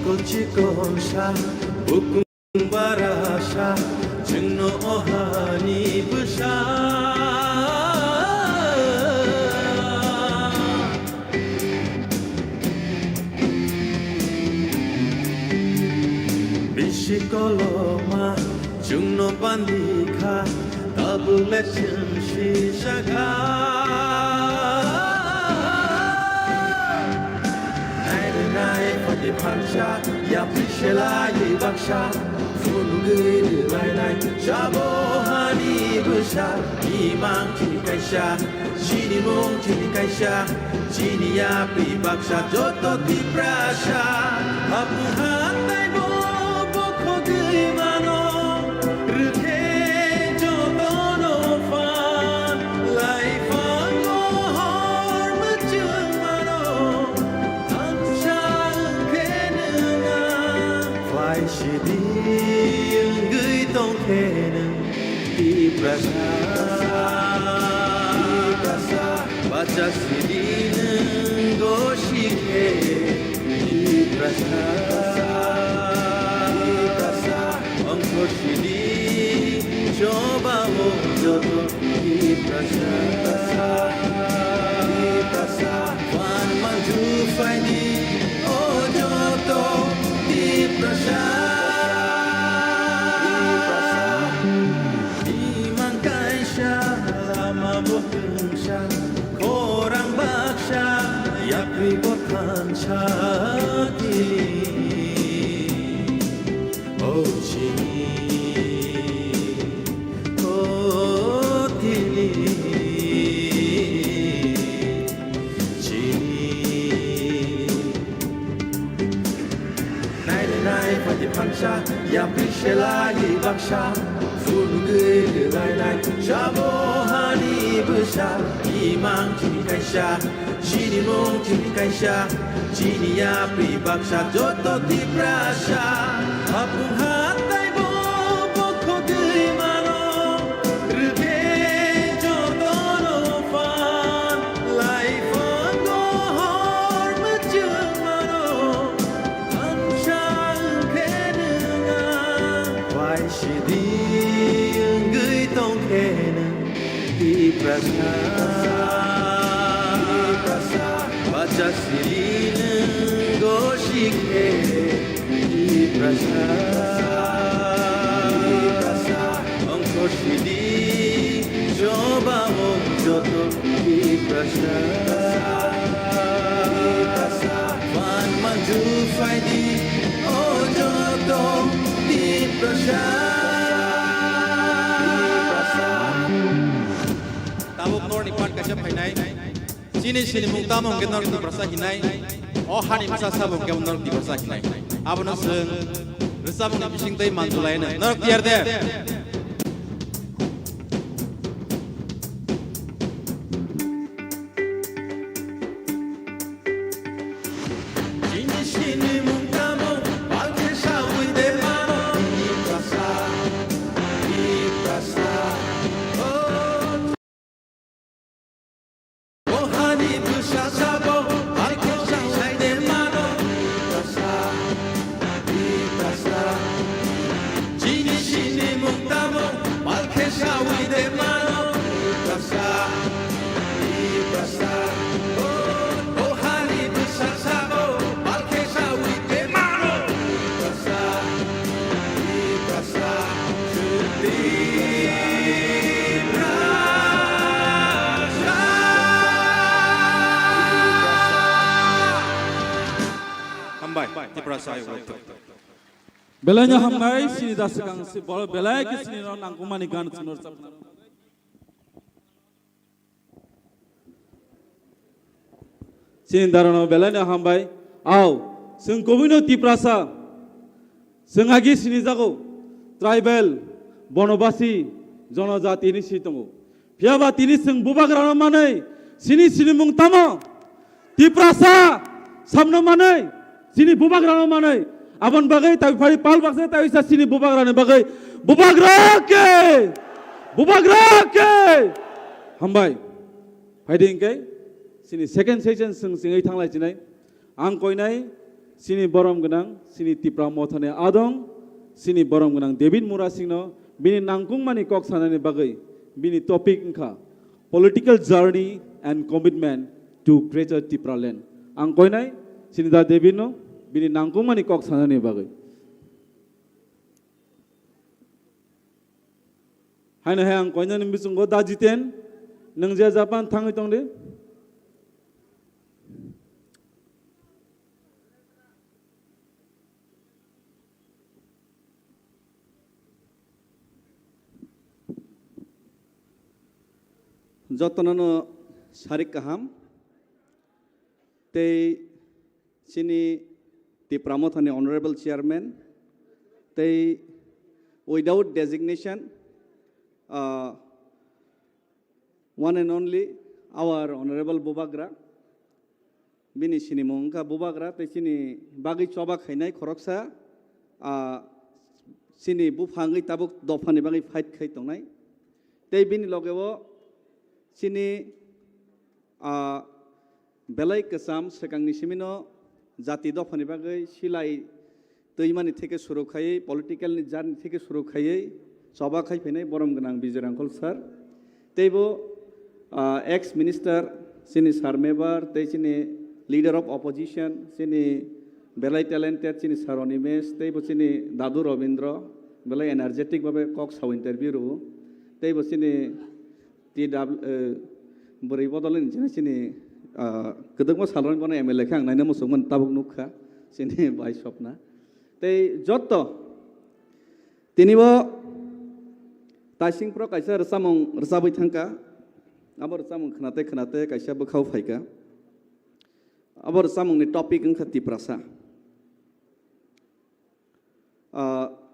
चिकोचा बुकुं बारासा जोंनो अहानि बुसा Bisikoloma जोंनो बान्दिखा दाबुले सिमसि जागा Pancha, ya pishela ye baksha, fulu gede lainai, jabo hani besha, imang kini kaisha, jini mong kini kaisha, jini ya pi baksha, joto di prasha, apu hantai bo boko gimano, rute joto no fan, lai fango hor mecung mano, Shidi gửi tông thế nâng đi prasa baca shidi nâng goshi ke di prasa angko shidi coba ho joto di prasa wan maju faini oh joto di prasa Korang baksha yakri botan chati oh chini oh tini chini nai pati pansha yakri shelai baksha fulu gede lainai jabo hani besar imang kini kaisha jini mong kini kaisha jini ya pi baksha joto di prasha apung hatai bo boko gimano rute joto no fan lai fango hor mecung mano ansha kenenga wai shidi gui tong keneng di prasa baca silin goshi ke di prasa angko shidi coba om joto di prasa wan maju faidi oh joto di prasa Nor ni pan kacap hinai, sini mung tamong ke nor di prasa hinai, oh hani masa sabung ke nor di prasa hinai. Apa nor seng, resabung ni bising tay manjulai na, nor tiar deh. Sini mung tamong, balke sawi de mano di prasa. Belanya hambai sini dasekang si bol belai ke sini non angkumani gan sunur sabna. Sini darono belanya hambai, aw sengkobino tiprasa, sengagi sini jago, tribal, bonobasi, jonojati ini sitongo. Piaba tini seng bubak rano manai, sini mung tamo, tiprasa, samno manai, sini bubak rano manai. Abang bagai tapi pari pal baksa tapi sa sini bubak rane bagai bubak rake hambai hiding kai sini second session sing singai thanglai chinai ang koi nai sini borom genang sini tipra mothane adong sini borom genang David Mura singno bini nangkung mani kok sanane bagai bini topik engka political journey and commitment to greater Tipra land ang koinai sini da David no bini nangkung mani kok sanane bagai haina he ang koina nim bisungo da jiten nangja Japan thangi tongde যতননো সারিক কাহাম তেই চিনি টিপ্রামথানি honourable chairman তেই without designation one and only our honorable Bubagra bini sini mongka Bubagra te sini bagi coba khainai khoroksa sini buphangi tabuk dofani bagi fight khai tongnai tei bini logebo sini belai kesam sekangni simino jati dofani bagai silai teuimani theke suru khai political ni jarni theke suru khai soba khai phenai borom genang bijorangkol sir teibo ex minister sini sarmebar tei sini leader of opposition sini belai talented sini saronimesh teibo sini dadu robindro belai energetic babe kok saw interview ru teibo sini beri bodolin sini kedeng mo salon bono MLA khang naina mo sungman tabuk nukha sini bai sopna tei jotto tinibo taising pro kaisa rsamong rsabai thangka abor rsamong khnate kaisa bukhau phaika abor rsamong ni topic angkha tiprasa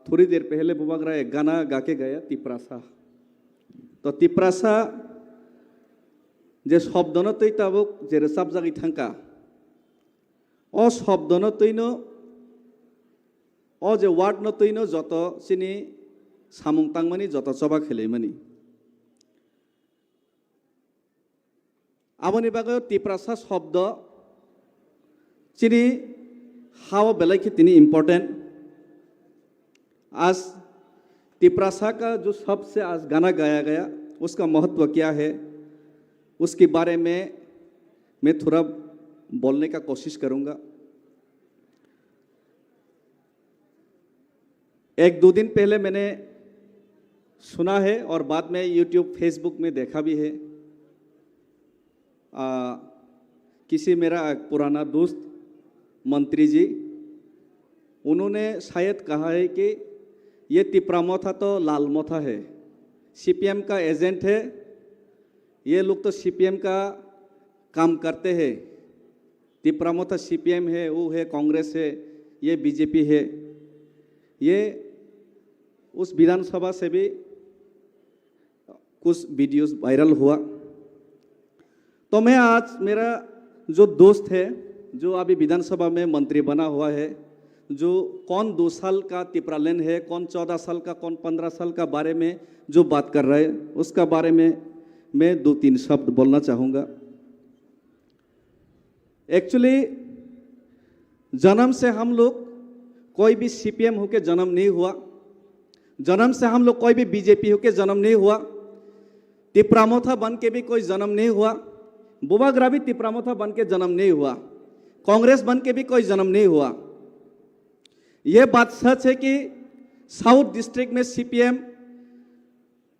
थोड़ी देर पहले बुबागरा एक गाना गा के गया तिप्रासा तो तिप्रासा जे शब्द न तै ताबुक जे रेसाब जागि थांका अ शब्द न तैनो अ जे वार्ड न तैनो जत सिनी सामुं तांगमानि जत चबा खेलैमानि आबनि बागै तिप्रासा शब्द सिनी हाव बेलाइखि तिनी इम्पोर्टेंट आज तिप्रासा का जो सबसे आज गाना गाया गया उसका महत्व क्या है उसके बारे में मैं थोड़ा बोलने का कोशिश करूंगा। एक दो दिन पहले मैंने सुना है और बाद में YouTube फेसबुक में देखा भी है किसी मेरा एक पुराना दोस्त मंत्री जी उन्होंने शायद कहा है कि ये तिप्रामोथा तो लाल मोथा है CPM का एजेंट है ये लोग तो CPM का काम करते हैं तिप्रामोथा CPM है वो है कांग्रेस है ये BJP है ये उस विधानसभा से भी कुछ वीडियोस वायरल हुआ तो मैं आज मेरा जो दोस्त है जो अभी विधानसभा में मंत्री बना हुआ है जो कौन 2 साल का तिप्रालैंड है कौन 14 साल का कौन 15 साल का बारे में जो बात कर रहा है उसका बारे में मैं 2-3 शब्द बोलना चाहूँगा। एक्चुअली जन्म से हम लोग कोई भी CPM होके जन्म नहीं हुआ जन्म से हम लोग कोई भी BJP होके जन्म नहीं हुआ तिप्रामोथा बन के भी कोई जन्म नहीं हुआ बुबागरा भी तिप्रामोथा बन के जन्म नहीं हुआ कांग्रेस बन के भी कोई जन्म नहीं हुआ। ये बात सच है कि साउथ डिस्ट्रिक्ट में CPM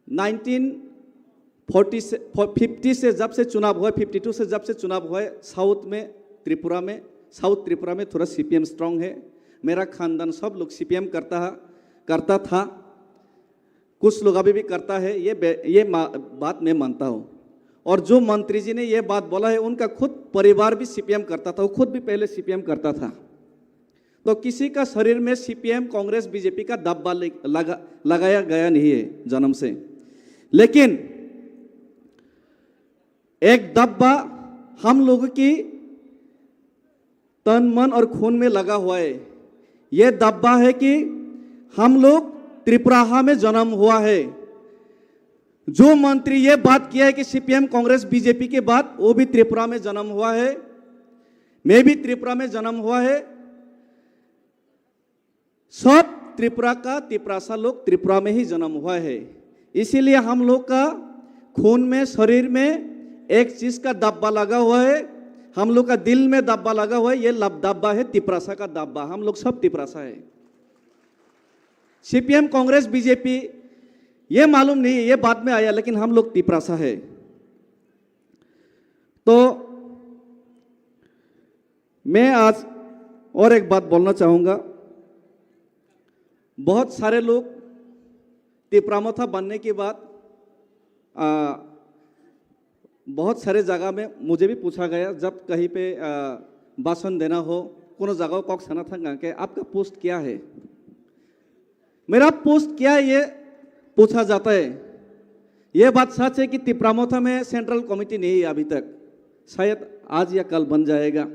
1950 से जब से चुनाव हुआ 52 से जब से चुनाव हुआ साउथ में साउथ त्रिपुरा में थोड़ा CPM स्ट्रांग है मेरा खानदान सब लोग CPM करता था कुछ लोग अभी भी करता है ये बात मैं मानता हूँ और जो मंत्री जी ने ये बात बोला है उनका खुद परिवार भी CPM करता था वो खुद भी पहले CPM करता था तो किसी का शरीर में CPM कांग्रेस BJP का दब्बा लगाया गया नहीं है जन्म से लेकिन एक दब्बा हम लोगों की तन मन और खून में लगा हुआ है ये दब्बा है कि हम लोग त्रिपुराहा में जन्म हुआ है जो मंत्री ये बात किया है कि CPM कांग्रेस BJP के बाद वो भी त्रिपुरा में जन्म हुआ है मैं भी त्रिपुरा में जन्म हुआ है सब त्रिपुरा का तिपरासा लोग त्रिपुरा में ही जन्म हुआ है, इसीलिए हम लोग का खून में शरीर में एक चीज का दब्बा लगा हुआ है, हम लोग का दिल में दब्बा लगा हुआ है, ये दब्बा है तिपरासा का दब्बा। हम लोग सब तिपरासा है। सीपीएम, कांग्रेस, बीजेपी ये मालूम नहीं, ये बाद में आया, लेकिन हम लोग तिपरासा है। तो मैं आज और एक बात बोलना चाहूंगा। बहुत सारे लोग तिपरामथा बनने के बाद बहुत सारे जगह में मुझे भी पूछा गया, जब कहीं पे भाषण देना हो, कोनो जगह कॉक सना था कि आपका पोस्ट क्या है, मेरा पोस्ट क्या है, ये पूछा जाता है। ये बात सच है कि तिपरामथा में सेंट्रल कमेटी नहीं है अभी तक, शायद आज या कल बन जाएगा।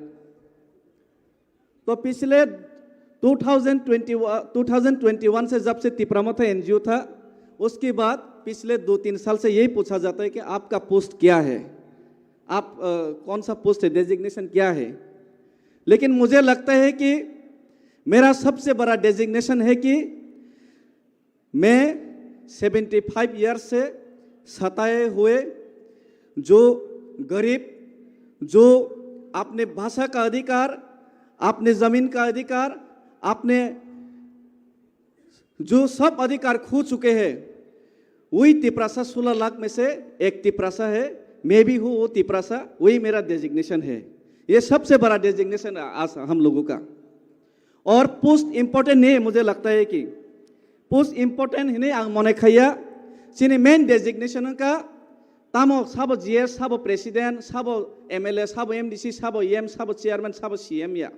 तो पिछले 2021 से जब से तिपरामथा एनजीओ था, उसके बाद पिछले 2-3 साल से यही पूछा जाता है कि आपका पोस्ट क्या है, आप कौन सा पोस्ट है, डेजिग्नेशन क्या है। लेकिन मुझे लगता है कि मेरा सबसे बड़ा डेजिग्नेशन है कि मैं 75 ईयर्स से सताए हुए जो गरीब, जो अपने भाषा का अधिकार, अपने ज़मीन का अधिकार, आपने जो सब अधिकार खो चुके हैं, वही तिपरासा 16 लाख में से एक तिपरासा है। मैं भी हूँ वो तिपरासा, वही मेरा डेजिग्नेशन है। ये सबसे बड़ा डेजिग्नेशन आज हम लोगों का। और पोस्ट इम्पोर्टेंट नहीं है, मुझे लगता है कि पोस्ट इम्पोर्टेंट नहीं आं मने खैया सिनी मेन डेजिग्नेशन का तामो साबो जीएस, साबो प्रेसिडेंट, साबो एमएलए, साबो एमडीसी, साबो एम, साबो चेयरमैन, साबो सीएम या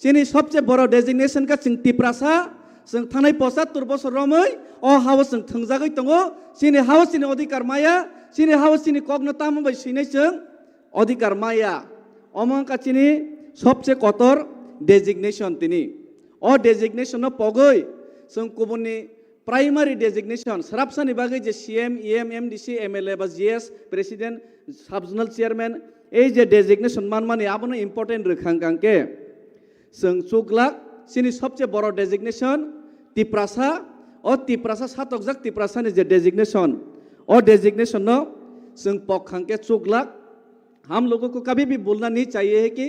सिनी सबसे बड़ा डेजिग्नेशन का जों तिपरासा जों थानाय 75 बोसोर रमै अ हावस जों थंजागै दङो सिनी हावस सिनी अधिकार माया सिनी हावस सिनी कग्न तामबाय सिनै जों अधिकार माया अमं का सिनी सबसे कतर डेजिग्नेशन तिनी अ डेजिग्नेशन पगै जों गुबुननि प्राइमारी डेजिग्नेशन सराबसानि बागै जे सीएम, ईएम, एमडीसी, एमएलए बा जीएस, प्रेसिडेंट, सबजोनल चेयरमैन ए जे डेजिग्नेशन मानमानि आबनो इम्पोर्टेंट रखांगांके जों चुगलाक सिनी सबसे बड़ा डेजिग्नेशन तिपरासा और तिपरासा सातकजाक तिपरासानि जे डेजिग्नेशन और डेजिग्नेशन न जों पखांके चुगलाक हम लोगों को कभी भी बोलना नहीं चाहिए है कि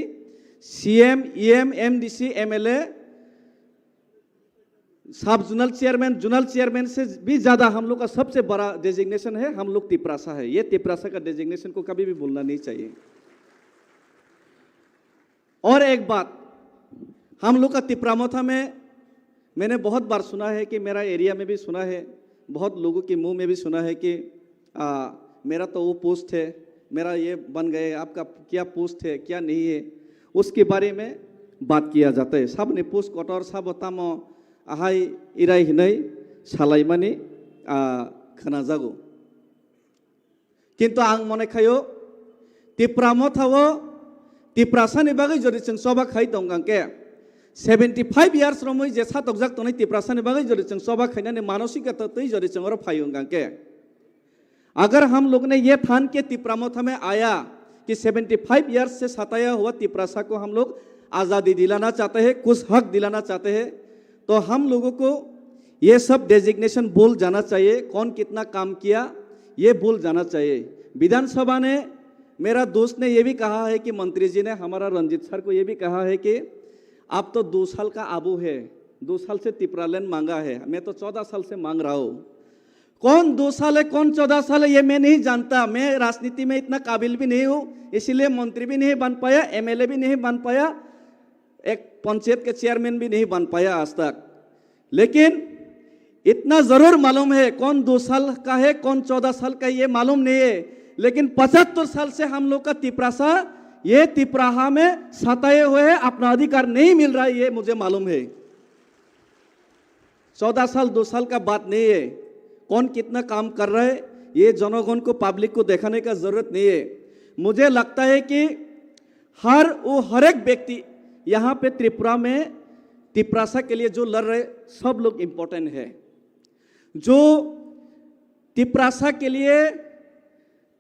सीएम, ईएम, एमडीसी, एमएलए, सब जोनल चेयरमैन, जोनल चेयरमैन से भी ज़्यादा हम लोग का सबसे बड़ा डेजिग्नेशन है, हम लोग तिपरासा है। ये तिपरासा का डेजिग्नेशन को कभी भी भूलना नहीं चाहिए। और एक बात, हम लोग का तिपरामथा में मैंने बहुत बार सुना है कि मेरा एरिया में भी सुना है, बहुत लोगों के मुंह में भी सुना है कि मेरा तो वो पोस्ट है, मेरा ये बन गए, आपका क्या पोस्ट है, क्या नहीं है, उसके बारे में बात किया जाता है। सब ने पोस्ट कटर सब तामो आहाय इराय हिनै सालायमानि खोनाजागौ किन्तु आं मने खायो तिपरामथाओ तिपरासानि बागै जदि जों सभा खाय दंगांके 75 इयार्स रमै जे सातकजाक तनै तिपरासानि बागै जदि जों सभा खायनानै मानसिकता तै जदि जों और फायोंगांके अगर हम लोग ने ये ठान के तिपरामथा में आया कि 75 इयर्स से सताया हुआ तिपरासा को हम लोग आज़ादी दिलाना चाहते हैं, कुछ हक दिलाना चाहते हैं, तो हम लोगों को ये सब डेजिग्नेशन भूल जाना चाहिए। कौन कितना काम किया ये भूल जाना चाहिए। विधानसभा ने, मेरा दोस्त ने ये भी कहा है कि मंत्री जी ने, हमारा रंजीत सर को ये भी कहा है कि आप तो 2 साल का आबू है, 2 साल से तिपरालैंड मांगा है, मैं तो 14 साल से मांग रहा हूँ। कौन 2 साल है, कौन 14 साल है, ये मैं नहीं जानता। मैं राजनीति में इतना काबिल भी नहीं हूँ, इसीलिए मंत्री भी नहीं बन पाया, एमएलए भी नहीं बन पाया, एक पंचायत के चेयरमैन भी नहीं बन पाया आज तक। लेकिन इतना जरूर मालूम है कौन 2 साल का है, कौन 14 साल का, ये मालूम नहीं है। लेकिन 75 साल से हम लोग का तिपरासा ये तिपराहा में सताए हुए है, अपना अधिकार नहीं मिल रहा है, ये मुझे मालूम है। 14 साल 2 साल का बात नहीं है। कौन कितना काम कर रहा है ये जनगण को, पब्लिक को दिखाने का जरूरत नहीं है। मुझे लगता है कि हर एक व्यक्ति यहाँ पे त्रिपुरा में तिपरासा के लिए जो लड़ रहे सब लोग इम्पोर्टेंट है। जो तिपरासा के लिए,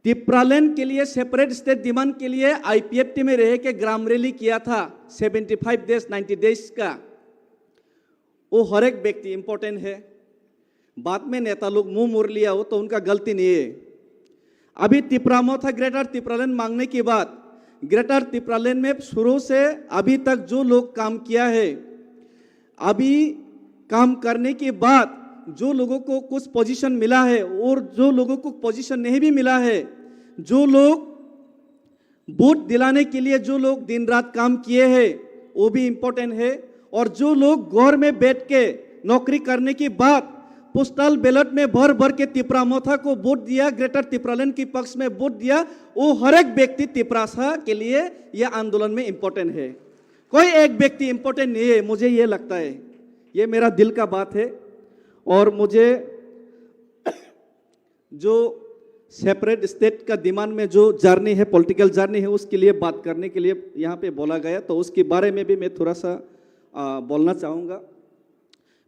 तिपरालैंड के लिए सेपरेट स्टेट डिमांड के लिए आईपीएफटी में रह के ग्राम रैली किया था 75 डेज 90 डेज का, वो हर एक व्यक्ति इम्पोर्टेंट है। बाद में नेता लोग मुंह मोड़ लिया हो तो उनका गलती नहीं है। अभी तिपरामोथा ग्रेटर तिपरालैंड मांगने के बाद ग्रेटर तिपरालैंड में शुरू से अभी तक जो लोग काम किया है, अभी काम करने के बाद जो लोगों को कुछ पोजीशन मिला है और जो लोगों को पोजीशन नहीं भी मिला है, जो लोग वोट दिलाने के लिए जो लोग दिन रात काम किए हैं वो भी इम्पोर्टेंट है। और जो लोग घर में बैठ के नौकरी करने के बाद पोस्टल बैलेट में भर भर के तिपरामोथा को वोट दिया, ग्रेटर तिपरालैंड के पक्ष में वोट दिया, वो हर एक व्यक्ति तिपरासा के लिए यह आंदोलन में इम्पोर्टेंट है। कोई एक व्यक्ति इम्पोर्टेंट नहीं है, मुझे ये लगता है। ये मेरा दिल का बात है। और मुझे जो सेपरेट स्टेट का डिमांड में जो जर्नी है, पॉलिटिकल जर्नी है, उसके लिए बात करने के लिए यहाँ पे बोला गया, तो उसके बारे में भी मैं थोड़ा सा बोलना चाहूँगा।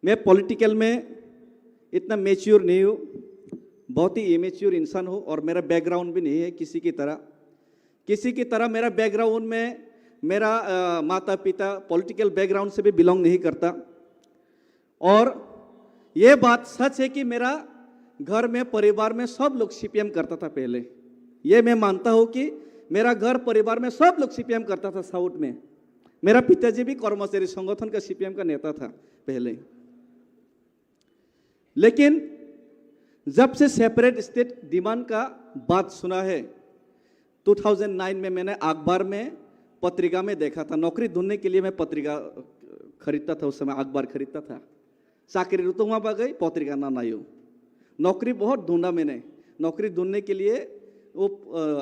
मैं पॉलिटिकल में इतना मैच्योर नहीं हूँ, बहुत ही इमेच्योर इंसान हूँ और मेरा बैकग्राउंड भी नहीं है किसी की तरह मेरा बैकग्राउंड में मेरा माता पिता पॉलिटिकल बैकग्राउंड से भी बिलोंग नहीं करता। और ये बात सच है कि मेरा घर में परिवार में सब लोग सीपीएम करता था पहले। ये मैं मानता हूँ कि मेरा घर परिवार में सब लोग सीपीएम करता था। साउथ में मेरा पिताजी भी कर्मचारी संगठन का सीपीएम का नेता था पहले। लेकिन जब से सेपरेट स्टेट डिमांड का बात सुना है, 2009 में मैंने अखबार में पत्रिका में देखा था। नौकरी ढूंढने के लिए मैं पत्रिका खरीदता था, उस समय अखबार खरीदता था। चाकरी ऋतु वहाँ पर गई, पत्रिका ना नायु। नौकरी बहुत ढूंढा मैंने। नौकरी ढूंढने के लिए वो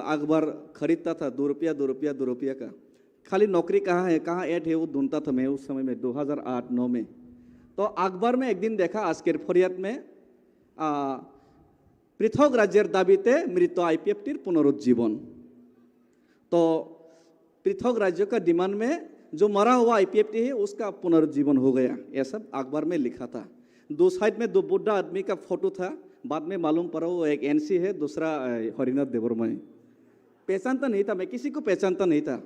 अखबार खरीदता था, 2 रुपया का। खाली नौकरी कहाँ है, कहाँ ऐड है, वो ढूंढता था मैं उस समय में 2008-9 में। तो अखबार में एक दिन देखा आजकेर फरियाद में पृथक राज्यर दाबीते मृत आईपीएफटीर पुनरुज्जीवन। तो पृथक राज्य का डिमांड में जो मरा हुआ आईपीएफटी है उसका पुनरुज्जीवन हो गया, यह सब अखबार में लिखा था। 2 साइड में 2 बुढ़ा आदमी का फोटो था। बाद में मालूम पड़ा वो एक एनसी है, दूसरा हरिनाथ देववर्मा है। पहचानता नहीं था, मैं किसी को पहचानता नहीं था।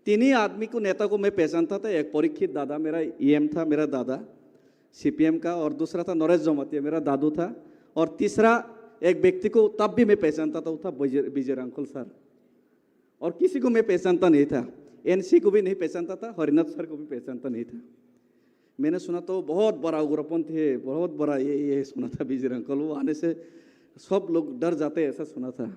3 ही आदमी को, नेता को मैं पहचानता था। एक परीक्षित दादा मेरा ईएम था, मेरा दादा सीपीएम का, और दूसरा था नरेश जमातिया, मेरा दादू था। और तीसरा एक व्यक्ति को तब भी मैं पहचानता था, वो था विजय अंकुल सर। और किसी को मैं पहचानता नहीं था। एनसी को भी नहीं पहचानता था, हरिनाथ सर को भी पहचानता नहीं था। मैंने सुना तो बहुत बड़ा उग्रपंथी है, बहुत बड़ा ये सुना था विजय अंकल। वो आने से सब लोग डर जाते, ऐसा सुना था।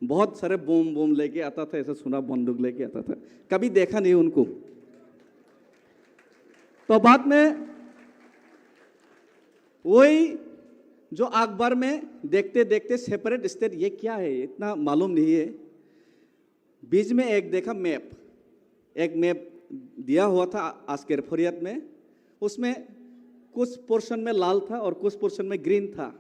बहुत सारे बोम लेके आता था, ऐसा सुना, बंदूक लेके आता था। कभी देखा नहीं उनको। तो बाद में वही जो अखबार में देखते देखते सेपरेट स्टेट ये क्या है इतना मालूम नहीं है। बीच में एक देखा मैप, एक मैप दिया हुआ था आजकेर फरियाद में। उसमें कुछ पोर्शन में लाल था और कुछ पोर्शन में ग्रीन था।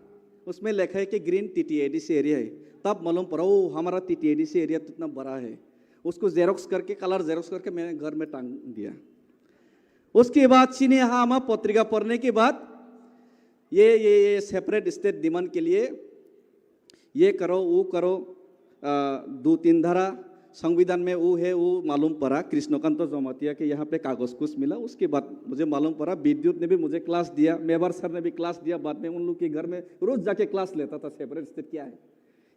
उसमें लिखा है कि ग्रीन टीटीएडीसी एरिया है। तब मालूम पड़ा वो हमारा टीटीएडीसी एरिया तो इतना बड़ा है। उसको जेरोक्स करके, कलर जेरोक्स करके मैंने घर में टांग दिया। उसके बाद चीनी हामा पत्रिका पढ़ने के बाद ये सेपरेट स्टेट डिमांड के लिए ये करो वो करो, 2-3 धारा संविधान में वो है, वो मालूम पड़ा। कृष्णकांत जमातिया के यहाँ पे कागज कुछ मिला। उसके बाद मुझे मालूम पड़ा, विद्युत ने भी मुझे क्लास दिया, मेवार सर ने भी क्लास दिया। बाद में उन लोग के घर में रोज जाके क्लास लेता था सेपरेट स्टेट क्या है।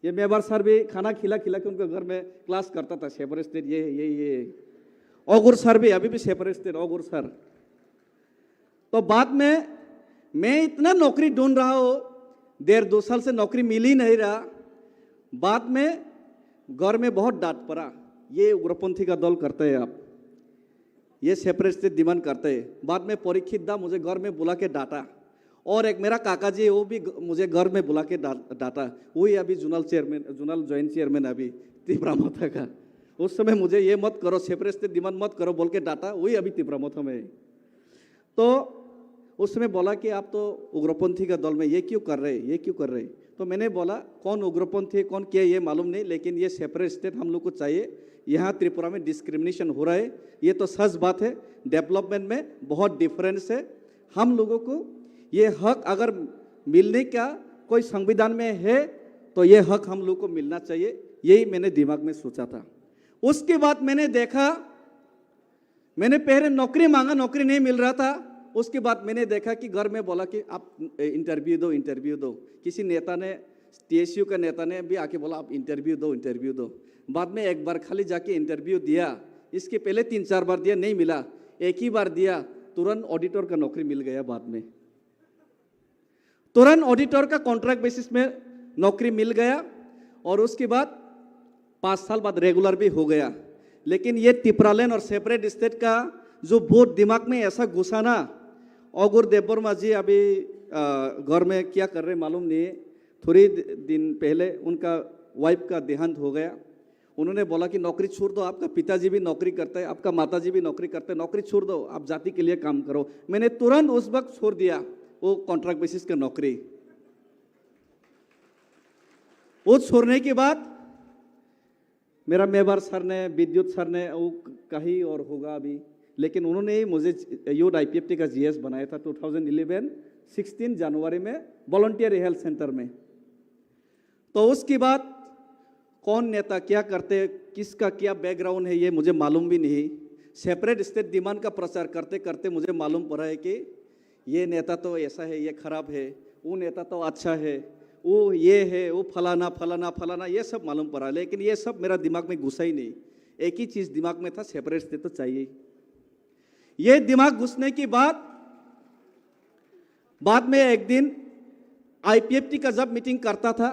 ये मेवार सर भी खाना खिला के उनके घर में क्लास करता था, सेपरेट स्टेट ये। ओगुर सर भी, अभी भी सेपरेट स्टेट ओगुर सर। तो बाद में मैं इतना नौकरी ढूंढ रहा हूँ, 1.5-2 साल से नौकरी मिल ही नहीं रहा। बाद में घर में बहुत डांट पड़ा, ये उग्रपंथी का दल करते हैं आप, ये सेपरेट स्टेट डिमांड करते हैं। बाद में परीक्षित दा मुझे घर में बुला के डांटा, और एक मेरा काका जी वो भी मुझे घर में बुला के डांटा। वही अभी जोनल जॉइंट चेयरमैन अभी तिपरामोथा का। उस समय मुझे ये मत करो, सेपरेट स्टेट डिमांड मत करो बोल के डांटा, वही अभी तिपरामोथा में। तो उस समय बोला कि आप तो उग्रपंथी का दल में ये क्यों कर रहे। तो मैंने बोला कौन उग्रपंथी है कौन क्या ये मालूम नहीं, लेकिन ये सेपरेट स्टेट हम लोग को चाहिए। यहाँ त्रिपुरा में डिस्क्रिमिनेशन हो रहा है, ये तो सच बात है। डेवलपमेंट में बहुत डिफरेंस है। हम लोगों को ये हक अगर मिलने का कोई संविधान में है तो ये हक हम लोग को मिलना चाहिए, यही मैंने दिमाग में सोचा था। उसके बाद मैंने देखा, मैंने पहले नौकरी मांगा, नौकरी नहीं मिल रहा था। उसके बाद मैंने देखा कि घर में बोला कि आप इंटरव्यू दो। किसी नेता ने, TSU का नेता ने भी आके बोला आप इंटरव्यू दो। बाद में एक बार खाली जाके इंटरव्यू दिया, इसके पहले 3-4 बार दिया, नहीं मिला। एक ही बार दिया, तुरंत ऑडिटर का नौकरी मिल गया। बाद में तुरंत ऑडिटर का कॉन्ट्रैक्ट बेसिस में नौकरी मिल गया और उसके बाद 5 साल बाद रेगुलर भी हो गया। लेकिन ये तिपरालैंड और सेपरेट स्टेट का जो बहुत दिमाग में ऐसा घुसा ना, अगुर देवबर्मा जी अभी घर में क्या कर रहे मालूम नहीं है। थोड़ी दिन पहले उनका वाइफ का देहांत हो गया। उन्होंने बोला कि नौकरी छोड़ दो, आपका पिताजी भी नौकरी करते हैं, आपका माताजी भी नौकरी करते हैं, नौकरी छोड़ दो, आप जाति के लिए काम करो। मैंने तुरंत उस वक्त छोड़ दिया वो कॉन्ट्रैक्ट बेसिस का नौकरी। वो छोड़ने के बाद मेरा मेवार सर ने, विद्युत सर ने, वो कहीं और होगा अभी, लेकिन उन्होंने ही मुझे यूथ IPFT का GS बनाया था 2011 16 जनवरी में वॉलंटियर हेल्थ सेंटर में। तो उसके बाद कौन नेता क्या करते, किसका क्या बैकग्राउंड है, ये मुझे मालूम भी नहीं। सेपरेट स्टेट डिमांड का प्रचार करते करते मुझे मालूम पड़ा है कि ये नेता तो ऐसा है, ये खराब है, वो नेता तो अच्छा है, वो ये है, वो फलाना, ये सब मालूम पड़ा। लेकिन ये सब मेरा दिमाग में घुसा ही नहीं। एक ही चीज़ दिमाग में था, सेपरेट स्टेट तो चाहिए। ये दिमाग घुसने के बाद में एक दिन IPFT का जब मीटिंग करता था,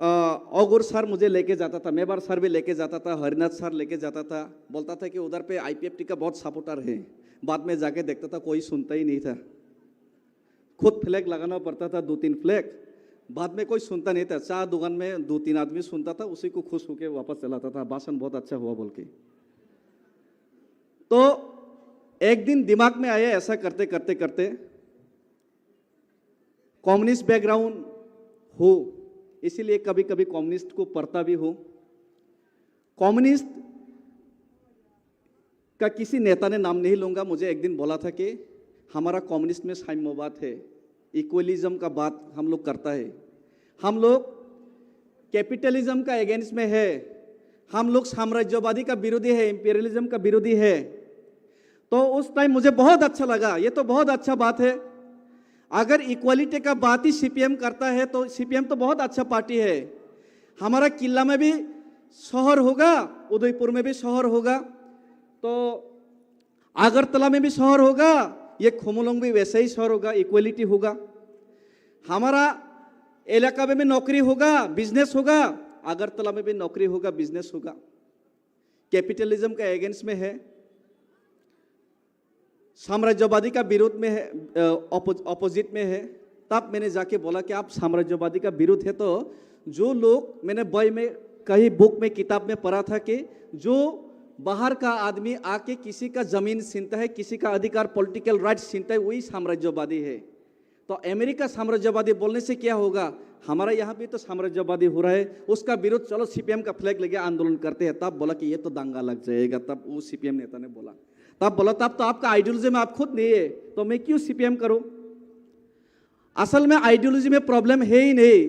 औगुर सर मुझे लेके जाता था, मेवार सर भी लेके जाता था, हरिनाथ सर लेके जाता था। बोलता था कि उधर पे IPFT का बहुत सपोर्टर है। बाद में जाके देखता था कोई सुनता ही नहीं था। खुद फ्लैग लगाना पड़ता था, 2-3 फ्लैग। बाद में कोई सुनता नहीं था। चाय दुकान में 2-3 आदमी सुनता था, उसी को खुश होकर वापस चलाता था, भाषण बहुत अच्छा हुआ बोल के। तो एक दिन दिमाग में आया, ऐसा करते करते कम्युनिस्ट बैकग्राउंड हो, इसीलिए कभी कभी कम्युनिस्ट को पढ़ता भी हो। कम्युनिस्ट का किसी नेता ने नाम नहीं लूंगा, मुझे एक दिन बोला था कि हमारा कम्युनिस्ट में साम्यवाद है, इक्वलिज्म का बात हम लोग करता है, हम लोग कैपिटलिज्म का अगेंस्ट में है, हम लोग साम्राज्यवादी का विरोधी है, इंपीरियलिज्म का विरोधी है। तो उस टाइम मुझे बहुत अच्छा लगा, ये तो बहुत अच्छा बात है। अगर इक्वालिटी का बात ही CPM करता है तो CPM तो बहुत अच्छा पार्टी है। हमारा किला में भी शहर होगा, उदयपुर में भी शहर होगा, तो अगरतला में भी शहर होगा, ये खुमुलुंग भी वैसे ही शहर होगा, इक्वालिटी होगा। हमारा इलाका में भी नौकरी होगा, बिजनेस होगा, अगरतला में भी नौकरी होगा, बिजनेस होगा। कैपिटलिज्म का अगेंस्ट में है, साम्राज्यवादी का विरोध में है, ऑपोजिट में है। तब मैंने जाके बोला कि आप साम्राज्यवादी का विरोध है, तो जो लोग, मैंने बॉय में कहीं बुक में किताब में पढ़ा था कि जो बाहर का आदमी आके किसी का जमीन छीनता है, किसी का अधिकार, पॉलिटिकल राइट्स छीनता है, वही साम्राज्यवादी है। तो अमेरिका साम्राज्यवादी बोलने से क्या होगा, हमारा यहाँ भी तो साम्राज्यवादी हो रहा है, उसका विरोध, चलो CPM का फ्लैग लेके आंदोलन करते हैं। तब बोला कि ये तो दंगा लग जाएगा। तब वो CPM नेता ने बोला, तब बोला तब तो आपका आइडियोलॉजी में आप खुद नहीं है, तो मैं क्यों CPM करूं। असल में आइडियोलॉजी में प्रॉब्लम है ही नहीं,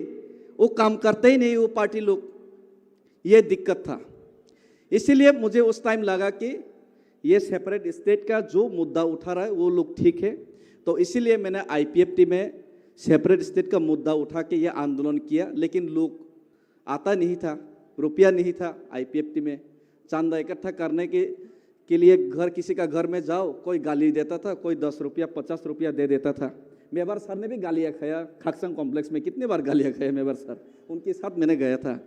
वो काम करते ही नहीं वो पार्टी लोग, ये दिक्कत था। इसीलिए मुझे उस टाइम लगा कि ये सेपरेट स्टेट का जो मुद्दा उठा रहा है वो लोग ठीक है। तो इसीलिए मैंने IPFT में सेपरेट स्टेट का मुद्दा उठा के ये आंदोलन किया। लेकिन लोग आता नहीं था, रुपया नहीं था IPFT में। चांदा इकट्ठा करने के लिए घर, किसी का घर में जाओ, कोई गाली देता था, कोई 10 रुपया 50 रुपया दे देता था। मेवार सर ने भी गालियाँ खाया, खाकसंग कॉम्प्लेक्स में कितने बार गालियाँ खाया मेवार सर, उनके साथ मैंने गया था।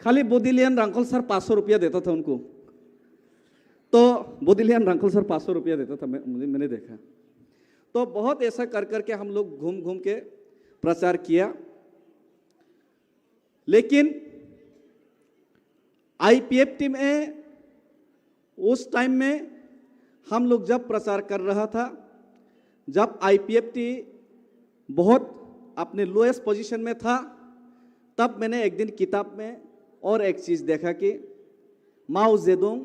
खाली बोदिलियन रांकल सर 500 रुपया देता था उनको, तो बोदिलियन रांकल सर 500 रुपया देता था, मैंने देखा। तो बहुत ऐसा कर करके हम लोग घूम घूम के प्रचार किया। लेकिन IPFT में उस टाइम में हम लोग जब प्रचार कर रहा था, जब IPFT बहुत अपने लोएस्ट पोजीशन में था, तब मैंने एक दिन किताब में और एक चीज़ देखा कि माओ जेडोंग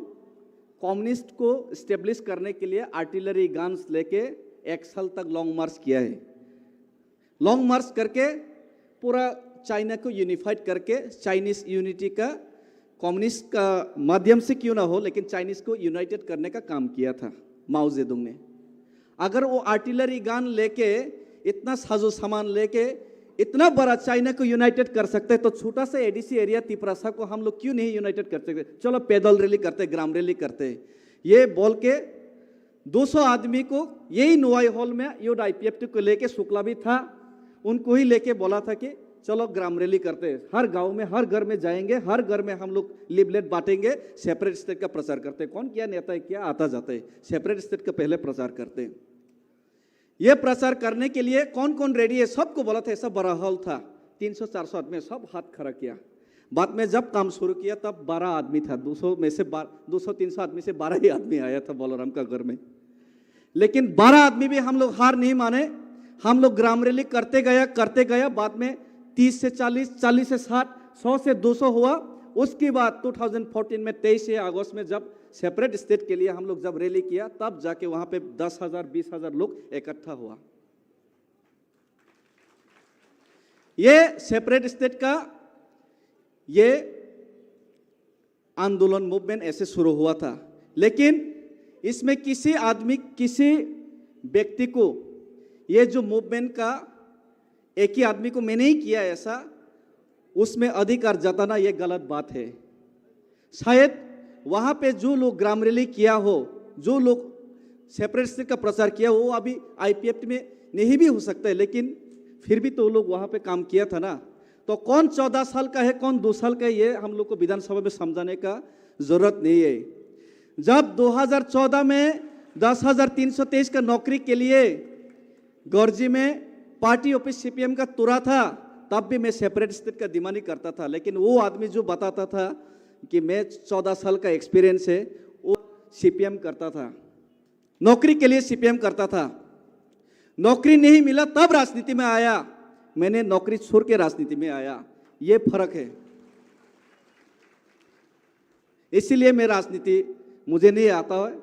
कम्युनिस्ट को स्टेब्लिश करने के लिए आर्टिलरी गन्स लेके 1 साल तक लॉन्ग मार्च किया है। लॉन्ग मार्च करके पूरा चाइना को यूनिफाइड करके, चाइनीज यूनिटी का, कम्युनिस्ट का माध्यम से क्यों ना हो, लेकिन चाइनीज को यूनाइटेड करने का काम किया था। माओ जेडुंग ने। अगर वो आर्टिलरी गन लेके, इतना साजो सामान लेके इतना बड़ा चाइना को यूनाइटेड कर सकते हैं, तो छोटा सा एडीसी एरिया तिपरासा को हम लोग क्यों नहीं यूनाइटेड कर सकते? चलो पैदल रैली करते, ग्राम रैली करते, ये बोल के 200 आदमी को यही नुआई हॉल में योड आईपीएफटी को लेके, शुक्ला भी था, उनको ही लेके बोला था कि चलो ग्राम रैली करते हैं, हर गांव में हर घर में जाएंगे, हर घर में हम लोग लिबलेट बांटेंगे, सेपरेट स्टेट का प्रचार करते हैं। कौन क्या नेता है, क्या आता जाता है, सेपरेट स्टेट का पहले प्रचार करते हैं। ये प्रचार करने के लिए कौन कौन रेडी है, सबको बोला था। ऐसा बड़ा हॉल था, 300-400 आदमी, सब हाथ खड़ा किया। बाद में जब काम शुरू किया तब 12 आदमी था, 200 में से 200-300 आदमी से 12 ही आदमी आया था बलराम का घर में। लेकिन 12 आदमी भी हम लोग हार नहीं माने, हम लोग ग्राम रैली करते गया। बाद में 30 से 40, 40 से 60, 100 से 200 हुआ। उसके बाद 2014 में 23 अगस्त में जब सेपरेट स्टेट के लिए हम लोग जब रैली किया, तब जाके वहां पे 10,000 20,000 लोग इकट्ठा हुआ। ये सेपरेट स्टेट का ये आंदोलन मूवमेंट ऐसे शुरू हुआ था। लेकिन इसमें किसी आदमी, किसी व्यक्ति को, ये जो मूवमेंट का एक ही आदमी को मैंने ही किया ऐसा, उसमें अधिकार जताना ये गलत बात है। शायद वहाँ पे जो लोग ग्राम रैली किया हो, जो लोग सेपरेट स्टेट का प्रचार किया, वो अभी आईपीएफटी में नहीं भी हो सकता है, लेकिन फिर भी तो लोग वहाँ पे काम किया था ना। तो कौन 14 साल का है, कौन 2 साल का है, ये हम लोग को विधानसभा में समझाने का जरूरत नहीं है। जब 2014 में 10,323 का नौकरी के लिए गौरजी में पार्टी ऑफिस सीपीएम का तुरा था, तब भी मैं सेपरेट स्टेट का डिमांड नहीं करता था। लेकिन वो आदमी जो बताता था कि मैं 14 साल का एक्सपीरियंस है, वो सीपीएम करता था, नौकरी के लिए सीपीएम करता था। नौकरी नहीं मिला तब राजनीति में आया, मैंने नौकरी छोड़ के राजनीति में आया, ये फर्क है। इसीलिए मैं राजनीति मुझे नहीं आता है।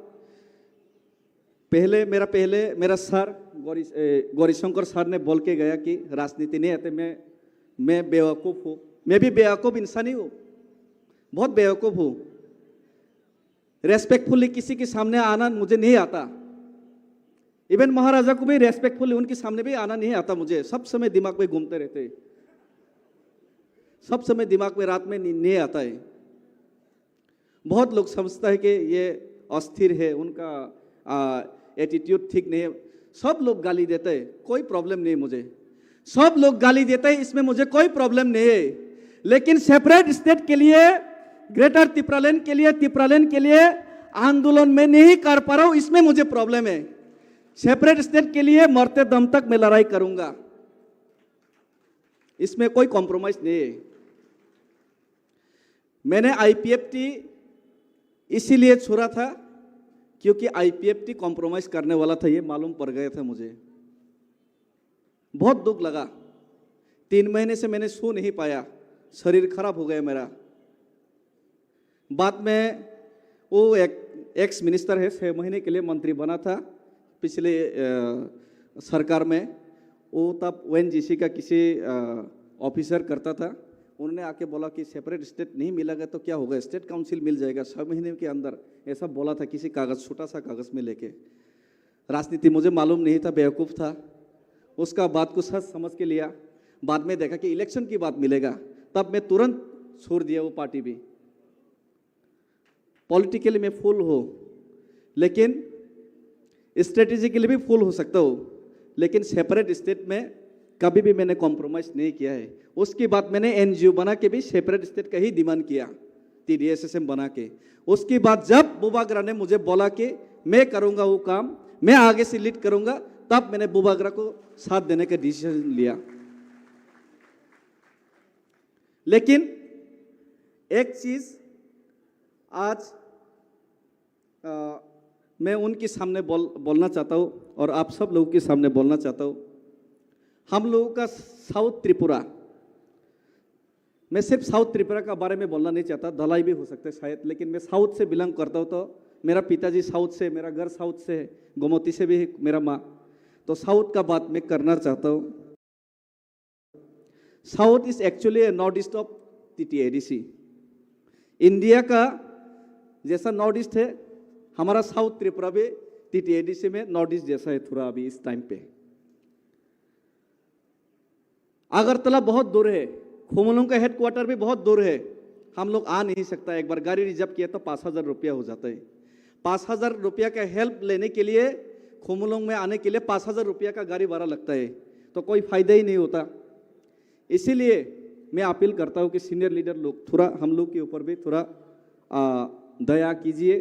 पहले मेरा सर गौरीशंकर सर ने बोल के गया कि राजनीति नहीं आते, मैं बेवकूफ़ हूँ। मैं भी बेवकूफ़ इंसान ही हूँ, बहुत बेवकूफ़ हूँ। रेस्पेक्टफुली किसी के सामने आना मुझे नहीं आता। इवन महाराजा को भी रेस्पेक्टफुली उनके सामने भी आना नहीं आता मुझे। सब समय दिमाग में घूमते रहते, सब समय दिमाग में रात में नहीं आता है। बहुत लोग समझता है कि ये अस्थिर है, उनका एटीट्यूड ठीक नहीं है। सब लोग गाली देते हैं, कोई प्रॉब्लम नहीं मुझे। सब लोग गाली देते हैं, इसमें मुझे कोई प्रॉब्लम नहीं है। लेकिन सेपरेट स्टेट के लिए, ग्रेटर तिपरालैंड के लिए आंदोलन में नहीं कर पा रहा हूं, इसमें मुझे प्रॉब्लम है। सेपरेट स्टेट के लिए मरते दम तक मैं लड़ाई करूंगा, इसमें कोई कॉम्प्रोमाइज नहीं है। मैंने आईपीएफटी इसीलिए छोड़ा था क्योंकि आईपीएफटी कॉम्प्रोमाइज करने वाला था, ये मालूम पड़ गया था मुझे। बहुत दुख लगा। 3 महीने से मैंने सो नहीं पाया, शरीर खराब हो गया मेरा। बाद में वो एक एक्स मिनिस्टर है, 6 महीने के लिए मंत्री बना था पिछले सरकार में। वो तब ओएनजीसी का किसी ऑफिसर करता था। उन्होंने आके बोला कि सेपरेट स्टेट नहीं मिलेगा तो क्या होगा, स्टेट काउंसिल मिल जाएगा 6 महीने के अंदर, ऐसा बोला था किसी कागज़, छोटा सा कागज़ में लेके। राजनीति मुझे मालूम नहीं था, बेवकूफ़ था। उसका बात को सच समझ के लिया। बाद में देखा कि इलेक्शन की बात मिलेगा, तब मैं तुरंत छोड़ दिया वो पार्टी भी। पॉलिटिकली मैं फुल हो, लेकिन स्ट्रेटेजिकली भी फुल हो सकता हूँ, लेकिन सेपरेट स्टेट में कभी भी मैंने कॉम्प्रोमाइज़ नहीं किया है। उसके बाद मैंने एनजीओ बना के भी सेपरेट स्टेट का ही डिमांड किया, TDSSM बना के। उसके बाद जब बुबागरा ने मुझे बोला कि मैं करूँगा वो काम, मैं आगे से लीड करूँगा, तब मैंने बुबागरा को साथ देने का डिसीजन लिया। लेकिन एक चीज़ आज मैं उनके सामने बोलना चाहता हूँ और आप सब लोगों के सामने बोलना चाहता हूँ। हम लोगों का साउथ त्रिपुरा, मैं सिर्फ साउथ त्रिपुरा का बारे में बोलना नहीं चाहता, धलाई भी हो सकता है शायद, लेकिन मैं साउथ से बिलोंग करता हूँ। तो मेरा पिताजी साउथ से, मेरा घर साउथ से है, गोमती से भी है मेरा माँ। तो साउथ का बात मैं करना चाहता हूँ। South is actually A north east of TTADC। India का जैसा नॉर्थ ईस्ट है, हमारा साउथ त्रिपुरा भी TTADC में नॉर्थ ईस्ट जैसा है थोड़ा अभी इस टाइम पे। अगरतला बहुत दूर है, खुमलुंग का हेडक्वार्टर भी बहुत दूर है, हम लोग आ नहीं सकता। एक बार गाड़ी रिजर्व किया तो 5,000 रुपया हो जाता है। 5,000 रुपया का हेल्प लेने के लिए खुमलुंग में आने के लिए 5,000 रुपया का गाड़ी भाड़ा लगता है, तो कोई फायदा ही नहीं होता। इसीलिए मैं अपील करता हूँ कि सीनियर लीडर लोग थोड़ा हम लोग के ऊपर भी थोड़ा दया कीजिए।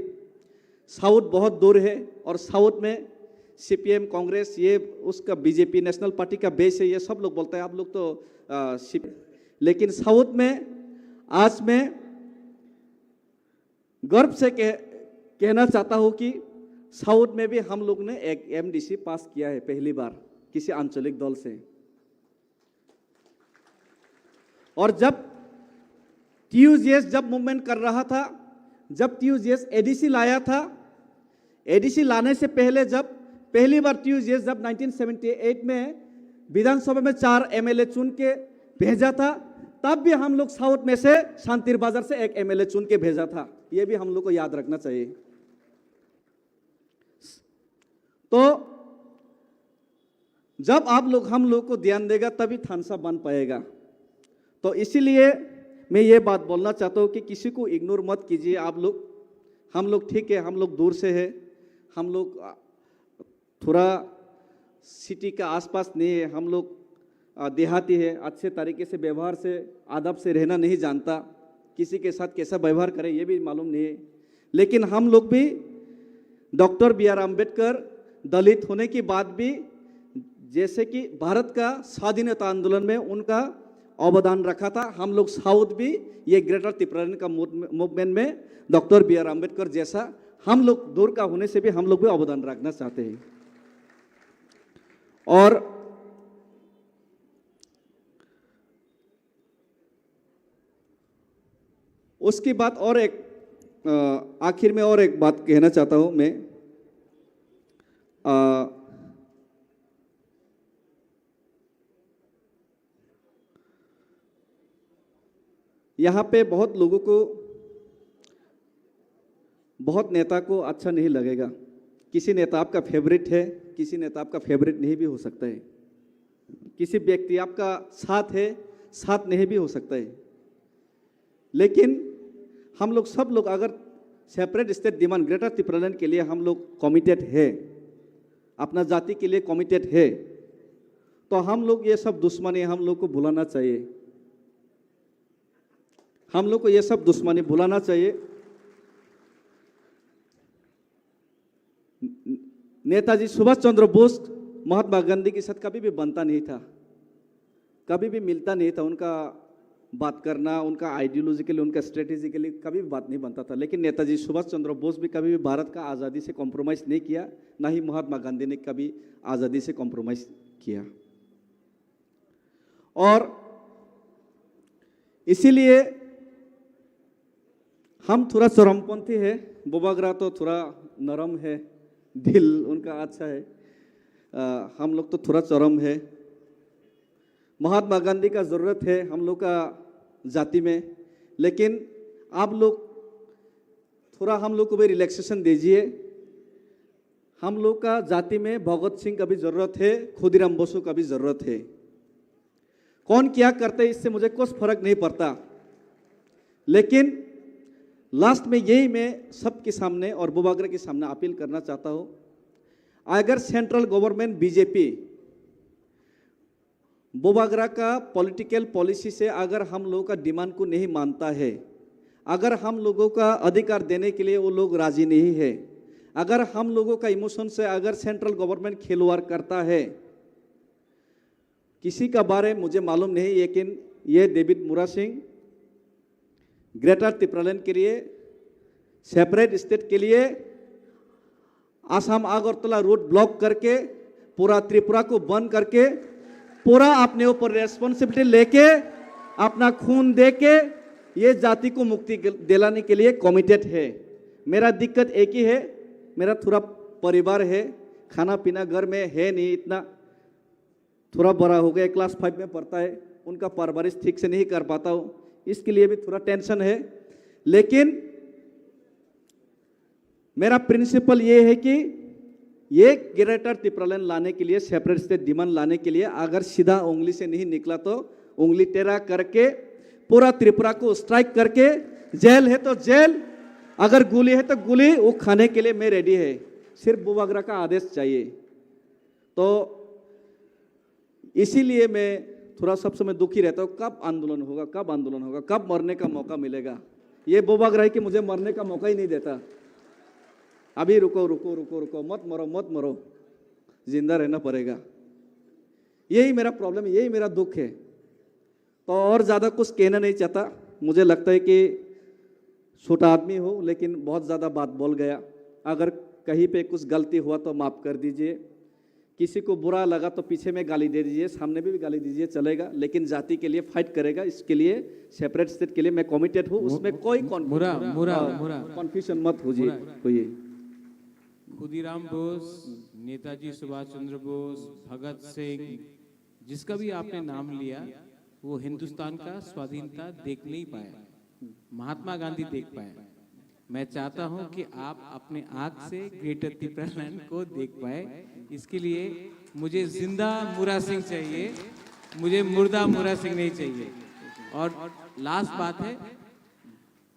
साउथ बहुत दूर है और साउथ में CPM कांग्रेस ये उसका BJP नेशनल पार्टी का बेस है, ये सब लोग बोलते हैं, आप लोग तो लेकिन साउथ में आज मैं गर्व से कहना चाहता हूँ कि साउथ में भी हम लोग ने एक MDC पास किया है पहली बार किसी आंचलिक दल से। और जब TUGS जब मूवमेंट कर रहा था, जब TUGS ADC लाया था, ADC लाने से पहले जब पहली बार TUGS जब 1978 में विधानसभा में 4 MLA चुन के भेजा था, तब भी हम लोग साउथ में से शांतिर बाजार से एक MLA चुन के भेजा था। ये भी हम लोग को याद रखना चाहिए। तो जब आप लोग हम लोग को ध्यान देगा तभी थानसा बन पाएगा। तो इसीलिए मैं ये बात बोलना चाहता हूँ कि किसी को इग्नोर मत कीजिए आप लोग। हम लोग ठीक है, हम लोग दूर से है, हम लोग थोड़ा सिटी का आसपास नहीं है, हम लोग देहाती है, अच्छे तरीके से व्यवहार से आदब से रहना नहीं जानता, किसी के साथ कैसा व्यवहार करें ये भी मालूम नहीं है। लेकिन हम लोग भी डॉक्टर BR अम्बेडकर दलित होने के बाद भी जैसे कि भारत का स्वाधीनता आंदोलन में उनका अवदान रखा था, हम लोग साउथ भी ये ग्रेटर त्रिपुरारण्य का मूवमेंट में डॉक्टर BR अम्बेडकर जैसा हम लोग दूर का होने से भी हम लोग भी अवदान रखना चाहते हैं। और उसके बाद और एक आखिर में और एक बात कहना चाहता हूं मैं। यहाँ पे बहुत लोगों को, बहुत नेता को अच्छा नहीं लगेगा। किसी नेता आपका फेवरेट है, किसी नेता आपका फेवरेट नहीं भी हो सकता है। किसी व्यक्ति आपका साथ है, साथ नहीं भी हो सकता है। लेकिन हम लोग सब लोग अगर separate state demand greater Tripuraland के लिए हम लोग कमिटेड है, अपना जाति के लिए कमिटेड है, तो हम लोग ये सब दुश्मनी हम लोग को भुलाना चाहिए। हम लोग को ये सब दुश्मनी भुलाना चाहिए। नेताजी सुभाष चंद्र बोस महात्मा गांधी के साथ कभी भी बनता नहीं था, कभी भी मिलता नहीं था। उनका बात करना, उनका आइडियोलॉजिकली, उनका स्ट्रेटेजिकली कभी भी बात नहीं बनता था। लेकिन नेताजी सुभाष चंद्र बोस भी कभी भी भारत का आज़ादी से कॉम्प्रोमाइज़ नहीं किया, ना ही महात्मा गांधी ने कभी आज़ादी से कॉम्प्रोमाइज़ किया। और इसीलिए हम थोड़ा चरमपंथी है, बोबागरा तो थोड़ा नरम है, दिल उनका अच्छा है, हम लोग तो थोड़ा चरम है। महात्मा गांधी का ज़रूरत है हम लोग का जाति में, लेकिन आप लोग थोड़ा हम लोग को भी रिलैक्सेशन दीजिए। हम लोग का जाति में भगत सिंह का भी ज़रूरत है, खुदीराम बोसो का भी ज़रूरत है। कौन क्या करते हैं इससे मुझे कुछ फर्क नहीं पड़ता, लेकिन लास्ट में यही मैं सबके सामने और बोबागरा के सामने अपील करना चाहता हूँ। अगर सेंट्रल गवर्नमेंट BJP बोबागरा का पॉलिटिकल पॉलिसी से अगर हम लोगों का डिमांड को नहीं मानता है, अगर हम लोगों का अधिकार देने के लिए वो लोग राजी नहीं है, अगर हम लोगों का इमोशन से अगर सेंट्रल गवर्नमेंट खिलवाड़ करता है, किसी का बारे मुझे मालूम नहीं, लेकिन ये डेविड मुरा सिंह ग्रेटर त्रिपुरालैंड के लिए, सेपरेट स्टेट के लिए आसाम अगरतला रोड ब्लॉक करके पूरा त्रिपुरा को बंद करके पूरा अपने ऊपर रेस्पॉन्सिबिलिटी लेके अपना खून दे के ये जाति को मुक्ति दिलाने के लिए कमिटेड है। मेरा दिक्कत एक ही है, मेरा थोड़ा परिवार है, खाना पीना घर में है नहीं, इतना थोड़ा बड़ा हो गया, क्लास 5 में पढ़ता है, उनका परवरिश ठीक से नहीं कर पाता हूँ, इसके लिए भी थोड़ा टेंशन है। लेकिन मेरा प्रिंसिपल ये है कि ये ग्रेटर त्रिपुरालैंड लाने के लिए, सेपरेट स्टेट डिमांड लाने के लिए अगर सीधा उंगली से नहीं निकला तो उंगली टेढ़ा करके पूरा त्रिपुरा को स्ट्राइक करके, जेल है तो जेल, अगर गोली है तो गोली, वो खाने के लिए मैं रेडी है। सिर्फ बुबागरा का आदेश चाहिए। तो इसीलिए मैं थोड़ा सब समय दुखी रहता हूँ, कब आंदोलन होगा, कब आंदोलन होगा, कब मरने का मौका मिलेगा। ये बुबागरा है कि मुझे मरने का मौका ही नहीं देता। अभी रुको रुको रुको रुको, मत मरो मत मरो, जिंदा रहना पड़ेगा। यही मेरा प्रॉब्लम है, यही मेरा दुख है। तो और ज़्यादा कुछ कहना नहीं चाहता। मुझे लगता है कि छोटा आदमी हो, लेकिन बहुत ज़्यादा बात बोल गया। अगर कहीं पे कुछ गलती हुआ तो माफ़ कर दीजिए। किसी को बुरा लगा तो पीछे में गाली दे दीजिए, सामने भी गाली दीजिए, चलेगा। लेकिन जाति के लिए फाइट करेगा, इसके लिए सेपरेट स्टेट के लिए मैं कमिटेड हूँ। उसमें कोई कन्फ्यूजन मत होइए। खुदीराम बोस, नेताजी सुभाष चंद्र बोस, भगत सिंह, जिसका भी आपने नाम लिया, वो हिंदुस्तान का स्वाधीनता देख नहीं पाए, महात्मा गांधी देख पाए। मैं चाहता हूं कि आप अपने आंख से ग्रेटर त्रिपुरालैंड को देख पाए। इसके लिए मुझे जिंदा मुरा सिंह चाहिए, मुझे मुर्दा मुरा सिंह नहीं चाहिए। और लास्ट बात है,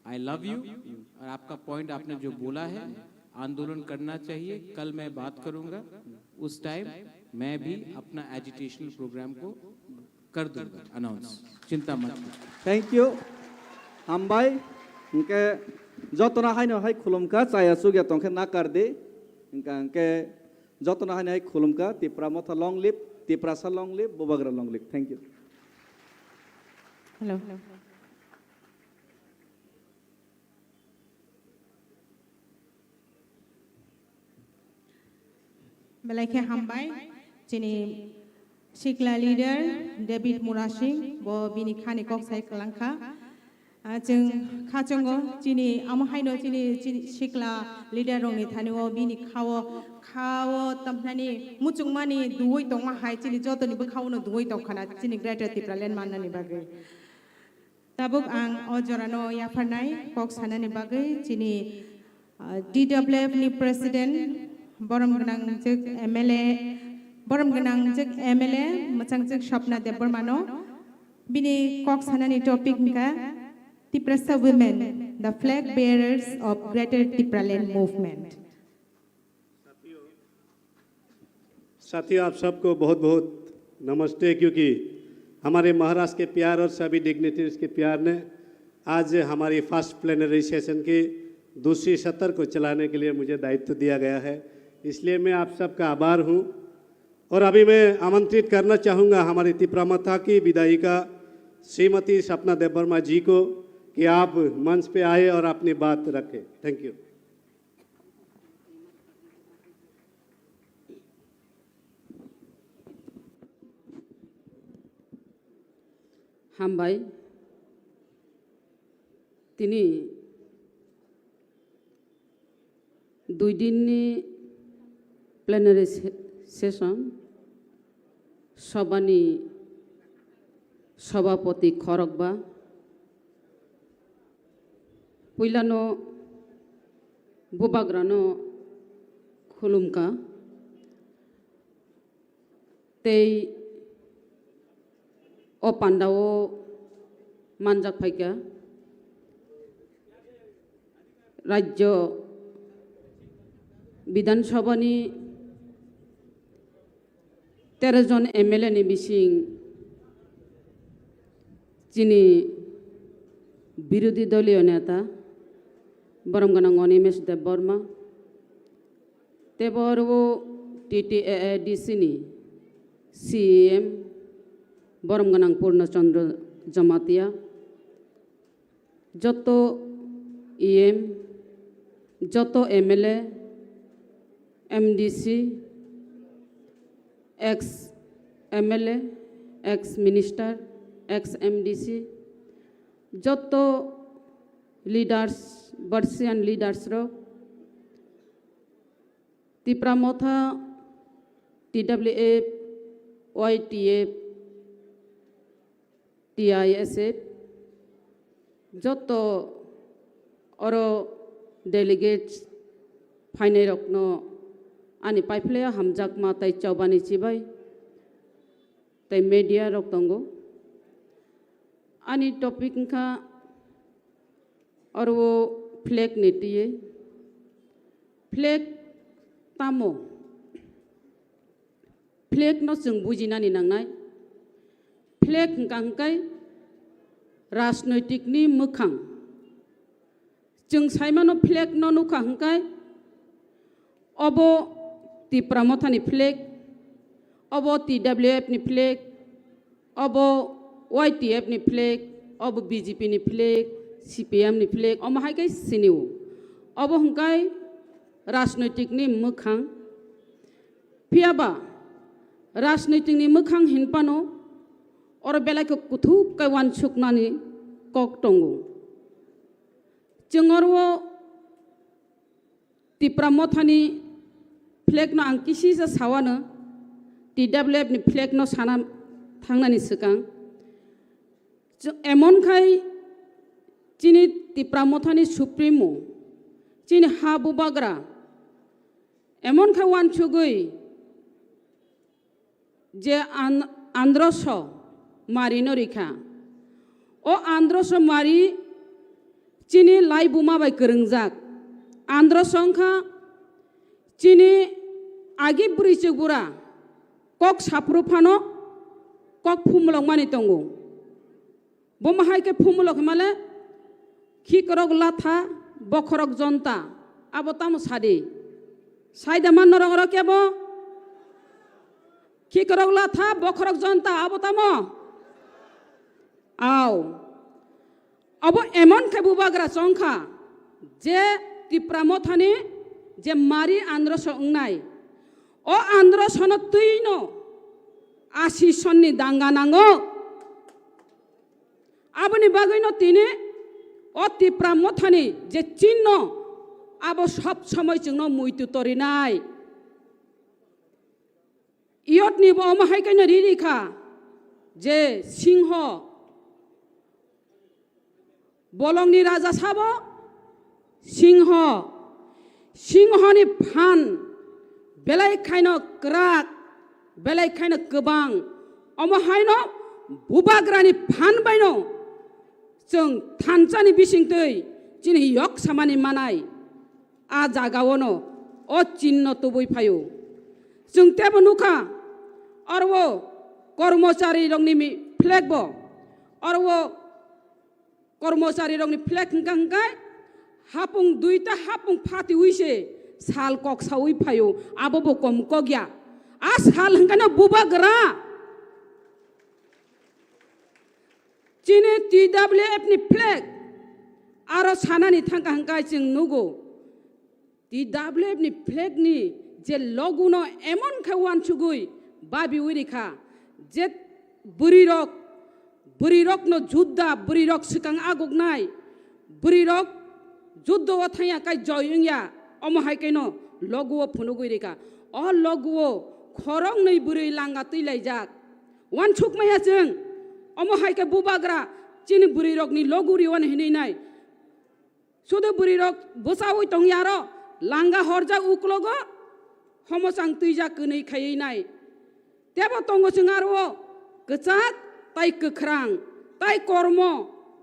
आई लव यू। और आपका पॉइंट आपने जो बोला है, आंदोलन करना चाहिए, कल मैं बात करूंगा। उस टाइम मैं भी अपना एजिटेशनल प्रोग्राम को कर दूंगा अनाउंस, चिंता मत। थैंक यू हम भाई उनके जतना है खुलुमका चाया सुगिया तंखे ना कर दे उनके जतना है खुलुमका Tripura Motha long live, Tiprasa long live, Bubagra long live. Thank you. Hello बेलाइखे हामबाय जोंनि सिक्ला लिडार डेभिड मुरा सिंह बो बिनि खानि कक साइ खालांखा जों खाचंगो जोंनि आमहायनो जोंनि सिक्ला लिडार रंनि थानिओ बिनि खावो तमनानि मुचुंमानि दुवै दंमा हाय जोंनि जतनिबो खावनो दुवै दंखाना जोंनि ग्रेटर त्रिपुरालैंड माननानि बागै ताबुक आं अजरानो याफारनाय कक सानानि बागै जोंनि DWF नि प्रेसिडेन्ट बरम गनां जोग MLA बरम गनां जोग MLA मोजां जोग सपना देबबरमानो बिनि कक सानानि टपिक का Tiprasa women, the flag bearers of Greater Tipraland movement. साथियों, आप सबको बहुत बहुत नमस्ते। क्योंकि हमारे महाराष्ट्र के प्यार और सभी डिग्निटरीज के प्यार ने आज हमारी फर्स्ट प्लेनरी सेशन की दूसरी सत्र को चलाने के लिए मुझे दायित्व दिया गया है, इसलिए मैं आप सबका आभार हूं। और अभी मैं आमंत्रित करना चाहूँगा हमारी त्रिपुरामथा की विधायिका श्रीमती सपना देबबर्मा जी को कि आप मंच पे आए और अपनी बात रखें। Thank you. हम भाई तिनी 2 दिननि प्लेनारि सेशन सभानि सभापति खरगबा पहिलानो बुबाग्रानो खुलुमका तै ओ पांडाओ मानजाक फाइका राज्य विधानसभानि 13 जन MLA नि बिसिं जिनि विरोधी दलीय नेता बरमगनां अनिमेश देबबर्मा तेबरवो TTAADC नि CEM बरमगनां पूर्णचंद्र जमातिया जतो EM जतो MLA MDC ex MLA ex minister ex MDC जतो लीडर्स बर्सियन लीडर्स रो त्रिपुरामथा TWF YTF TISF जतो और delegates फाइनाय रखनो ani paiflaya hamjakma tai chawbani chibai tai media rok tongo ani topic kha orwo flag nitiye flag tamo flag no jeng bujinani nangnai flag hangkai राजनैतिक नि मोखां जों साइमानो flag न नुखा हंखाय अबो Tripura मथानि flag अबो TWF नि flag अबो YTF नि flag अबो BJP नि flag CPM नि flag अमाहायकै सिनिउ अबो हंखाय राजनैतिक नि मोखां फियाबा राजनैतिक नि मोखां हिनपानो और बेलायखौ कुथु कैवान सुकनानि कक दंगो जोंरwo त्रिपुरा मथानि फ्लेग न आं किसि जा सावानो TWF नि फ्लेग न साना थांनानि सिगां एमनखाय चिनि त्रिपुरा मथानि सुप्रिमो चिनि हाबु बाग्रा एमनखाय वान सुगै जे आंध्रस मारिनो रिखा ओ आंध्रस मारि चिनि लाई बुमा बाय गोरोंजाक आंध्रसंखा चिनि आगि बुरि जुगुरा कक साफ्रुफानो कक फुमलक मानि दंगो बमाहायके फुमलक माले खिकरक लाथा बखरक जनता आबताम सादि साइदामान नरगर केबो खिकरक लाथा बखरक जनता आबताम आओ अब एमन के बुबाग्रा चंखा जे त्रिपुरा मथानि जे मारि आंध्रस उंनाय ओ आंध्रसन तैनो 80 सननि दांगा नांगो आबनि बागैनो तिनि ओ त्रिपुरा मथानि जे चिन्ह आबो सब समय जोंनो मुइतु तरिनाय इयतनि बमाहायकैनो रिरिखा जे सिंह बलंनि राजा साबो सिंहनि फान बेलायखायनो क्राक बेलायखायनो गोबां अमहायनो बुबाग्रानि फान बायनो जों थानसानि बिसिंतै चिनि यक सामानि मानाय आ जागावनो ओ चिन्ह तुबै फायो जों तेबो नुखा अरवो कर्मचारी रंनि फ्लेग बो अरवो कर्मचारी रंनि फ्लेग हंगाय हापुं दुईटा हापुं फाति उइसे साल कक साउइ फायो आबो कम कगिया आ साल हंगानो बुबाग्रा चिनि TWF नि फ्लेग आरो सानानि थांगा हंगाय जों नुगो TWF नि फ्लेग नि जे लगुनो एमन खावान सुगुइ बाबि उरिखा जे बुरिरक न जुद्धा बुरिरक सिकां आगुगनाय बुरिरक जुद्ध थाया काय जयंया अमहायकैनो लगुओ फुनुगुरिखा अ लगुओ खरं नै बुरै लांगा तैलायजाक वान सुकमाया जों अमहायके बुबाग्रा चिनि बुरिरकनि लगुरि वान हिनैनाय सुदो बुरिरक बसावै तंयारो लांगा हरजा उक्लगो हमसां तैजा कनै खायैनाय तेबो तंगो जोंआरो गचाक ताई गोख्रां ताई कर्म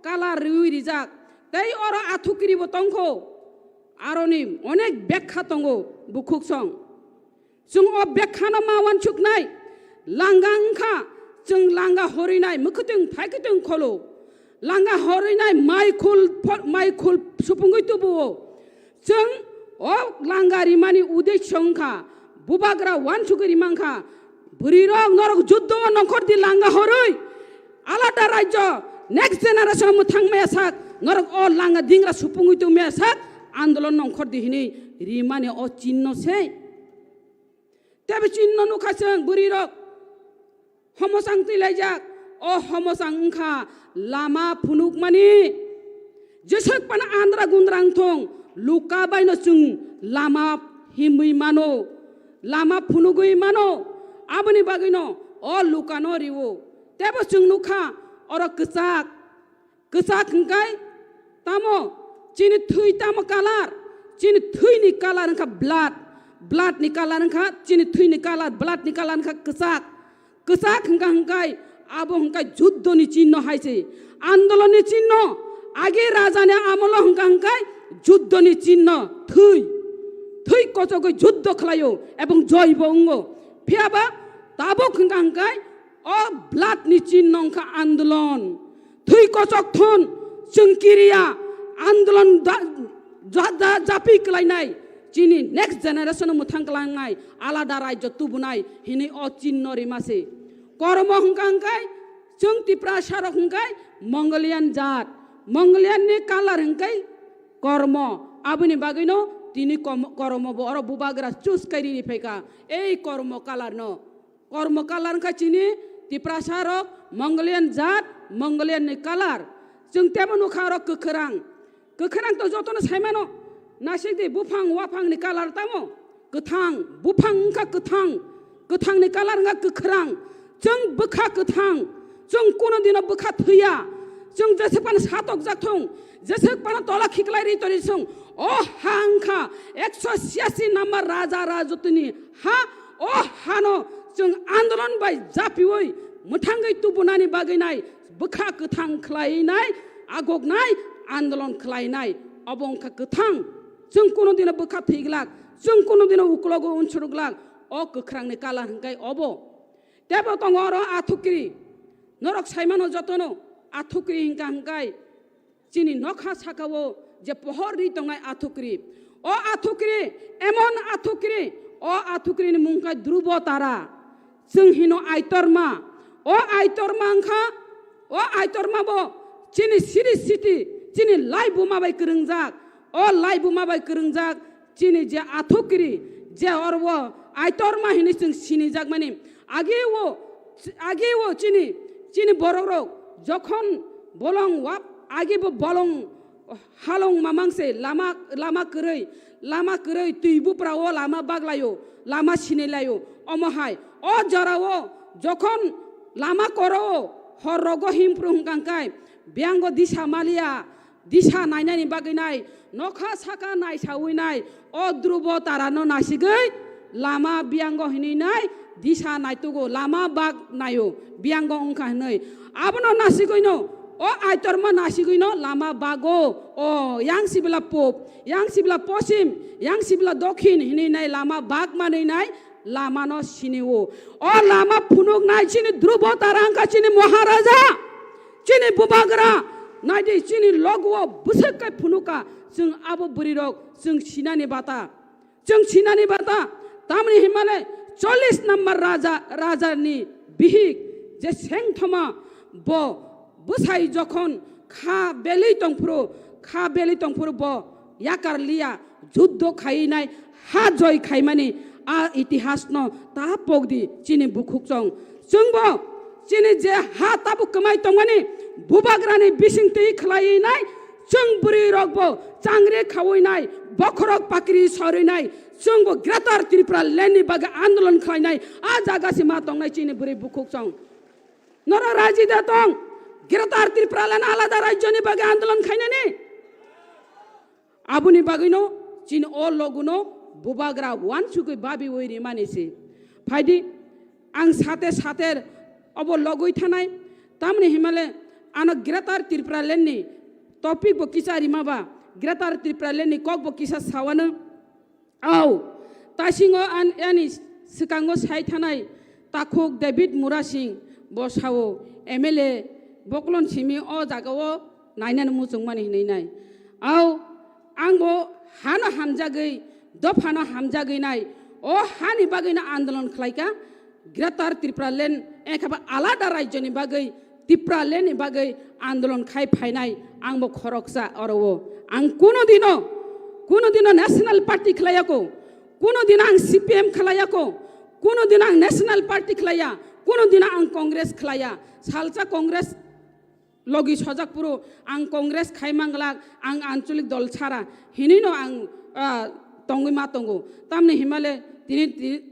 काला रिजाक ताई अर आथुकिरिबो तंखो आरोनि अनेक बेख्खा तंगो बुखुकसं जों अ बेख्खानो मावान सुकनाय लांगा अंखा जों लांगा हरिनाय मुखुथिं फायखुथिं खलो लांगा हरिनाय माइखुल सुपुंगै तुबो जों अ लांगारि मानि उदै संखा बुबाग्रा वान सुगरि मांखा बुरिरक नरक जुद्ध नखर दि लांगा हरै आलादा राज्य नेक्स्ट जेनारेशन मुथांमाया साक नरक अ लांगा दिंग्रा सुपुंगै तो मेया साक आंदोलन नखर दिहिनि रिमाने अ चिन्ह से तेबे चिन्ह नुखासों बुरिरक हमसां तैलायजाक अ हमसां अंखा लामा फुनुक मानि जेसेक पान आन्द्रा गुन्द्रां थं लुका बायनो जों लामा हिमै मानो लामा फुनुगै मानो आबनि बागैनो अ लुकानो रिवो तेबो जों नुखा अर गचाक हंगाय तामो चिनि थै तामो कालार चिनि थैनि कालार हंखा ब्लाड नि कालार खा चिनि थुइ नि कालार ब्लाड नि कालार खा कसाक कसाक हंका हंकाय आबो हंकाय युद्ध नि चिन्ह हाइसे आंदोलन नि चिन्ह आगे राजा ने आमल हंका हंकाय युद्ध नि चिन्ह थुइ थुइ कचको युद्ध खलायो एवं जयब अंगो फियाबा ताबो हंका हंकाय ओ ब्लाड नि चिन्ह हंका आंदोलन थुइ कचक थन चंकिरिया आंदोलन जापि कलायनाय चिनि नेक्स्ट जेनेरेशन मुथां कलायनाय आलादा राज्य तुबुनाय हिनि अ चिन्ह रिमासे कर्म हंका हंकाय जों तिप्रा सारक हंकाय मंगलियान जात मंगलियान नि कालार हंकाय कर्म आबुनि बागैनो तिनि कर्म बर बुबाग्रा चुस कारि रिफायका ए कर्म कालार न कर्म कालार का चिनि तिप्रा सारक मंगलियान जात मंगलियान नि कालार जों तेबो नुखार गोखोरां गोखोरां तो जतनो सायमानो नासिदि बुफां वाफां नि कालार तामो गोथां बुफां का गोथां गोथां नि कालार का गोखोरां जों बोखा गोथां जों कोनो दिन बोखा थैया जों जेसेबां सातक जाथों जेसेबां तला खिखलाय रितरि जों ओ हांखा 186 नम्बर राजा राजतनि हा ओ हानो जों आन्दोलन बाय जापिवै मुथांगै तुबुनानि बागैनाय बोखा गोथां खलायनाय आगगनाय आन्दोलन खलायनाय अबंखा गोथां जों कोनो दिन बोखा थैग्लाक जों कोनो दिन उक्लगो उनसुरुग्लाक अ गोख्रांनि कालार हंकाय अबो तेबो दङ र आथुक्रि नरक सायमानो जतनो आथुक्रि हिंका हंकाय चिनि नखा साकावो जे पहररि दंनाय आथुक्रि अ आथुक्रि एमन आथुक्रि अ आथुक्रिनि मुंखा ध्रुव तारा जों हिनो आइतरमा अ आइतरमा अंखा अ आइतरमाबो चिनि सिरि सिटि चिनि लाइबु माबाय करंजाक अ लाइबु माबाय करंजाक चिनि जे आथुक्रि जे अरवो आइतरमा हिनि जों सिनि जाक माने आगे वो चिनि चिनि बररो जखन बलं वाप आगे बो बलं हालं मामांसे लामा करै तुइबुफ्रा ओ लामा बागलायो लामा सिनेलायो अमहाय अ जरावो जखन लामा करो हरग हिमप्रु हंकांकाय ब्यांग दिशा मालिया दिशा नायनायनि बागैनाय नखा साका नायसावैनाय अ ध्रुव तारानो नासिगै लामा ब्यांग हिनिनाय दिशा नायतुगो लामा बाग नायो ब्यांग अंखा हनै आबनो नासिगैनो अ आइतरमा नासिगैनो लामा बागो अ यांसिबला पोप यांसिबला पश्चिम यांसिबला दक्षिण हिनिनाय लामा बाग मानैनाय लामा न सिनिवो अ लामा फुनुक नाय चिनि ध्रुव तारांका चिनि महाराजा चिनि बुबाग्रा नायदि चिनि लगुव बुसकै फुनुका जों आबो बुरिरक जों सिनानि बाता तामनि हिमालय 40 नम्बर राजानि बिहिक जे सेंथमा ब बुसाई जखन खा बेलै तंफ्रु ब याकार लिया युद्ध खाइनाय हा जय खाइमानि आ इतिहास न ता पगदि चिनि बुखुकजों जोंबो चिनि जे हा ताबु कमाय तंमानि बुबाग्रानि बिसिंति खलायनाय जों बुरि रगबो चांग्रे खावैनाय बखरक पाक्रि सरिनाय जोंबो ग्रेटार त्रिपुरा लेन्डनि बागै आन्दोलन खालायनाय आ जागासि मा तंनाय चिनि बुरि बुखुकजों नर राजि दं ग्रेटार त्रिपुरा लेन्ड आलादा राज्यनि बागै आन्दोलन खायनायनि आबुनि बागैनो चिनि अ लगुनो बुबाग्रा वान सुगै बाबि वैरि मानिसि फायदि आं साथे अब लगै थानाय तामनि हिमालय आनो ग्रेटार त्रिपुरा लेन्डनि टपिक बो किसा रिमाबा ग्रेटार त्रिपुरा लेन्डनि कक बो किसा सावानो औ तासिङो यानि सिकांगो साइ थानाय ताखुक डेभिड मुरासिं बसावो एमएलए बकलन सिमि अ जागावो नायनानै मुजुं मानि हिनैनाय औ आंबो हानो हामजागै दफानो हामजागैनाय अ हानि बागैनो आन्दोलन खालायका ग्रेटार त्रिपुरा लेन्ड एखाबा आलादा राज्यनि बागै त्रिपुरा लेन्डनि बागै आन्दोलन खायफायनाय आंबो खरकसा अरवो आं कोनो दिनो नेशनल पार्टी खलायाको कोनो दिन आं सीपीएम खलायाको कोनो दिन आं नेशनल पार्टी खलाया कोनो दिन आं कांग्रेस खलाया सालसा कांग्रेस लगी सजाकपुरो आं कांग्रेस खायमांगलाक आं आंचलिक दल छारा हिनिनो आं तंगै मा तंगो तामनि हिमालय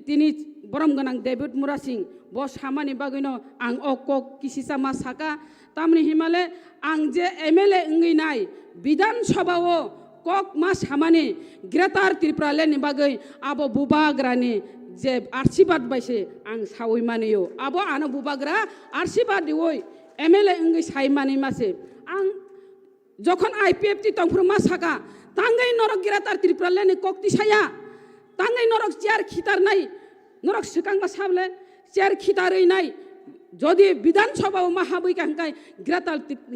तिनि बरम गोनां डेभिड मुरासिं ब सामानि बागैनो आं अक किसिसा मा साका तामनि हिमालय आं जे एमएलए इंगैनाय विधान सभाओ kok mas hamani gretar Tripuralen ni bagai abo bubagrani je arsibat baise ang sawi maniyo abo ano bubagra arsibat diwoi MLA ngi sai mani mase ang যখন IPFT তংফুরমা সাকা তাঙ্গাই নরক গিরাতার Tripuralen kokti saya তাঙ্গাই নরক chair খিতার নাই নরক সিকাংবা সাবলে chair খিতারই নাই যদি বিধানসভা মাহাবই কাঙ্কাই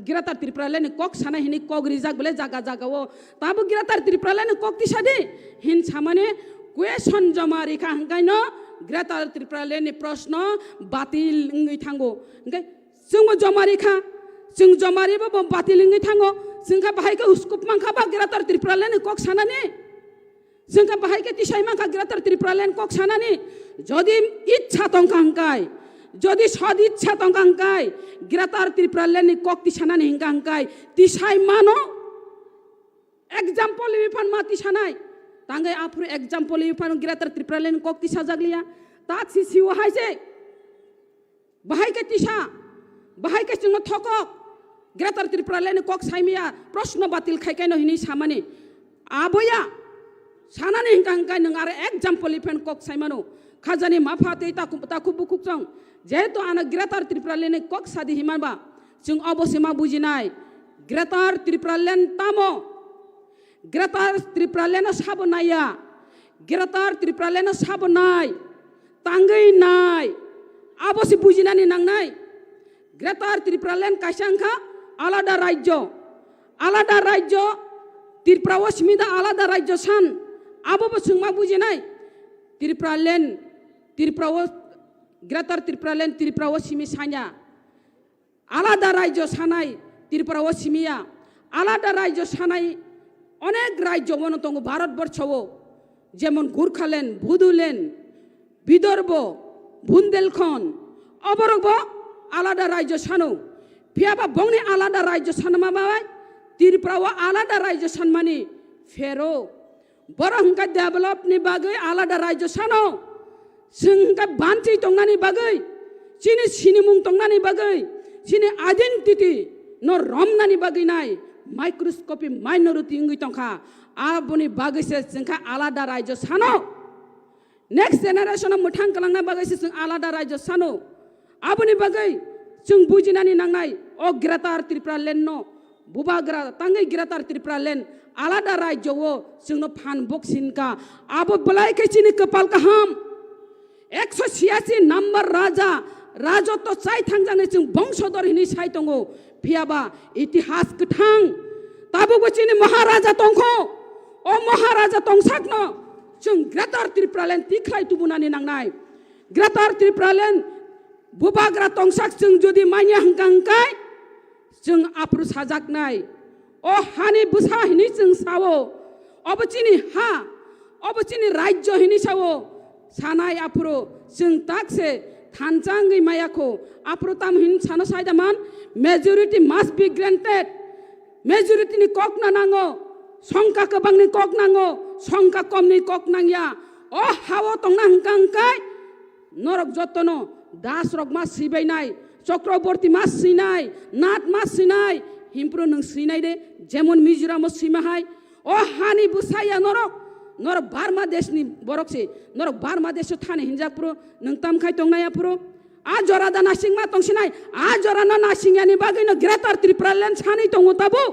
গিরাতার Tripuralen cock সানা হিনি cock রিজাক বলে জাগা জাগাও তাবো গিরাতার Tripuralen kokti সাদে হিন সামানে কুয়েশন জমা রেখা হাঙ্কাই ন গিরাতার Tripuralen প্রশ্ন বাতিল ngই থাঙ্গো হাঙ্কাই जोंबो जमा रेखा जों जमा रेबा बातिल ngै थाङो जोंखा बाहायखौ उसकुप मांखाबा गीरातार Tripuralen कक सानानि जोंखा बाहायखौ तिसाय मांखा गीरातार Tripuralen कक सानानि যদি ইচ্ছা তংকাঙ্কাই যদি সদ ইচ্ছা তংকাঙ্কাই গীরাতার Tripuralen কক তিসানানি হিংকাঙ্কাই তিসাই মানো एग्जाम्पल बिफान माति सानाय तांगाय आफुर एग्जाम्पल बिफान गीरातार Tripuralen कक तिसा जागलिया तात सिसिव हायसे बाहायखौ तिसा बाहायखौ जोंनो थकक गीरातार Tripuralen कक साइमिया प्रश्न बातिल खायखायनो हिनि सामानि आबया सानानि हिंकांकाय नों आरो एग्जाम्पल इफेन कक साइमानो खाजानि माफाते ताकु बुकुकजों जेहेतु आनो गीरातार Tripuralen कक सादि हिमाबा जों अबसे मा बुजिनाय गीरातार Tripuralen तामो गीरातार Tripuralen साबनाया गीरातार Tripuralen साबनाय तांगै नाय अबसे बुजिनानि नांनाय गीरातार Tripuralen कायसांखा आलादा राज्य Tripura स्मिदा आलादा राज्य सान आबो सोंमा बुजिनाय गीरातार Tripuralen Tripura सिमि सान्या आलादा राज्य सानाय Tripura सिमिया आलादा राज्य सानाय अनेक राज्य मन दङ भारतबर्षआव जेमन गुरखालेण्ड बुदुलेण्ड विदर्भ बुन्देलखंड अबरगबो आलादा राज्य सानो फियाबा बंगनि आलादा राज्य सानमा बाय Tripura आलादा राज्य सानमानि फेरो बरहंका डेभलपनि बागै आलादा राज्य सानो जोंका बान्थि दंनानि बागै सिनि सिनिमुं दंनानि बागै सिनि आइडेन्टिटी न रमनानि बागै नाय माइक्रोस्कोपि माइनरिटी ngै तंखा आबनि बागैसे जोंखा आलादा राज्य सानो नेक्स्ट जेनेरेशन मोथां कलांनाय बागैसे जों आलादा राज्य सानो आबनि बागै जों बुजिनानि नांनाय अ गीरातार Tripuralen न बुबाग्रा तांगै गीरातार Tripuralen आलादा राज्यआव जोंनो फान बक्सिनका आबो बलायखैसिनि कपाल काहाम 186 नम्बर राजत्व चाय थांजाने जों बंशधर हिनि साय दङ फियाबा इतिहास गोथां ताबो बचिनि महाराजा दंखो अ महाराजा दंसाकनो जों गीरातार Tripuralen तिख्लाय तुबुनानि नांनाय गीरातार Tripuralen बुबाग्रा दंसाक जों जुदि माइनि हांकांकाय जों आप्रु साजाकनाय अ हानि बुसा हिनि जों सावो अबचिनि हा अबचिनि राज्य हिनि सावो सानाय आप्रु जों ताकसे थानजांगै मायाखौ आप्रु ताम हिन सानो सायदामान majority must be granted majority नि कक ना नांगो संका गोबांनि कक नांगो संका कमनि कक नांगिया अ हावो तंना हांकांकाय नरक जतनो दास रक मा सिबायनाय चक्रवर्ती मा सिनाय नाथ मा सिनाय हिमप्रो नों सिनाय दे जेमन मिजोराम सिमाहाय अ हानि बुसाया नरक बार्मा देशनि बरकसे नरक बार्मा देश थाने हिनजाप्रो नों तामखाय तंनायाप्रो आ जरादा नासिं मा तंसिनाय आ जराना नासिंयानि बागैनो गीरातार Tripuralen सानै दङ ताबो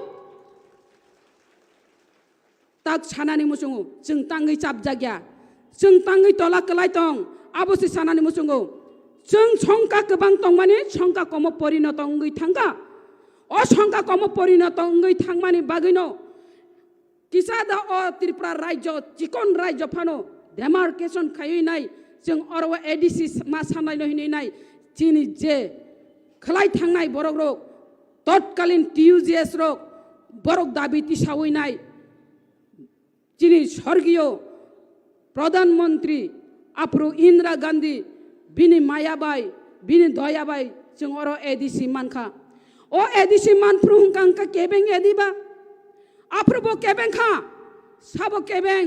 ताक सानानि मुसुङो जों तांगै चाबजाग्या जों तांगै तला कलाय दं आबोसे सानानि मुसुङो जों संका गोबां दं माने संका कम परिणत ngै थांगा अ संका कम परिणत ngै थांमानि बागैनो किसादा अ Tripura राज्य चिकन राज्य फानो डेमार्केशन खायैनाय जों अरव एडिसि मा सानायनो हिनाय चिनि जे खलाय थांनाय बरक रक तत्कालीन TUGS रक बरक दाबि तिसावैनाय चिनि स्वर्गीय प्रधानमंत्री आप्रु इंदिरा गांधी बिनि मायाबाई बिनि दयाबाई जों अर एडिसि मानखा ओ एडिसि मानफ्रु हुंकांका केबें एदिबा आप्रुबो केबेंखा साबो केबें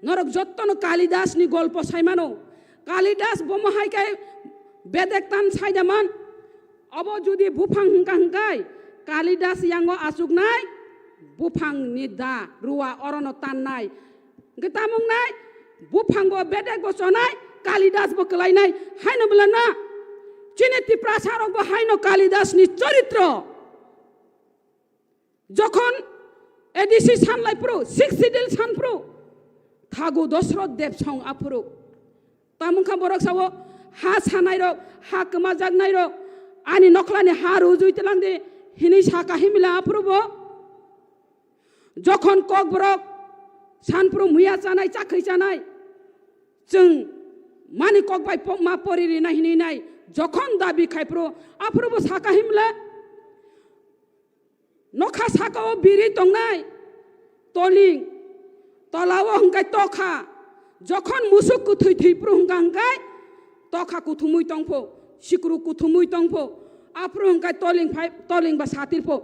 नरक जत्तनो कालिदास नि गल्प साइमानो कालिदास बमहायकाय बेदेकतान साइदामान अब जुदि बुफां हुंकांकाय कालिदास यांगो आसुकनाय बुफांनि दा रुवा अरन ताननाय गतामुंनाय बुफांबो बेदेक बसनाय कालिदास बो कलायनाय हायनो बलाना चिनि तिप्रासारक बो हायनो कालिदासनि चरित्र যখন এডিসি সানলাইপ্রো 6 সিডিল সানপ্রো থাগু দশরথ দেব সং আফুরু তামুখা বরক সাবো হা সানাই রক হা কমা জাগনাই রক আনি নখলানি হা রুজুইতলাং দে হিনি সাকা হিমিলা আফুরুবো যখন কক বরক সানপ্রো মুয়া জানাই চাকরি জানাই जों मानि কক বাই মা পরিরি না হিনি নাই যখন দাবি খাইপ্রো আফুরুবো সাকা হিমলা नखा साकाओ बिरि दंनाय तलिं तलाव हंगाय तखा जखन मुसुक कुथुय थैप्रु हंगाय तखा कुथुमुय तंफो सिक्रु कुथुमुय तंफो आप्रु हंगाय तलिं बा सातिरफो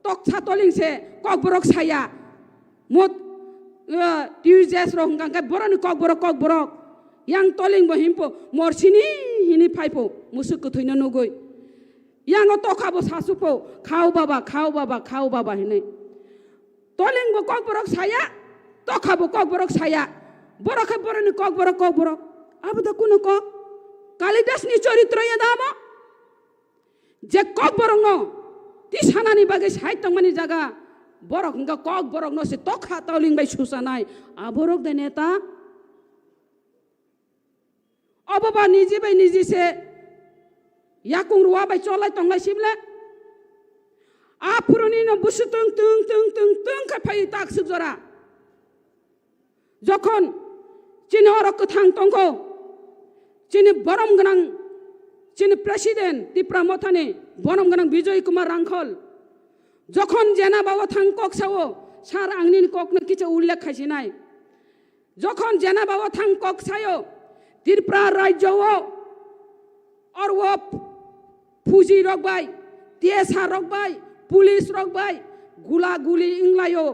तखसा तलिं से ककबरक साया मत टिउजेस रो हंगाय बरनि ककबरक यां तलिं बा हिमफो मरसिनि हिनि FIFO मुसुक कुथुयनो नुगय yang tokabo sasupo khau baba hine toling bo kok borok saya tokabo kok borok saya borok boroni kok borok abuda kuno kok kalidas ni চরিত্র ya damo je kok borok no ti sanani bage saitang mani jaga borok nga kok borok no se tokha toling bai susanai aborok de neta ababa niji bai niji se yakung ruwa bai cholai tonglai simle apuruni no busu tung ka pai tak sujora যখন চিনি অরক থাং তংকো চিনি বরম গনাং চিনি president Tripura মথানে বরম গনাং বিজয় কুমার রাংখল যখন জেনা বাবা থাং cock Sao সার আংনি cock ন কিছু উল্লেখ খাইছি নাই যখন জেনা বাবা থাং কক সায়ো ত্রিপুরা রাজ্যও और वो फुजी रखबाय टीएसआ रखबाय पुलिस रखबाय गुला गुली इंग्लायो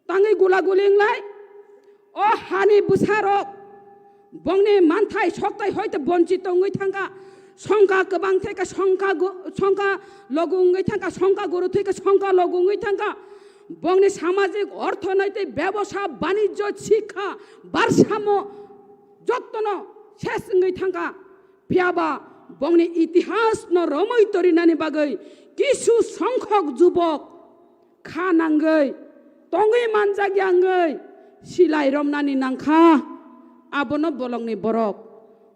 तांगै गुला गुली इंग्लाय ओ हानि बुसारक बंगनि मानथाय सकताय हयतो बंचित ngै थांगा संका गोबां थैका संका लगुङै थांगा संका गुरु थैका संका लगुङै थांगा बंगनि सामाजिक अर्थनैतिक व्यवसाय वाणिज्य शिक्षा भारसाम्य जत्न शेष ngै थांगा पियाबा बंगनि इतिहास न रमै तरिनानि बागै किसु संख्यक जुबक खानांगै तंगै मानजागियाङै सिलाय रमनानि नांखा आबनो बलंनि बरक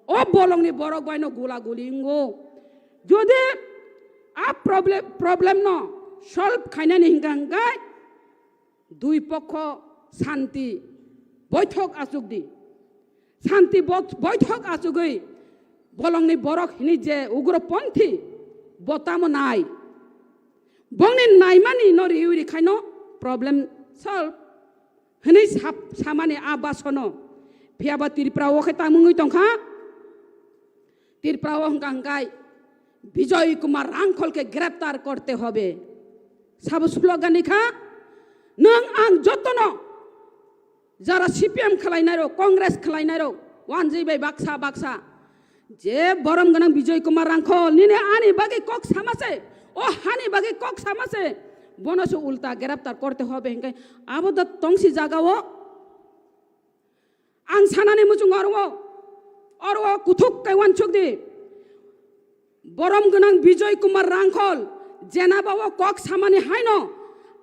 ओ बलंनि बरक बायनो गुला गुलिंगो যদি आ प्रॉब्लेम न सल्व खायनानि हिंगांगाय दुई पक्ष शांति बैठक आसुगदि शांति बैठक आसुगै बलंनि बरक हिनि जे उग्रपन्थी बतामो नाय बंगनि नायमानि न रिउरि खायनो प्रॉब्लेम सल्व हिनि सामानि आबासनो फियाबा त्रिपुरा ओखे तामुङै तंखा त्रिपुरा हंगांगाय विजय कुमार रांखल के गिरफ्तार करते होबे सब स्लोगान निखा नों आं जतनो जरा सीपीएम खलायनाय रो कांग्रेस खलायनाय रो वानजिबाय बाक्सा जे बरम गनां विजय कुमार रांखल निने आनी बागे कक सामासे ओ हानि बागे कक सामासे बनसो उल्टा गिरफ्तार करते होबे हिंगाय आबो द तंसी जागाओ आं सानानि मुजुं अरवो कुथुक कायवान चुकदि बरम गनां विजय कुमार रांखल जेनाबाओ कक सामानि हायनो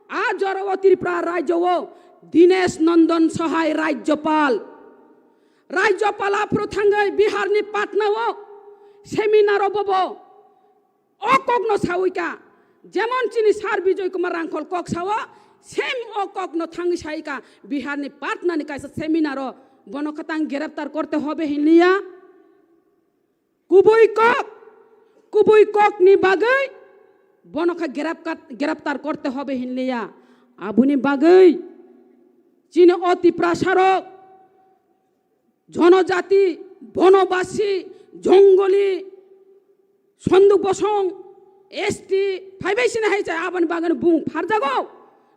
आ जरवो त्रिपुरा राज्यओ दिनेश नंदन सहाय राज्यपाल आफरो थांगै बिहारनि पाटनाओ सेमिनार बबो अकग्न सावैका जेमन चिनि सार विजय कुमार रांखल कक सावो सेम अकग्न थांगै सायका बिहारनि पाटनानि कायसा सेमिनार बनकतां गिरफ्तार करते होबे हिलिया कुबुई कक नि बागै बनका गिरफ्तार करते होबे हिलिया आबुनि बागै चिनि अति प्रसारक जनजाति बनवासी जंगली सन्दुक बसं एसटी फाइबायसिना हायजा आबानि बागै बुं फारजागौ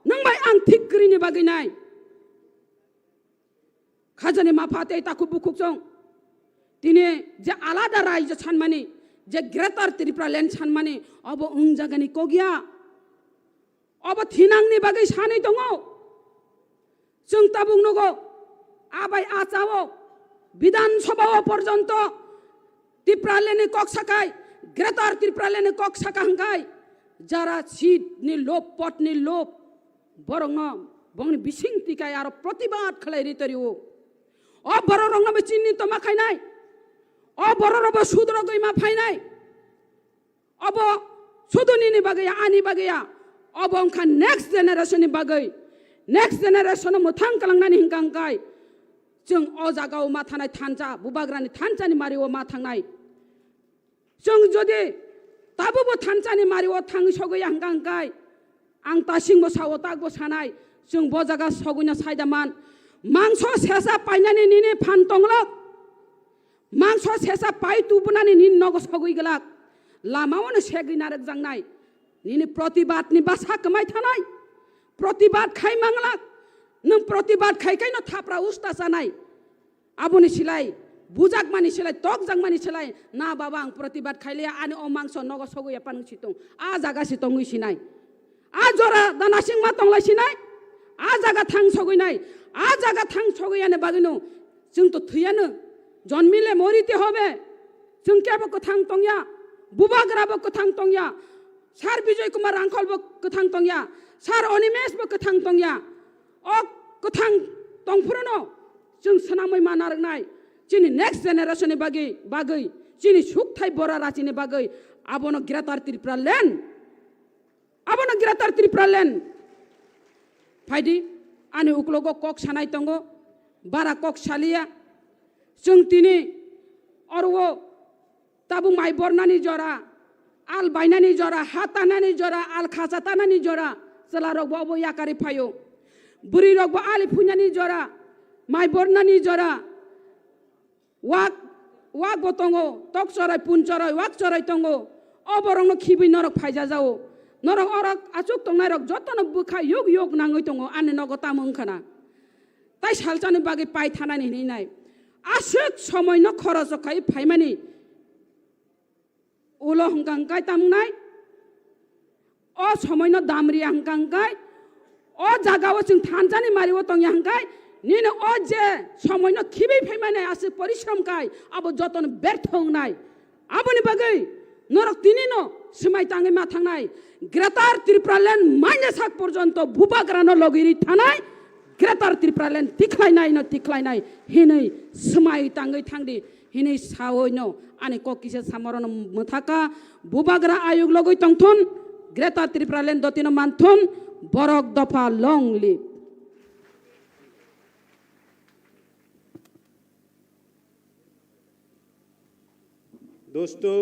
नों बाय आं थिकरिनि बागै नाय खाजानि माफाते ताकु बुकुकजों दिनै जे आलादा रायजो सानमानि जे ग्रेटार त्रिपुरा लेन्ड सानमानि अब उं जागानि कगिया अब थिनांगनि बागै सानै दङ जों ता बुंनांगौ आबाय आचाओ विधानसभा पर्यन्त त्रिपुरालेनि कक साखाय ग्रेटर त्रिपुरालेनि कक साखा हंगाय যারা সিটनि लोभ पटनि लोभ बरंग बंगनि बिसिं टिकाय आरो प्रतिबाद खालायरि तरिओ अ बररंग बे चिन्नि तो मा खायनाय अ बररब सुद्र गयमा फायनाय अब सुदुनिनि बागै आनि बागैया अब अंखा नेक्स्ट जेनेरेशननि बागै नेक्स्ट जेनेरेशन मोथां कलांनानै हिंगांगाय जों अ जागाव मा थानाय थानजा बुबाग्रानि थानजानि मारिओ मा थांनाय जों जदि ताबो थानजानि मारिओ थां सगै हांगांगाय आं तासिंबो सावो तागबो सानाय जों बजागा सगैना सायदामान मांस सेसा पाइनानि निनि फान तंलक मांस सेसा पाइ तुबनानि निन नग सगै गलाक लामावनो सेगिनारक जांनाय निनि प्रतिबादनि बासा कमाय थानाय प्रतिबाद खाय मांलाक नों प्रतिबाद खायखायनो थाफ्रा उस्ता जानाय आबुनि सिलाय बुजाक मानि सिलाय तक जां मानि सिलाय ना बाबा आं प्रतिबाद खायले आनि अ मांस नग सगै पान सितों आ जागा सितों सिनाय आ जरा दानासिं मा तंलाय सिनाय आ जागा थां सगैनाय आ जागा थां सगैयाने बागैनो जों तो थैयानो जन्मिले मरिते होबे जों केबो कथां तंया बुबाग्राबो कथां तंया सार विजय कुमार रांखलबो कथां तंया सार अनिमेशबो कथां तंया अ कथां तंफुरनो जों सनामै मानारनाय जिनि नेक्स्ट जेनेरेशन बागै जिनि सुखथाय बरा राचिनि बागै आबनो ग्रेटर त्रिपुरा लेन फाइदि आनि उक्लोगो कक सानाय तंगो बारा कक सालिया जों तिनि अरवो ताबु माइ बरनानि जरा आल बायनानि जरा हातानानि जरा आल खाजातानानि जरा चलारक बाबो याकारि फायो बुरि रक आलि फुन्यानि जरा माइ बरनानि जरा वाक बतंगो तक चराय पुन चराय वाक चराय तंगो अबरंग खिबि नरक फायजा जाओ नरक अरक आचुक तंनाय रक जतन बुखा योग योग नाङै तंगो आने नगता मंखना ताइ सालचानि बागै पाइ थानानि हिनाय आसुक समय न खरच खाय फाइमानि उलो हंगांगाय तामनाय अ समय न दामरि हंगांगाय अ जागाव जों थानजानि मारिओ तंया हंगाय निनो अ जे समय न खिबि फाइमाने आसु परिश्रम काय अब जतन व्यर्थ हंनाय आबनि बागै नरक तिनिनो सिमाय ताङै मा थांनाय ग्रेटर त्रिपुरा लेन माइने साक पर्यन्त बुबाग्रानो लगिरि थानाय ग्रेटर त्रिपुरा लेन तिख्लायनाय हिनै सिमाय ताङै थांदि हिनै सावैनो आनि ककिसे सामरन मथाका बुबाग्रा आयोग लगै तंथुन ग्रेटर त्रिपुरा लेन दतिनो मानथुन बरक दफा लंग लिव दोस्तों,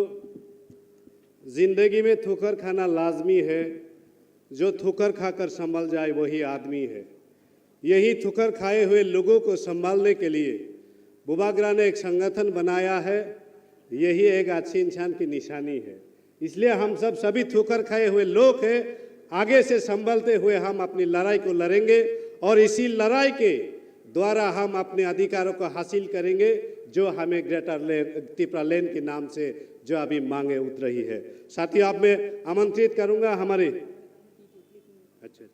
जिंदगी में ठोकर खाना लाजमी है। जो ठोकर खाकर संभल जाए वही आदमी है। यही ठोकर खाए हुए लोगों को संभालने के लिए बुबाग्रा ने एक संगठन बनाया है। यही एक अच्छे इंसान की निशानी है। इसलिए हम सभी ठोकर खाए हुए लोग हैं। आगे से संभलते हुए हम अपनी लड़ाई को लड़ेंगे और इसी लड़ाई के द्वारा हम अपने अधिकारों को हासिल करेंगे जो हमें ग्रेटर त्रिपुरा लेन के नाम से जो अभी मांगे उठ रही है। साथियों, आप मैं आमंत्रित करूंगा हमारे अच्छा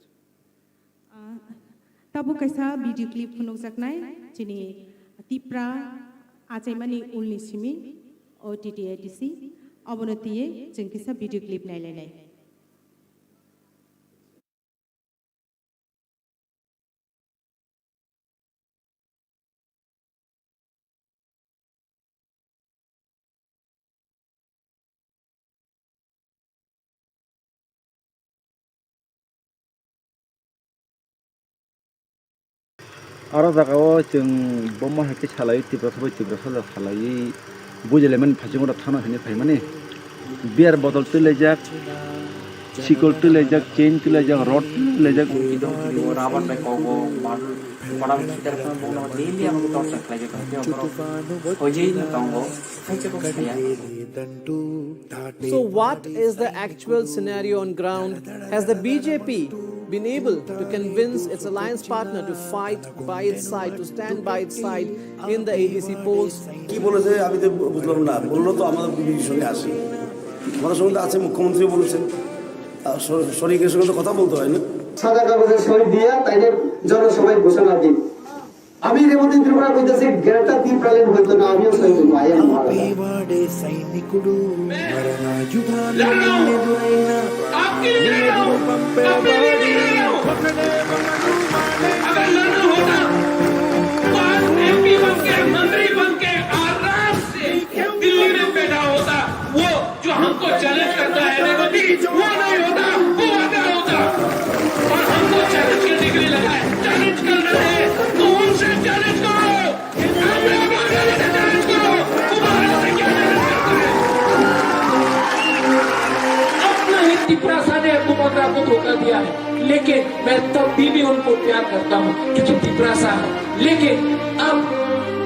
तबु कैसा भिडियो क्लिप फुनुक सकनाय जिनि त्रिपुरा आचाइमानि उलनि सिमि ओटीटीआईटीसी अवनतिये जों कैसा भिडियो क्लिप नायलायनाय आरो जागाव जों बम्मा हाके सालाय त्रिपुरा साला सालाय बुझलेमन फाजिंगोदा थाना हने फाइमाने बियार बदल तलेजाक सिकल तलेजाक चेन तलेजाक रड तलेजाक रावण पे कोगो मान पड़ा सीधा रखना बोलना डेली हमको टॉर्च लगे तो हो जी ना तंगो So what is the actual scenario on ground? Has the BJP been able to convince its alliance partner to fight by its side, to stand by its side in the ADC polls? কি বলেছে আমি তো বুঝলাম না, বললো তো আমাদের বিজেপির সঙ্গে আসি, আমাদের সঙ্গে আছে মুখ্যমন্ত্রী বলেছেন, শরীরের সঙ্গে তো কথা বলতে হয় না। সাদা কাগজে সই দিয়া তাইলে জনসভায় ঘোষণা দিন। আমি রেবতী ত্রিপুরা কইতাছি গ্রেটার ত্রিপুরালেন হইতো না, আমিও সই করব। मंत्री बन के आराम से दिल्ली में बैठा होता, वो जो हमको चैलेंज करता है वो नहीं होता, वो आधा होता। और हमको चैलेंज करने के लिए लगा है, चैलेंज कर रहे हैं तो उनसे चैलेंज करो, चैलेंज करो, तुम्हारे से क्या चैलेंज करता है? अपना ही तिपरासा ने बुबागरा को धोखा दिया है, लेकिन मैं तब भी उनको प्यार करता हूँ क्योंकि तिपरासा है। लेकिन अब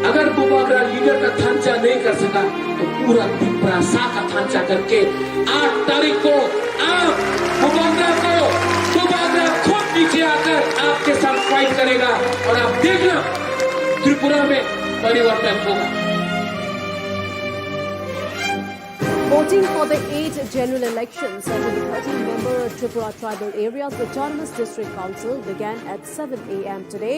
अगर बुबागरा लीडर का थांचा नहीं कर सका तो पूरा तिपरासा का थांचा करके 8 तारीख को आप बुबागरा खुद नीचे आकर आपके साथ फाइट करेगा और आप देखना त्रिपुरा में परिवर्तन होगा। Voting for the 8 general elections under the 13-member Tripura Tribal Areas Autonomous District Council began at 7 a.m. today.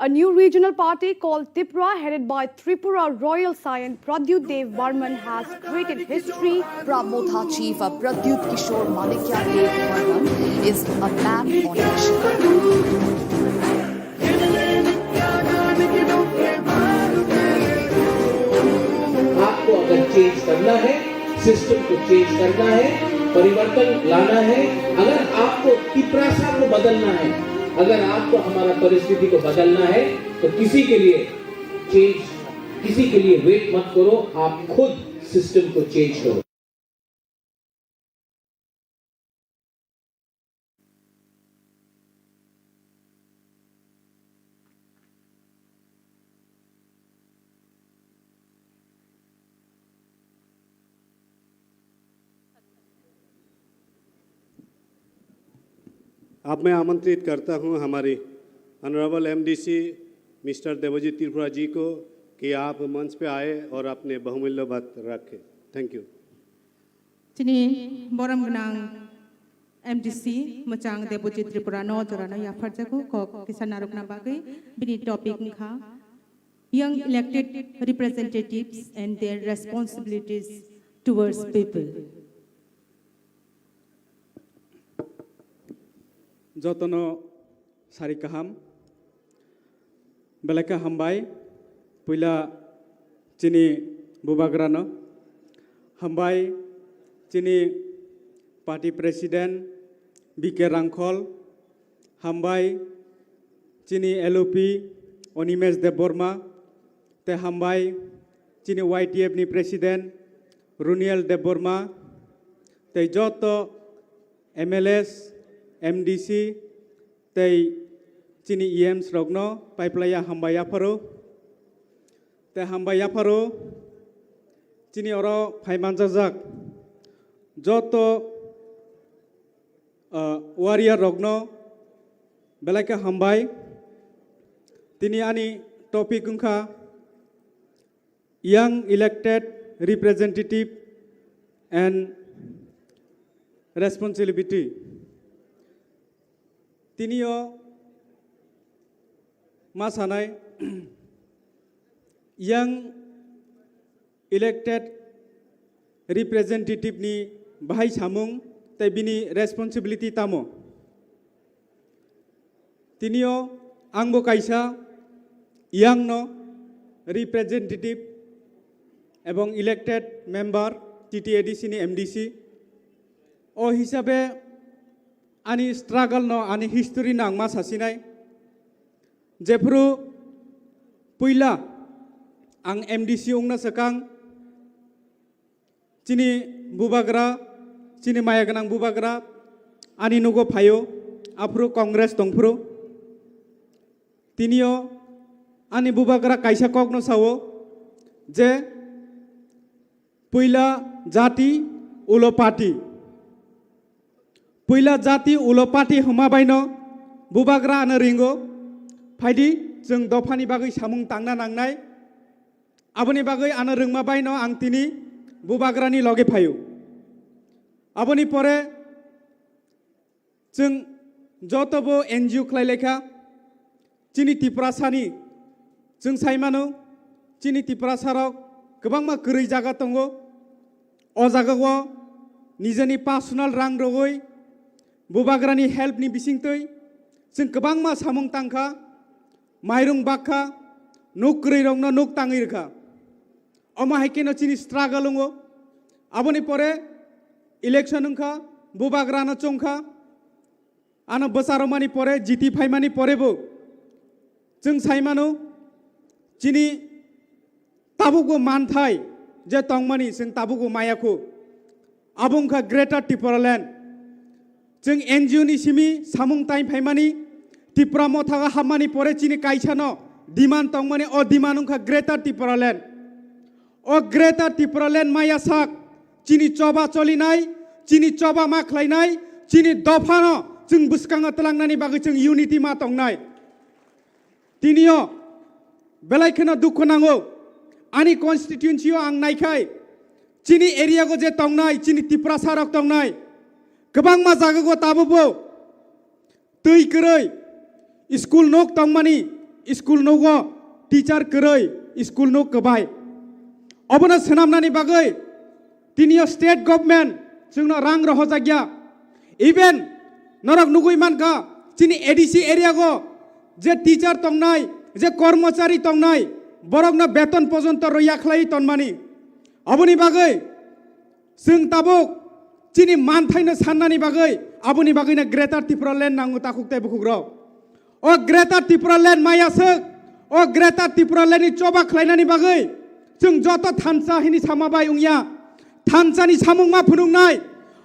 A new regional party called Tripura, headed by Tripura Royal Scion Pradyut Dev Varman, has created history. Pramotha chief Pradyut Kishore Manikya Dev Varman is a man on mission. आपको अगर change करना है, system को change करना है, परिवर्तन लाना है, अगर आपको तिपरासा को बदलना है, अगर आपको हमारा परिस्थिति को बदलना है तो किसी के लिए चेंज, किसी के लिए वेट मत करो, आप खुद सिस्टम को चेंज करो। अब मैं आमंत्रित करता हूं हमारी honourable MDC mister Debjit Tripura ji को कि आप मंच पे आए और अपने बहुमूल्य बात रखें। Thank you. Tini boram gnang MDC machang Devojit Tripura no jorana ya farjaku ko kisan narukna bagai bini topic ngkha young elected representatives and their responsibilities towards people. যতনো সারি কাহাম বেলাকা হামবাই পইলা চিনি বুবাগ্রানো হামবাই চিনি পার্টি প্রেসিডেন্ট বিকে রাংখল হামবাই চিনি এলওপি অনিমেশ দেববর্মা তে হামবাই চিনি YTF নি president রুনিয়েল Debbarma তে যত MLS MDC tei chini EMs rogno paiplaya hambaya pharo te hambaya pharo chini oro phaimanjak joto warrior rogno belaka hambai tini ani topic ungkha young elected representative and responsibility. তিনিও মা সানাই young elected রিপ্রেজেন্টেটিভনি বাহাই সামুং তাই বিনি responsibility তামো তিনিও আংবো কাইসা young ন representative এবং elected member TTADC ni MDC ও হিসাবে ani struggle no ani history nang ma sasinai jefru puila ang MDC ungna sakang chini bubagra chini mayaganang bubagra ani nugo phayo afru congress tongfru tinio ani bubagra kaisa kokno sawo je puila jati ulo party Puila jati ulo party hamabaino bubagra ana ringo phaidi jeng dofani bagai samung tangna nangnai aboni bagai ana rungma baino ang tini bubagrani loge phayo aboni pore जों जतबो NGO खालायलेखा चिनि तिप्रासानि जों साइमानो चिनि तिप्रासाराव गोबां मा गोरै जागा दङ अ जागायाव निजेनि पार्सनेल रां रगै बुबाग्रानि हेल्पनि बिसिंतै जों गोबां मा सामुं तांखा माइरं बाखा नुक गोरै रंनो नुक ताङै रोखा अमा हाइकेनो चिनि स्ट्रागल दङ आबनि परे इलेक्शन ओंखा बुबाग्रानो चंखा आनो बोसारमानि परे जिति फाइमानि परेबो जों साइमानो चिनि ताबुगो मानथाय जे तंमानि जों ताबुगो मायाखो आबुंखा ग्रेटर त्रिपुरालेण्ड जों एनजिअ नि सिमि सामुं ताइ फाइमानि त्रिपुरा मथागा हामानि परे चिनि काइसानो डिमान्ड तंमानि अ डिमान्ड ओंखा ग्रेटर त्रिपुरालेण्ड अ ग्रेटर त्रिपुरालेण्ड माया साक चिनि चबा चलिनाय चिनि चबा मा खालायनाय चिनि दफानो जों बुसकाङा तलांनानि बागै जों इउनिटि मा तंनाय तिनियो बेलायखोनो दुखु नांगौ आंनि कन्स्टिट्युएन्सियाव आं नायखाय चिनि एरियाखौ जे तंनाय चिनि त्रिपुरा साराव तंनाय गोबां मा जागाखौ ताबुबो दै गोरै स्कुल नक तंमानि स्कुल नगो टीचार गोरै स्कुल नक गोबाय अबनो सोनामनानि बागै तिनियो स्टेट गभर्नमेंट जोंनो रां रह जागिया इवेन नरक नुगुइ मानका चिनि एडीसी एरियाखौ जे टीचार तंनाय जे कर्मचारी तंनाय बरकनो बेतन पर्यन्त रैया खालाय तनमानि अबनि बागै जों ताबुक चिनि मानथायनो साननानि बागै आबनि बागैनो ग्रेटर त्रिपुरालेण्ड नांगौ ताकुकताय बुकुग्र अ ग्रेटर त्रिपुरालेण्ड मायासो अ ग्रेटर त्रिपुरालेण्डनि चबा खालायनानि बागै जों जत थानसा हिनि सामाबाय उंया थानसानि सामुं मा फुनुंनाय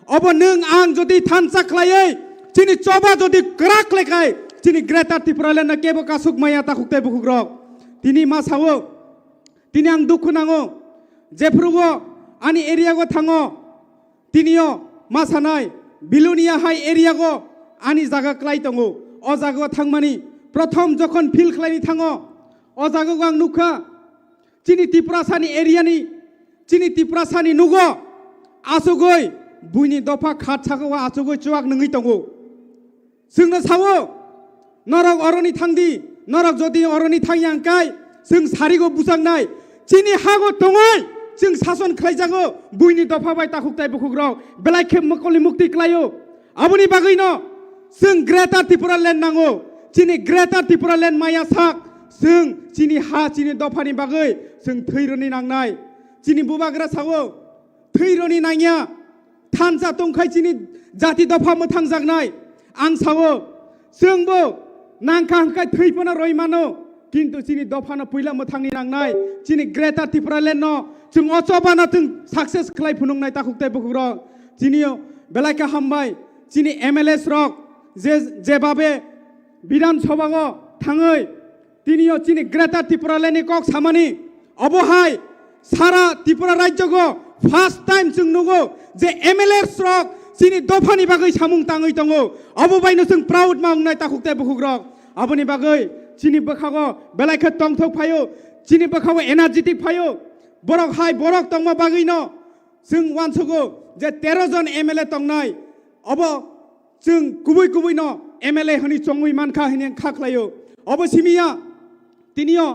अब नों आं जदि थानसा खालायै चिनि चबा जदि ग्राक लेखाय चिनि ग्रेटर त्रिपुरालेण्ड केबो कासुक माया ताकुकताय बुकुग्र तिनि मा सावो तिनि आं दुखु नाङो जेफ्रुगो आनि एरियागो थाङो तिनियो मा सानाय बिलुनिया हाई एरियागो आनि जागा क्लाय दङो अ जागायाव थांमानि प्रथम जखन फिल खालायनि थाङो अ जागायाव आं नुखा चिनि त्रिपुरासानि एरियानि चिनि त्रिपुरासानि नुगो आसुगै बुइनि दफा खात सागावा आसुगै चुवाक नङै दङो जोंनो सावो नरक अरनि थांदि नरक जदि अरनि थाङि आंखाय जों सारिगो बुजांनाय चिनि हागो दङै जों सासन खालायजागो बुइनि दफा बाय ताकुकताय बुकुग्र बेलायखे मकलि मुक्ति क्लायो आबनि बागैनो जों ग्रेटर त्रिपुरालेण्ड नांगौ चिनि ग्रेटर त्रिपुरालेण्ड माया साक जों चिनि हा चिनि दफानि बागै जों थैरनि नांनाय चिनि बुबाग्रा सावो थैरनि नाङिया थानसा तंखाय चिनि जाति दफा मोथां जागनाय आं सावो जोंबो नांखा हांखाय थैफोना रयमानो किन्तु चिनि दफानो फैला मोथांनि नांनाय चिनि ग्रेटर त्रिपुरालेण्ड जों अचबाना जों साक्सेस खालाय फुनुंनाय ताकुकताय बुकुग्र चिनियो बेलायखा हामबाय चिनि एमएलएस रक जेबाबे विधान सभागो थाङै तिनियो चिनि ग्रेटर त्रिपुरालेण्डनि कक सामानि अबहाय सारा त्रिपुरा राज्यगो फार्स्ट टाइम जों नुगो जे एमएलएस रक चिनि दफानि बागै सामुं ताङै दङ अबबायनो जों प्राउड मावनाय ताकुकताय बुकुग्र आबनि बागै चिनि बखागो बेलायखा तंथौ फायो चिनि बखागो एनार्जेटिक फायो बरक हाय बरक तंमा बागैनो जों वानसगो जे 13 जन एमएलए तंनाय अब जों गुबै गुबैनो एमएलए हनि चंगै मानखा हनि खाख्लायो अब सिमिया तिनियो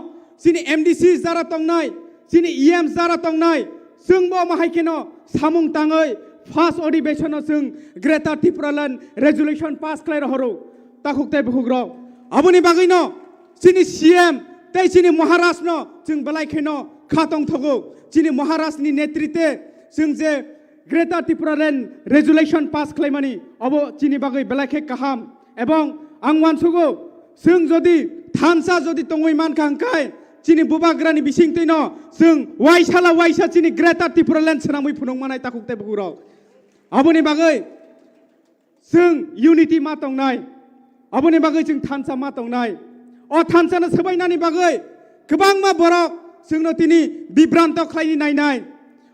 चिनि एमडीसी जारा तंनाय चिनि ईएम जारा तंनाय जोंबो माहायकेनो सामुं ताङै फार्स्ट अधिवेशनाव जों ग्रेटर त्रिपुरालेण्ड रेजुलेशन पास खालाय रहरो ताकुकताय बुकुग्र आबनि बागैनो चिनि सीएम तै चिनि महाराष्ट्र जों बेलायखेनो खातं थगो चिनि महाराष्ट्रनि नेतृत्वे जों जे ग्रेटर त्रिपुरालेण्ड रेजुलेशन पास खालायमानि अब चिनि बागै बेलायखे गाहाम एबं आं वानसुगो जों जदि थानसा जदि तङै मानखा हांखाय चिनि बुबाग्रानि बिसिंतैनो जों वाइसा चिनि ग्रेटर त्रिपुरालेण्ड सोनामै फुनुंमानाय ताकुकताय बुकुग्र आबनि बागै जों इउनिटि मा तंनाय आबनि बागै जों थानसा मा तंनाय अ थानसानो सोबायनानि बागै गोबां मा बरक जोंनो तिनि बिभ्रान्त खालायनि नायनाय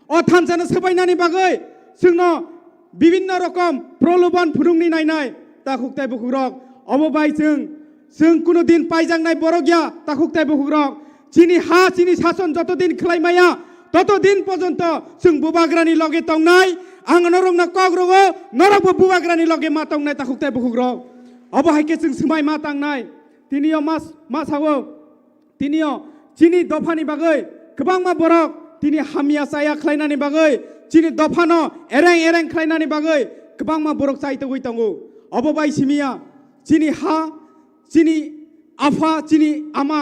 अ थानसानो सोबायनानि बागै जोंनो विभिन्न रकम प्रलोभन फुरुंनि नायनाय ताकुकताय बुकुग्र अबबाय जों कुनु दिन पाइजांनाय बरगिया ताकुकताय बुकुग्र चिनि हा चिनि सासन जत दिन खालायमाया तत दिन पर्यन्त जों बुबाग्रानि लगे तंनाय आं नरक न कग रगो नरक बो बुबाग्रानि लगे मा तंनाय ताखुकताय बुखुक रग अब हाइके जों सोमाय मा तांनाय तिनियो मा सावो तिनियो चिनि दफानि बागै गोबां मा बरक तिनि हामिया साया खलायनानि बागै चिनि दफानो एरें एरें खलायनानि बागै गोबां मा बरक साइतो गय तंगो अब बाय सिमिया चिनि हा चिनि आफा चिनि आमा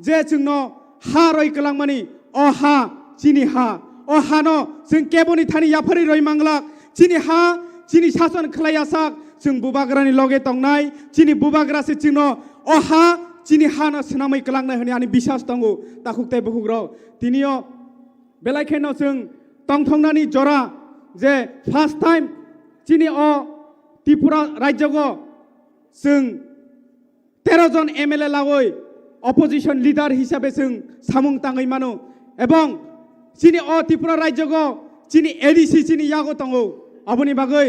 जे जोंनो हा रय कलांमानि अ हा चिनि हा अ हानो जों केबनि थानि याफारि रय मांगलाक चिनि हा चिनि शासन खलायासाक जों बुबाग्रानि लगे तंनाय चिनि बुबाग्रासे चिनो अ हा चिनि हानो सनामै कलांनाय होनि आनि बिश्वास दंगो ताखुकताय बुखुग्राव तिनियो बेलायखेनो जों तंथंनानि जरा जे फार्स्ट टाइम चिनि अ त्रिपुरा राज्यगो जों 13 जन एमएलए लागै अपोजिशन लिडार हिसाबै जों सामुं ताङै मानो एबं चिनि अ त्रिपुरा राज्यगो चिनि एडिसि चिनि यागो तंगो अबनि बागै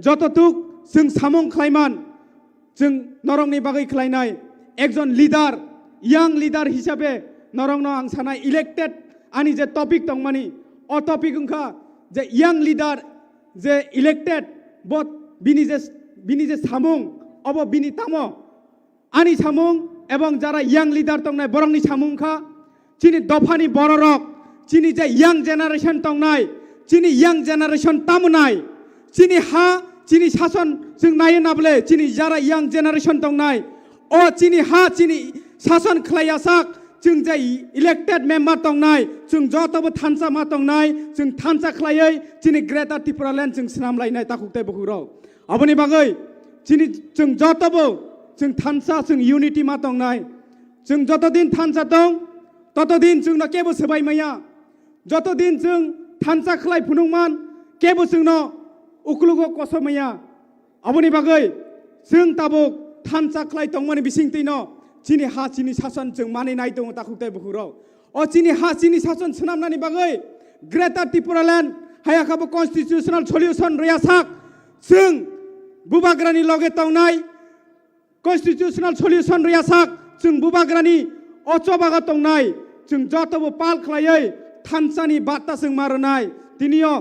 जततुक जों सामुं खलायमान जों नरंनि बागै खलायनाय एकजन लिडार यां लिडार हिसाबै नरंनो आं सानाय इलेक्टेड आनि जे टपिक दंमानि अ टपिक ओंखा जे यां लिडार जे इलेक्टेड बट बिनि जे सामुं अब बिनि तामो आनि सामुं एवं जारा यां लिडार तंनाय बरंनि सामुंखा चिनि दफानि बररक चिनि जे यां जेनारेशन तंनाय चिनि यां जेनारेशन तामुनाय चिनि हा चिनि शासन जों नायो नाबले चिनि जारा यां जेनारेशन तंनाय अ चिनि हा चिनि शासन खलायासाक जों जे इलेक्टेड मेम्बार तंनाय जों जतबो थानसा मा तंनाय जों थानसा खलायै चिनि ग्रेटार त्रिपुरा लेन्ड जों सामलायनाय ताखुकताय बुखुराव अबनि बागै चिनि जों जतबो जों थानसा जों यूनिटी मा तंनाय जों जतदिन थानसा दं ततदिन जोंनो केबो सोबाय मैया जतदिन जों थानसा खलाय फुनुमान केबो जोंनो उखलुगो कसमैया अबनि बागै जों ताबुक थानसा खलाय तंमानि बिसिंतिनो चिनि हा चिनि शासन जों मानिनाय दं ताखुकताय बुखुराव अ चिनि हा चिनि शासन सोनामनानि बागै ग्रेटार त्रिपुरा लेन्ड हायाखाबो कन्स्टिट्यूशनल सल्यूशन रयासाक जों बुबाग्रानि लगे तंनाय कन्स्टिट्यूशनल सल्यूशन रयासाक जों बुबाग्रानि अचबागा तंनाय जों जतबो पाल खलायै थानसानि बार्ता जों मारनाय तिनियो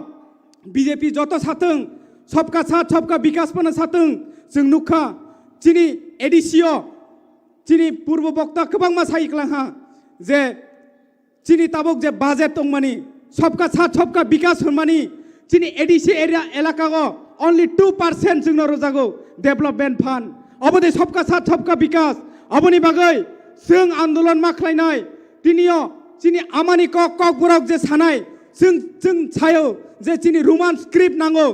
बीजेपी जत साथों सबका साथ सबका विकास पन साथों जों नुखा चिनि एडिसियो चिनि पूर्व वक्ता गोबां मा साइक्लाहा जे चिनि ताबुक जे बाजेट तंमानि सबका साथ सबका विकास होनमानि चिनि एडिसि एरिया एलाकागो only 2% जोंनो रजागो डेभलपमेन्ट फान्ड अबदे सबका साथ सबका विकास अबनि बागै जों आन्दोलन मा खलायनाय तिनियो चिनि आमानि कक बरक जे सानाय जों सायो जे चिनि रोमान स्क्रिप्ट नांगौ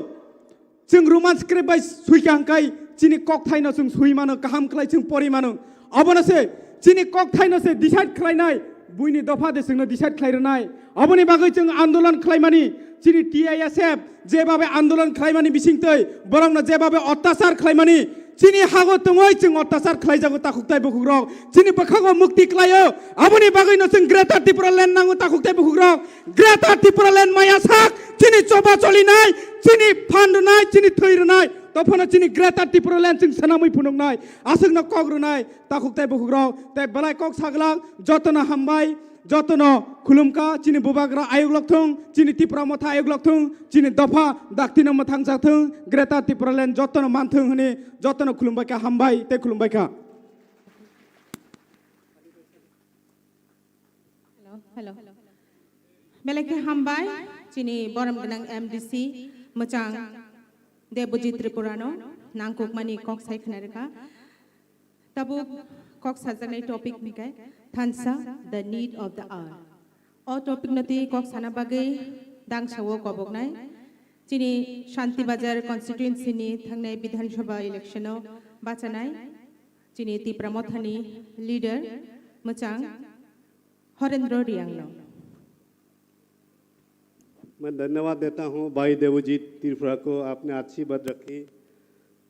जों रोमान स्क्रिप्ट बाय सुइखांखाय चिनि कक थाइनो जों सुइमानो गाहाम खलाय जों परिमानो अबनसे चिनि कक थाइनोसे डिसाइड खलायनाय बुइनि दफा दे जोंनो डिसाइड खलायरनाय अबनि बागै जों आन्दोलन खलायमानि चिनि टीआईएसएफ जेबाबे आन्दोलन खलायमानि बिसिंतै बरंनो जेबाबे अत्याचार खलायमानि चिनि हागो तंगै जों अत्याचार खलायजागो ताखुकताय बुखुग्रक चिनि बखागो मुक्ति खलायो अबनि बागैनो जों ग्रेटार त्रिपुरा लेन्ड नांगो ताखुकताय बुखुग्रक ग्रेटार त्रिपुरा लेन्ड मायासाक चिनि चबा चलिनाय चिनि फानदनाय चिनि थैरनाय तफनो चिनि ग्रेटार त्रिपुरा लेन्ड जों सनामै फुनुंनाय आसंनो कग्रुनाय ताखुकताय बुखुग्रक ताय बलाय कक सागलाक जतनो हामबाय जतनो खुलुमका चिनि बुबाग्रा आयोग लक्थों चिनि त्रिपुरा मथा आयोग लक्थों चिनि दफा दाक्तिनो मथां जाथों ग्रेटार त्रिपुरा लेन्ड जतनो मानथों हने जतनो खुलुमबायका हामबाय ते खुलुमबायका हेलो बेलेके हामबाय चिनि बरम गनां एमडीसी मोजां देबजित त्रिपुरानो नांकुक मानि कक साइखनारका तबु कक साजानाय टपिक मिकाय थानसा the need of the hour ओ टपिक नति कक साना बागै दांसावो कबकनाय चिनि शांति बाजार कन्स्टिट्युएन्सी नि थांनाय विधानसभा इलेक्शनाव बाचानाय चिनि त्रिपुरा मथानि लीडर मोजां हरेंद्र रियांगनो मैं धन्यवाद देता हूं भाई देवजीत त्रिपुरा को आपने अच्छी बात रखी।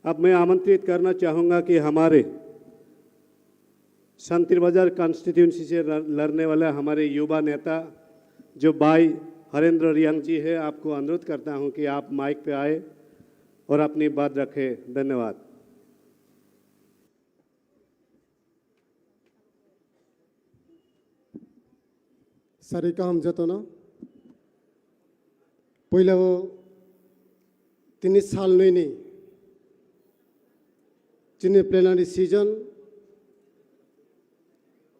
अब मैं आमंत्रित करना चाहूँगा कि हमारे शांति बाजार कॉन्स्टिट्यूंसी से लड़ने वाले हमारे युवा नेता जो भाई हरेंद्र रियांग जी है, आपको अनुरोध करता हूं कि आप माइक पे आए और अपनी बात रखें। धन्यवाद। सारे काम जतो न पहिला हो তিনি সাল নইনি जिन्हें प्लेनरी सीजन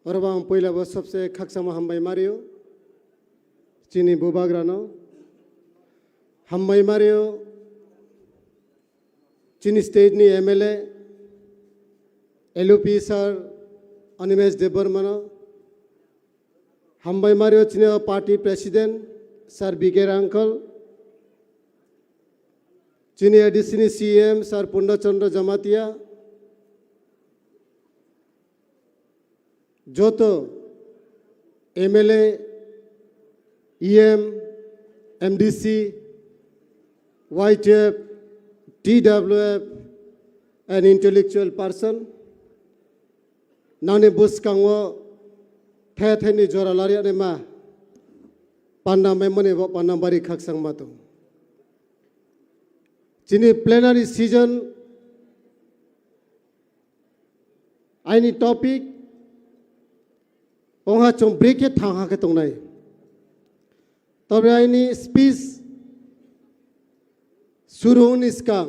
और वहाँ पहला वो सबसे खक्समा हम भाई मारियो चीनी बुबाग्रानो हम भाई मारियो चीनी स्टेट नी MLA LUP सर अनिमेश देवबर्मनो हम भाई मारियो चीनी पार्टी प्रेसिडेंट सर बिगेर अंकल चीनी एडिशनी CM सर पूर्णचंद्र जमातिया जो तो MLA, EM, MDC, YTF, TWF, and intellectual person. Nane bus kangwo the ni jora lari ane ma panna memone wo panna bari khak sang mato. Chini plenary season any topic ओंहा चों break के थांगा के तोंगनाय तब आइनी speech शुरू इसका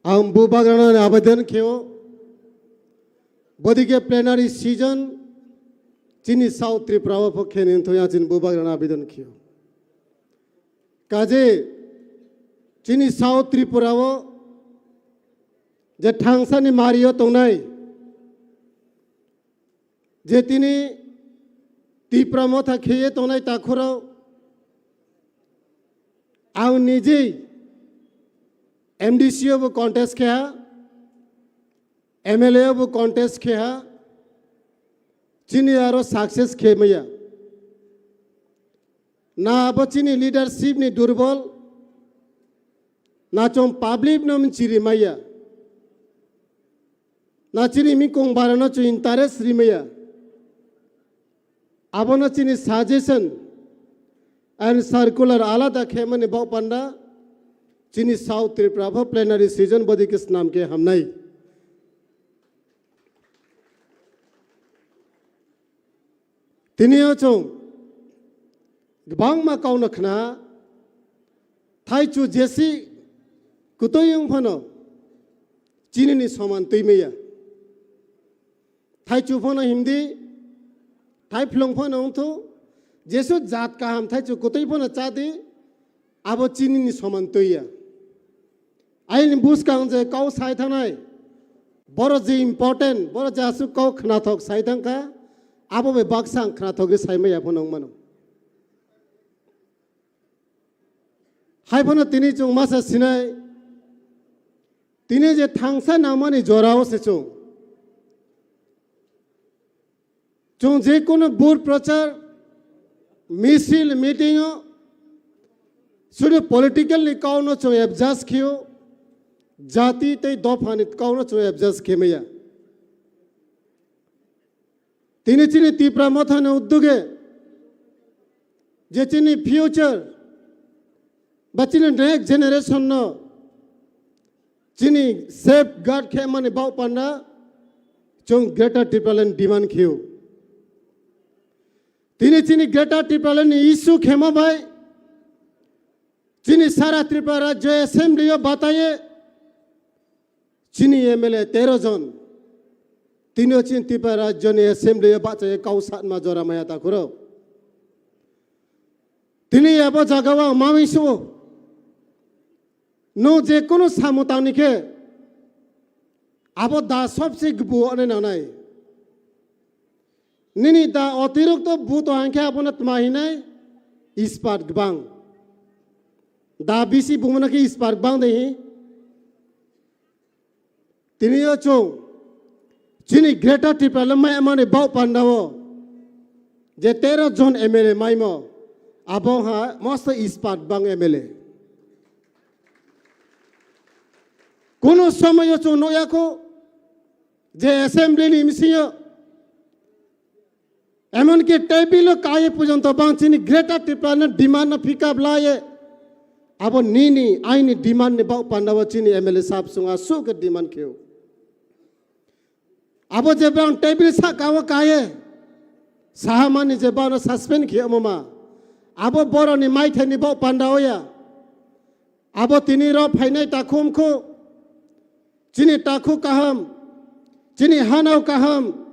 हम बुबाग्राना ने आवेदन कियो बदी के प्लेनरी सीजन चीनी साउथ त्रिपुरा पक्षे ने तो यहाँ चीन बुबाग्राना आवेदन कियो काजे चीनी साउथ त्रिपुरा वो जे थांगसा नि मारियो तोंगनाय जेतिनी तीप्रामो था खेये तो नहीं ताखुरो आउ निजी MDC वो कॉन्टेस्ट किया MLA वो कॉन्टेस्ट किया चीनी यारो सक्सेस खे मैया ना अब चीनी लीडरशिप ने दुर्बल ना चों पब्लिक नम चिरी मैया ना चीनी मी कोंग बारनो चो इंटरेस्ट री मैया abona chini suggestion and circular alada khemani bau panda chini south tripura plenary season bodi kis naam ke hum nai tiniyo chong gbang ma kauna khna thai chu jesi kutoyong phano chini ni saman tuimeya thai chu phano hindi थाई फ्लोंग फोन हों तो जैसे जात का हम Thai चुको तो ही फोन चाहते अब चीनी नि समान तो या आई नि बुस का उनसे काउ साइड है बरो जी इम्पोर्टेंट बरो जासु काउ खना थोक साइड का अब वे बाक्सांग खना थोक साइड में या फोन हों मनो हाई फोन तिनी चुंग मासा सिनाई तिनी जे थांगसा नामानी जोराओ से चुंग चों जे कोनो बोर प्रचार मिसिल मीटिंग सुरे पॉलिटिकल नि काउनो चो एब्जास खियो जाति ते दोफानि काउनो चो एब्जास खेमया तिनी चिनी तीप्रा मथाने उद्दुगे जे चिनी फ्यूचर बचिने नेक्स्ट जनरेशन नो चिनी सेफ गार्ड खेमाने बाउ पांडा चों ग्रेटर ट्रिपल डिमांड खियो तिनी चिनी ग्रेटर ट्रिपल इशू खेमा भाई चिनी सारा त्रिपुरा राज्य असेंबली बताइए चिनी MLA 13 जन तीनों चिनी त्रिपुरा राज्य ने असेंबली बताइए काउसात मा जोरा माया ताकुरो तिनी अब जगवा मामिसो नो जे कोनो सामुतानि के अब दा सबसे गबु अने नानाय निनी दा अतिरिक्त बुत आंखे अपना तमाहिनाय इस्पात गबां दा बिसी बुमना के इस्पात बां देही तिनियो चो चिनी ग्रेटर ट्रिपल मा माने बाउ पांडावो जे 13 जन MLA माइमो आबो हा मस्त इस्पात बां MLA कोनो समय चो नयाको जे असेंबली नि मिसियो एमन के टेबिल काय पर्यंत बांचिनी ग्रेटर ट्रिपल डिमांड फिका ब्लाये अब नीनी आईनी डिमांड ने बाउ पांडाव चिनी MLA साहब सुंगा सु के डिमांड खेओ अब जे बाउ टेबिल सा काव काये साहमानी जे बाउ सस्पेंड खेओ ममा अब बरो नि माइथे नि बाउ पांडाव या abo tini ro phainai takhum khu chini takhu kaham chini hanau kaham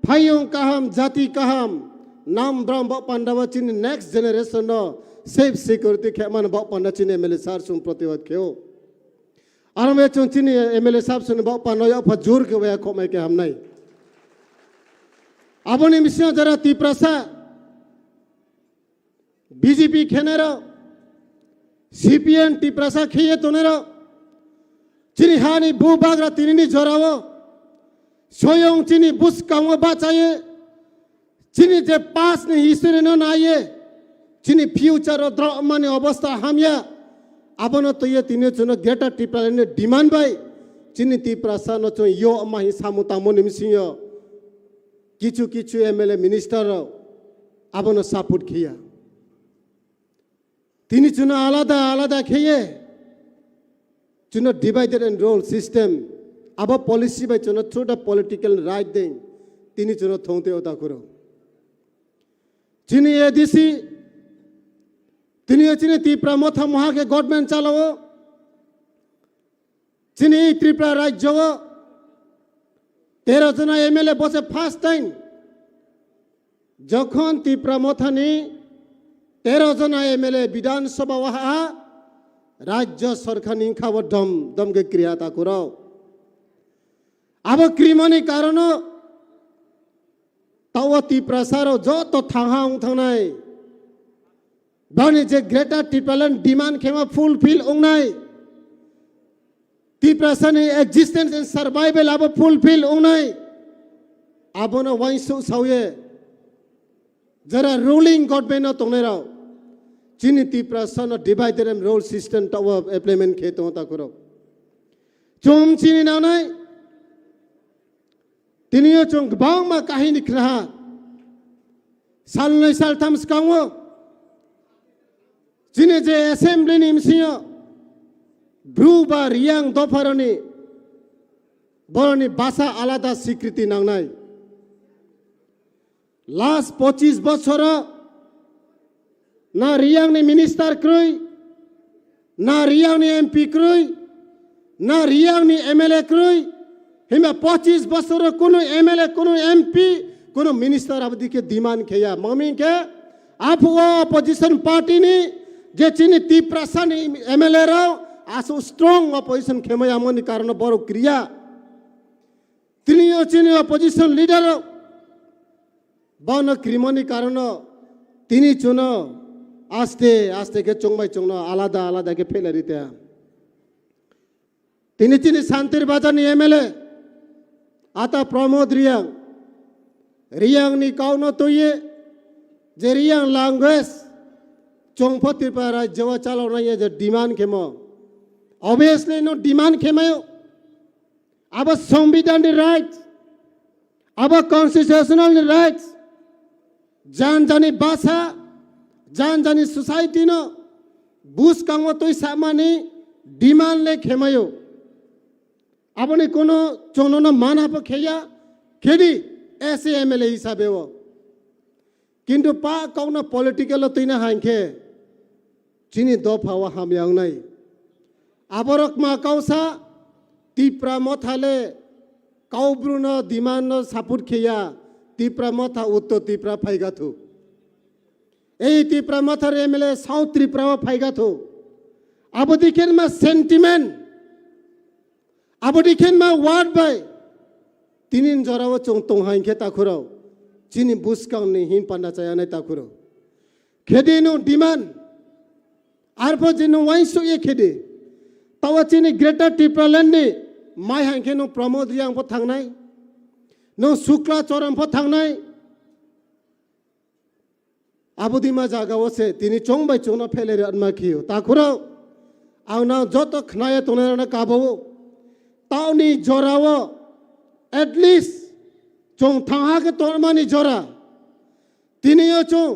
phayong kaham jati kaham nam bram bo pandawa chini next generation no safe security kheman bo panda chini MLA sar sum प्रतिवाद kheo arame chon chini MLA sab sun bo pano ya phajur ke wa khomai ke ham nai aboni mission jara tiprasa BJP khenera CPN tiprasa khiye tonera chini hani bu bagra tinini jorawo soyong chini bus kawa bachaye chini je past ni history no naye chini future dro mane obostha hamya abono to ye tine chuno greater tipra ne demand bai chini tiprasa no chu yo ma hi samuta moni misinyo kichu kichu MLA minister abono support khiya tini chuno alada khiye chuno divided and rule system aba policy bai chuno through the political right thing tini chuno thongte ota kuro chini ADC tini chini tipra motha moha ke government chalawo chini tripura rajyo 13 jana MLA bose first time jokhon tipra motha ni 13 jana MLA বিধান সভা ওহা রাজ্য সরকার নিখাব দমকে ক্রিয়াতা করাও আব ক্রিমনি কারণ তাও তিপ্রাসার যত থাহাং থানাই বানি যে গ্রেটার টিপালেন ডিমান্ড খেমা ফুলফিল ওংনাই তিপ্রাসানি এক্সিস্টেন্স এন্ড সার্ভাইভাল আব ফুলফিল ওংনাই আবনো ওয়াইসু সাউয়ে যারা রুলিং গভর্নমেন্ট তোনেরাও chini tiprasa no divided and role system tawa implement kheto ta kuro chom chini na nai tinio chong bang ma kahini khna sal noi sal tham skangwo chini je assembly ni msio bru ba riang dofaroni boroni basa alada স্বীকৃতি nangnai last 25 bochora na riang ni minister krui na riang ni MP krui na riang ni MLA krui hima 25 বছর কোন MLA কোন MP কোন minister abdi ke diman kheya mami ke apu opposition party ni je chini tiprasa ni MLA rao aso strong opposition khemaya moni karano boro kriya tiniyo chini opposition leader bano krimoni karano tini chuno আস্তে আস্তে কে চংবাই চংনো আলাদা আলাদা কে ফেলে দিতে তিনি তিনি শান্তির বাজার নি MLA আতা প্রমোদ রিয়াং নি কাউনো তোয়ে যে রিয়াং ল্যাঙ্গুয়েজ চংফতি পারা জবা চালাও না যে ডিমান্ড কেমো অবভিয়াসলি নো ডিমান্ড কেমায়ো আবার সংবিধান রাইটস আবার কনস্টিটিউশনাল রাইটস জান জানি ভাষা जान जानी society no bus kangwa toi samani demand le khemayo abone kono chono na mana pa kheya khedi ऐसे MLA hisabe wo kintu pa kauna political toina hankhe chini do phawa hamyang nai aborok ma kausa tipra mothale kaubruno demand no support kheya tipra motha utto tipra phaiga thu এই ত্রিপুরা মাথার MLA south Tripura ফাইগা থো আবদিখেন মা sentiment আবদিখেন মা word by তিনিন জরাও চং তং হাইখে তাখুরাও চিনি বুসকাং নি হিন পান্ডা চায়ানাই তাখুরাও খেদে no demand আর ফ জিনো ওয়াইসো এ খেদে তাওয়া চিনি গ্রেটার ত্রিপুরা ল্যান্ড নি মাই হাইখে নো প্রমোদ রিয়াং ফ থাংনাই নো শুক্লা চরম ফ থাংনাই আবুদিমা জাগাও সে তিনি চংবাই চংনা ফেলে আনমা খিও তাখুরাও আউনা যত খনায়ে তোনানা কাবাও তাওনি জরাও at least chong thangha ke tormani jora tiniyo chong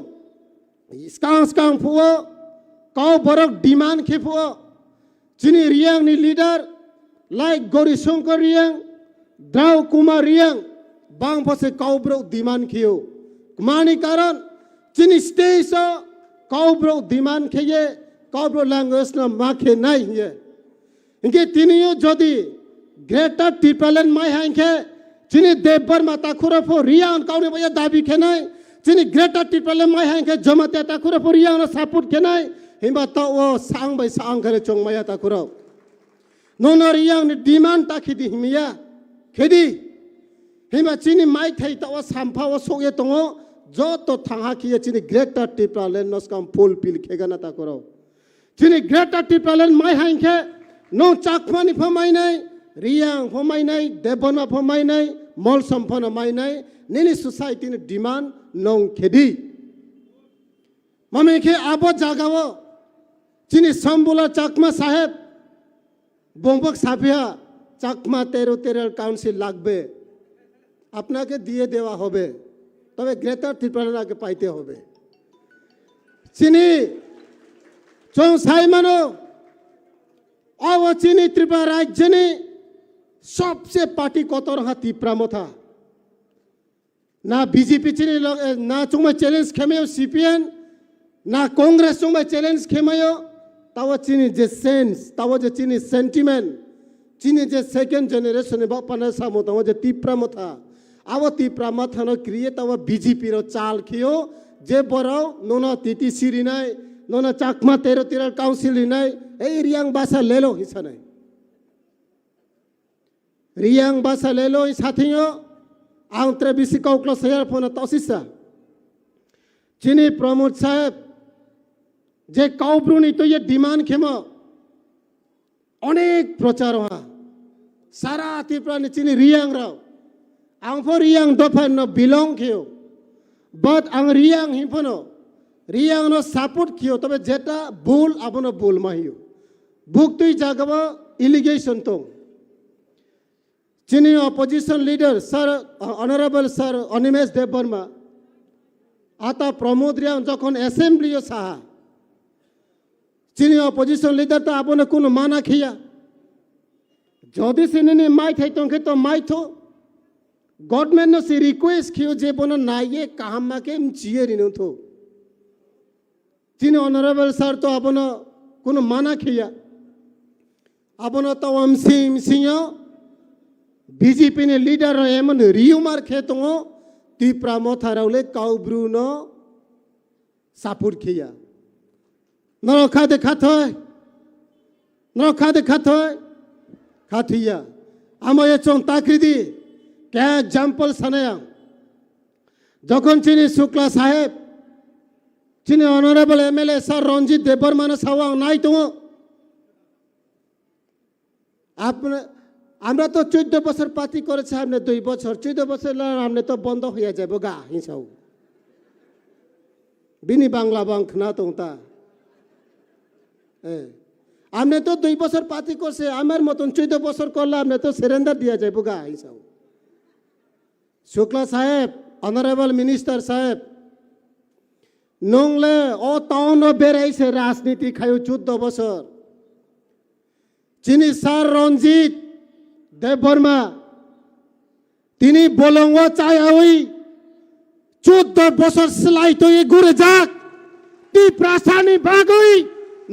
skang phuo kau borok demand ke phuo chini riang ni leader like Gori Shankar riang Draw Kumar riang bang phose kau bro demand khio kumani karan chini stage kau bro demand kheye काब्रो language ना माखे नहीं है इनके तीनियों जोदी greater टिपलन my हैं इनके जिन्हें देवबर माता खुरफो रियान काउने बया दाबी के नहीं जिन्हें ग्रेटर टिपलन माय हैं इनके जमाते ता खुरफो रियान सपोर्ट के नहीं हिम्बा तो वो सांग बाई सांग करे चोंग माया ता खुरो नोनो रियान ने डिमांड ता खिदी हिमिया खिदी हिम्बा जिन्हें माय थे तो वो सांपा वो सोये तो वो जो तो थांगा किए जिन्हें ग्रेटर टिपलन नस्कम फुल पिल खेगा ना ता खुरो जिन्हें ग्रेटर टिपलन माय हैं इनके नो चाकमानी फमाई नहीं रियांग फमाई नहीं देवबर्मा फमाई नहीं मॉल संपन्न माई नहीं निनी सोसाइटी ने डिमांड नों खेदी ममे के आबो जागावो जिन्हें संबुला चाकमा साहेब बोंबक साफिया चाकमा तेरो तेरल काउंसिल लागबे अपना के दिए देवा होबे तबे ग्रेटर टिपलन के पाइते होबे चिनी चों साइमानो और वो चीनी त्रिपुरा राज्य ने सबसे पार्टी कोतर हाथी प्रामो था ना बीजेपी चीनी ना चुंग में चैलेंज खेमेयो सीपीएन ना कांग्रेस चुंग में चैलेंज खेमेयो तावा चीनी जे सेंस तावा जे चीनी सेंटिमेंट चीनी जे सेकंड जनरेशन ने बाप पने सामो तावा जे तीप्रामो था आवो तीप्रामो था ना क्रिए तावा बीजेपी रो चाल खियो जे बराव नोना तीती सीरी नाय नोना चाकमा तेरो तेरल काउंसिल नाय ए रियांग बासा ले लो हिस्सा नहीं रियांग बासा ले लो इस हाथियों आंतरे बिसी का उकलो सयार फोना तोसिसा चीनी प्रमोद साहब जे काउब्रुनी तो ये डिमांड खेमो अनेक प्रचार हुआ सारा त्रिपुरा ने चीनी रियांग राव आंफो रियांग दोफान न बिलोंग कियो बट आंग रियांग हिंफनो रियांग नो सपोर्ट कियो तबे जेटा बुल आपनो बुल माहियो बुक तुई जागवा इलिगेशन तो चीनी opposition leader sir honourable sir Animesh Debbarma आता प्रमोद रियांग जखन असेंबलियो साहा चीनी ऑपोजिशन लीडर तो आपने कुन माना खिया जोदी से ने माइ थे तो माइ थो गवर्नमेंट नो से रिक्वेस्ट कियो जे बनो नाये काहमा के चिए रिनो थो चीनी ऑनरेबल सर तो आपनो कुन माना खिया आपनो तो सिम सिंयो बीजेपी ने लीडर एमन रियुमार खेतों तीप्रा मोथारावले काउब्रुनो सपोर्ट किया नरो खाते खाथिया आमो ये चों ताकृदी क्या एग्जाम्पल सनाया जखन चीनी शुक्ला साहेब चीनी honourable MLA sir Ranjit Debbarma ने सावा नाई तो आपने আমরা তো 14 বছর পার্টি করেছে আপনি 2 বছর 14 বছর আপনি তো বন্ধ হয়ে যাবে গা হিসাও বিনি বাংলা বাংক না তো তা আপনি তো 2 বছর পার্টি করছে আমার মতন 14 বছর করলে আপনি তো সারেন্ডার দিয়া যাবে গা হিসাও শুক্লা সাহেব অনারেবল মিনিস্টার সাহেব নংলে ও তাওনো বেরাইছে রাজনীতি খায়ো 14 বছর চিনি স্যার রঞ্জিত देवबर्मा तिनी बोलंगो चायावी 14 बছর सिलाई तो ये गुरे जाक ती प्रासानी बागोई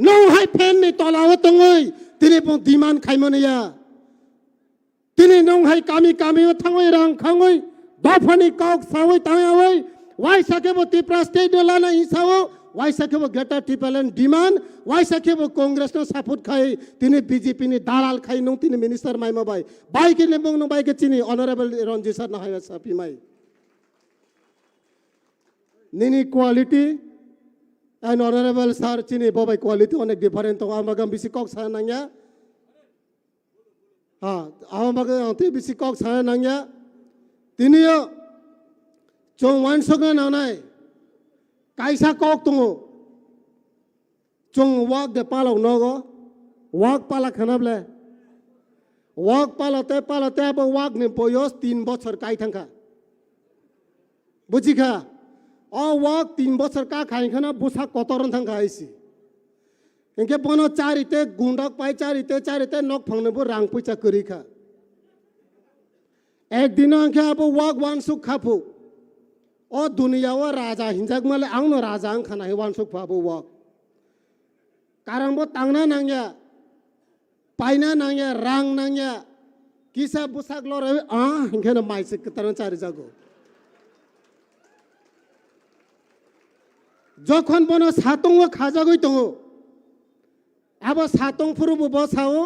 नौ हाई फेन नि तलाव तंगोई तिनी पो दिमान खाइमनिया तिनी नौ हाई कामी कामी थांगोई रां खांगोई बाफनी काउक सावई तायावई वाई सकेबो ती प्रास्ते डलाना हिसावो वाई सकेबो ग्रेटर टिपलन डिमांड वाई सकेबो कांग्रेस नो सपोर्ट खाई तिनी बीजेपी नि दालाल खाई नो तिनी मिनिस्टर माइमा बाई बाई के नेबंग नो बाई के चिनी ऑनरेबल रंजित सर ना हाई सापी माई निनी क्वालिटी एंड ऑनरेबल सर चिनी बाबाई क्वालिटी अनेक डिफरेंट तो आमागम बिसी कॉक सा नंगया हां आमागम अंते बिसी कॉक सा नंगया तिनियो चों वन सगन नानाय काइसा कॉक तुंगो चों वाक दे पालो नगो वाक पाला खनाबले वाक पालते अब वाक ने पोयोस 3 বছর काई थांखा बुझिखा ओ वाक 3 বছর का खाई खाना बुसा कतरन थांखा आइसी इनके बनो चारिते गुंडक पाई चारिते नक फंगनेबो रां पैसा करिखा एक दिन अंखे अब वाक वानसुक खाफु ओ दुनिया वा राजा हिंजाक माले आंनो राजा आं खाना हे वानसुक फाबो वाक karangbo tangna nangya paina nangya rang nangya kisa busak lor hingkena mai se ketaran cari jago যখন বনো সাতং খাজাগই দङ अब सातং फुरुबो बसाओ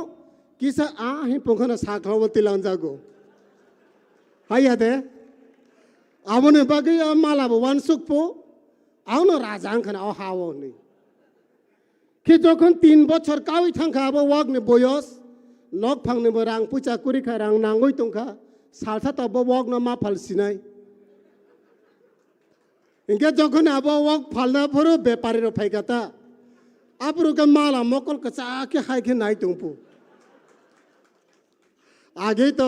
किसा हि पंखना साख्लाव तिलां जागो हाया दे आबने बागै मालाबो वानसुकपो आवनो राजा आंखना हावो नि कि যখন 3 বছর কাউই থাঙ্কা আবো ওয়াগনে বয়স নক ফাংনে রাং পুচা কুরিখা রাং নাঙ্গই তংখা সালসা তব ওয়াগনা মা ফালসিনাই इनके जोखन अब वक फलना फरो व्यापारी रो फाइकाता आपरो के माला मकल कचा के हाय के नाइ तुंपु आगे तो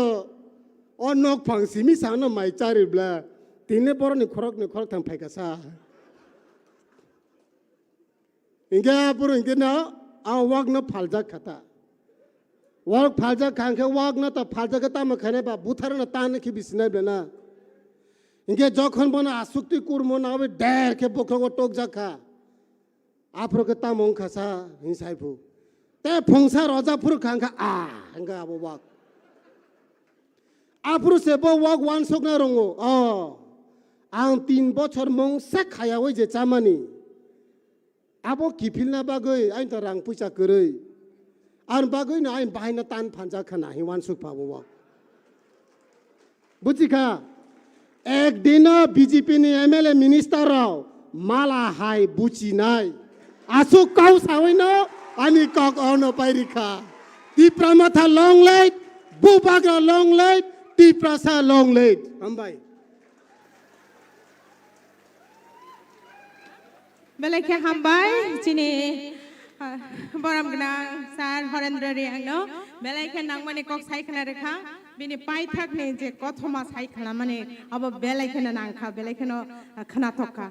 और नोक फंगसी मी सानो माइ चारि ब्ला तिने पर नि खरक थां फाइकासा इनके आपरो इनके ना आ वक न फालजा खाता वक फालजा खांखे वक न तो फालजा के ताम खने बा बुथर न तान के बिसनाइ ब्ला ना इनके যখন বনা আসুক্তি কুরমো না হবে ডের কে বকো টক জাখা আফ্রো কে তামং খাসা হিসাইফু তে ফংসা রজাফুর খাঙ্গা হাঙ্গা আবো ওয়াক আফ্রো সে বো ওয়াক ওয়ান sok না রঙ্গো আং 3 বছর মং সে খায়া ওই যে চামানি আবো কিফিল না বাগৈ আইন তো রাং পয়সা কरै আর বাগৈ না আইন বাহাইনা তান ফানজা খানা হি ওয়ান sok পাবো ওয়াক বুঝিখা एक दिन बीजेपी ने एमएलए मिनिस्टर राव माला हाय बुची नाय आसु काउ सावैनो अनि कक अनो पाइरिखा Tipra Motha long live Bubagra long live Tiprasa long live हमबाई बेलेखे हमबाई चिनी बराम गना सार हरेंद्र रियांगनो बेलेखे नांगमानि कक साइखना रेखा बिनि पाइथाक ने जे कथमा साइखना माने अब बेलेखेना नांखा बेलेखेनो खनाथका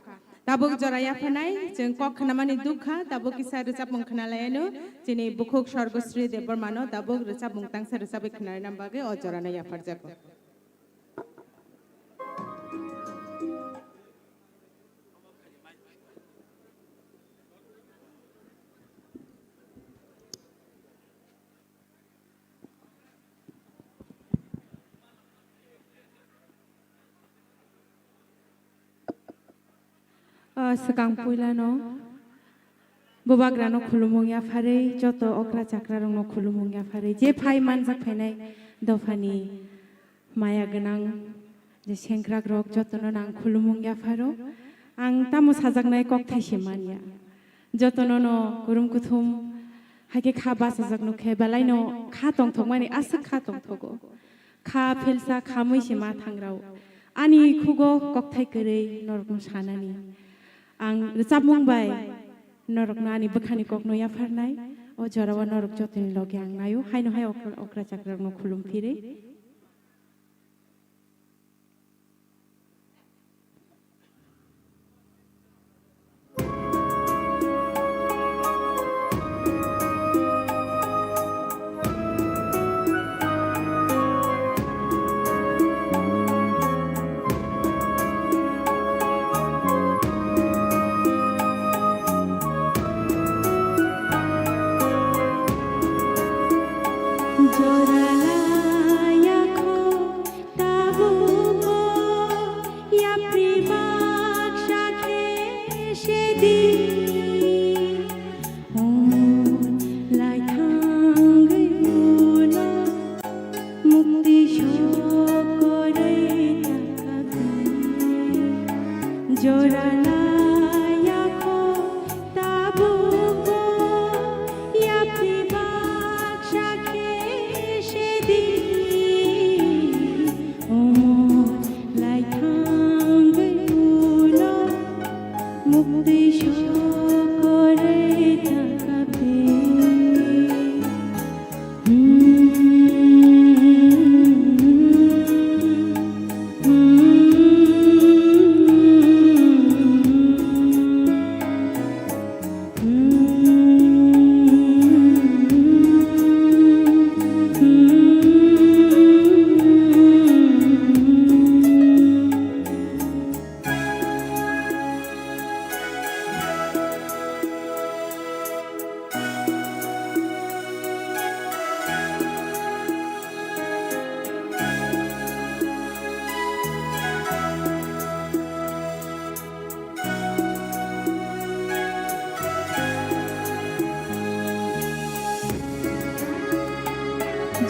दाबुक जराया फनाय जों कखना माने दुखा दाबुक किसा रोजाब मंखना लायनो जिनि बुखुक स्वर्गश्री देबरमानो दाबुक रोजाब मुंतां सरजाबे खनाय नामबागे अजराना याफार जागो segang puilano bobagrano khulumung ya phare joto okra chakra rongno khulumung ya phare je phai manjak phainai dofani maya ganang je sengkrak rok jotono nang khulumung ya pharo ang tamo sajaknai kok thaise mania jotono no gurum kuthum hake khaba sajakno khebalaino kha tong thongmani asak kha tong thogo kha phelsa khamoi se ma thangrau ani khugo kok thai korei normo sanani आं रोजाब मुंबाय नरक नानि बखानि ककनो या फारनाय ओ जरावा नरक जतनि लगे आं नायो हायनो हाय अक्रा चक्रा न खुलुम फिरे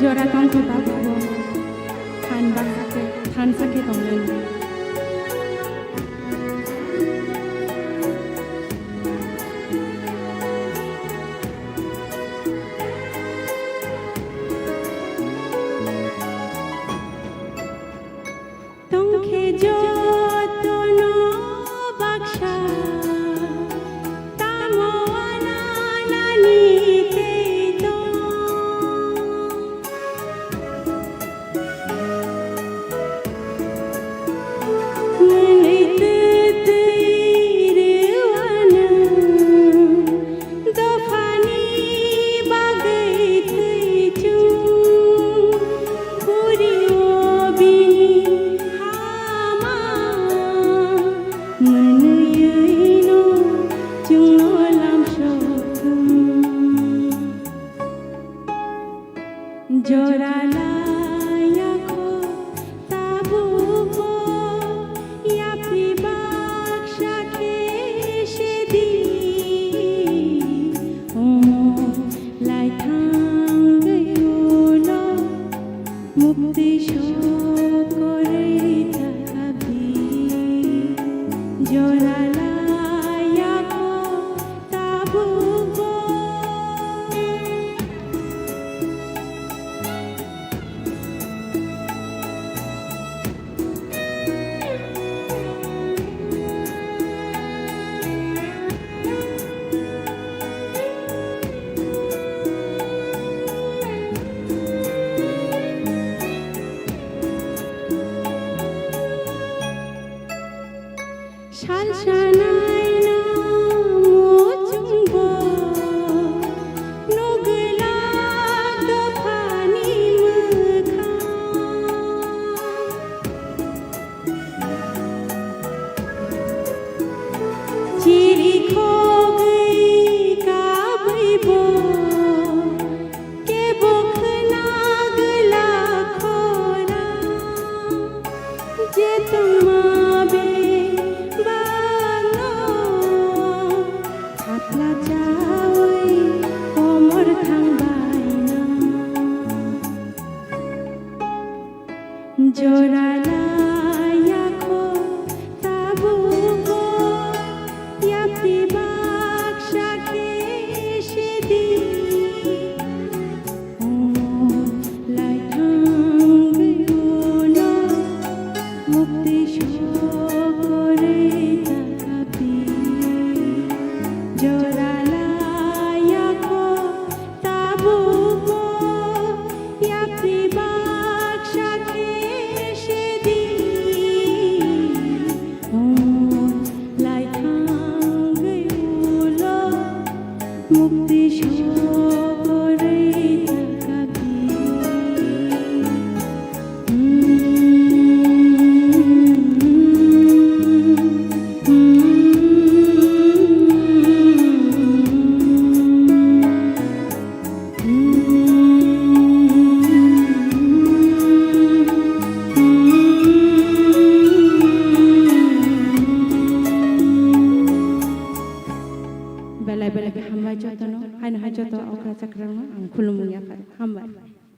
Jora tongko tabu Tan basake Tan sake tonglen Tongke jotono baksha Tamo ananani keito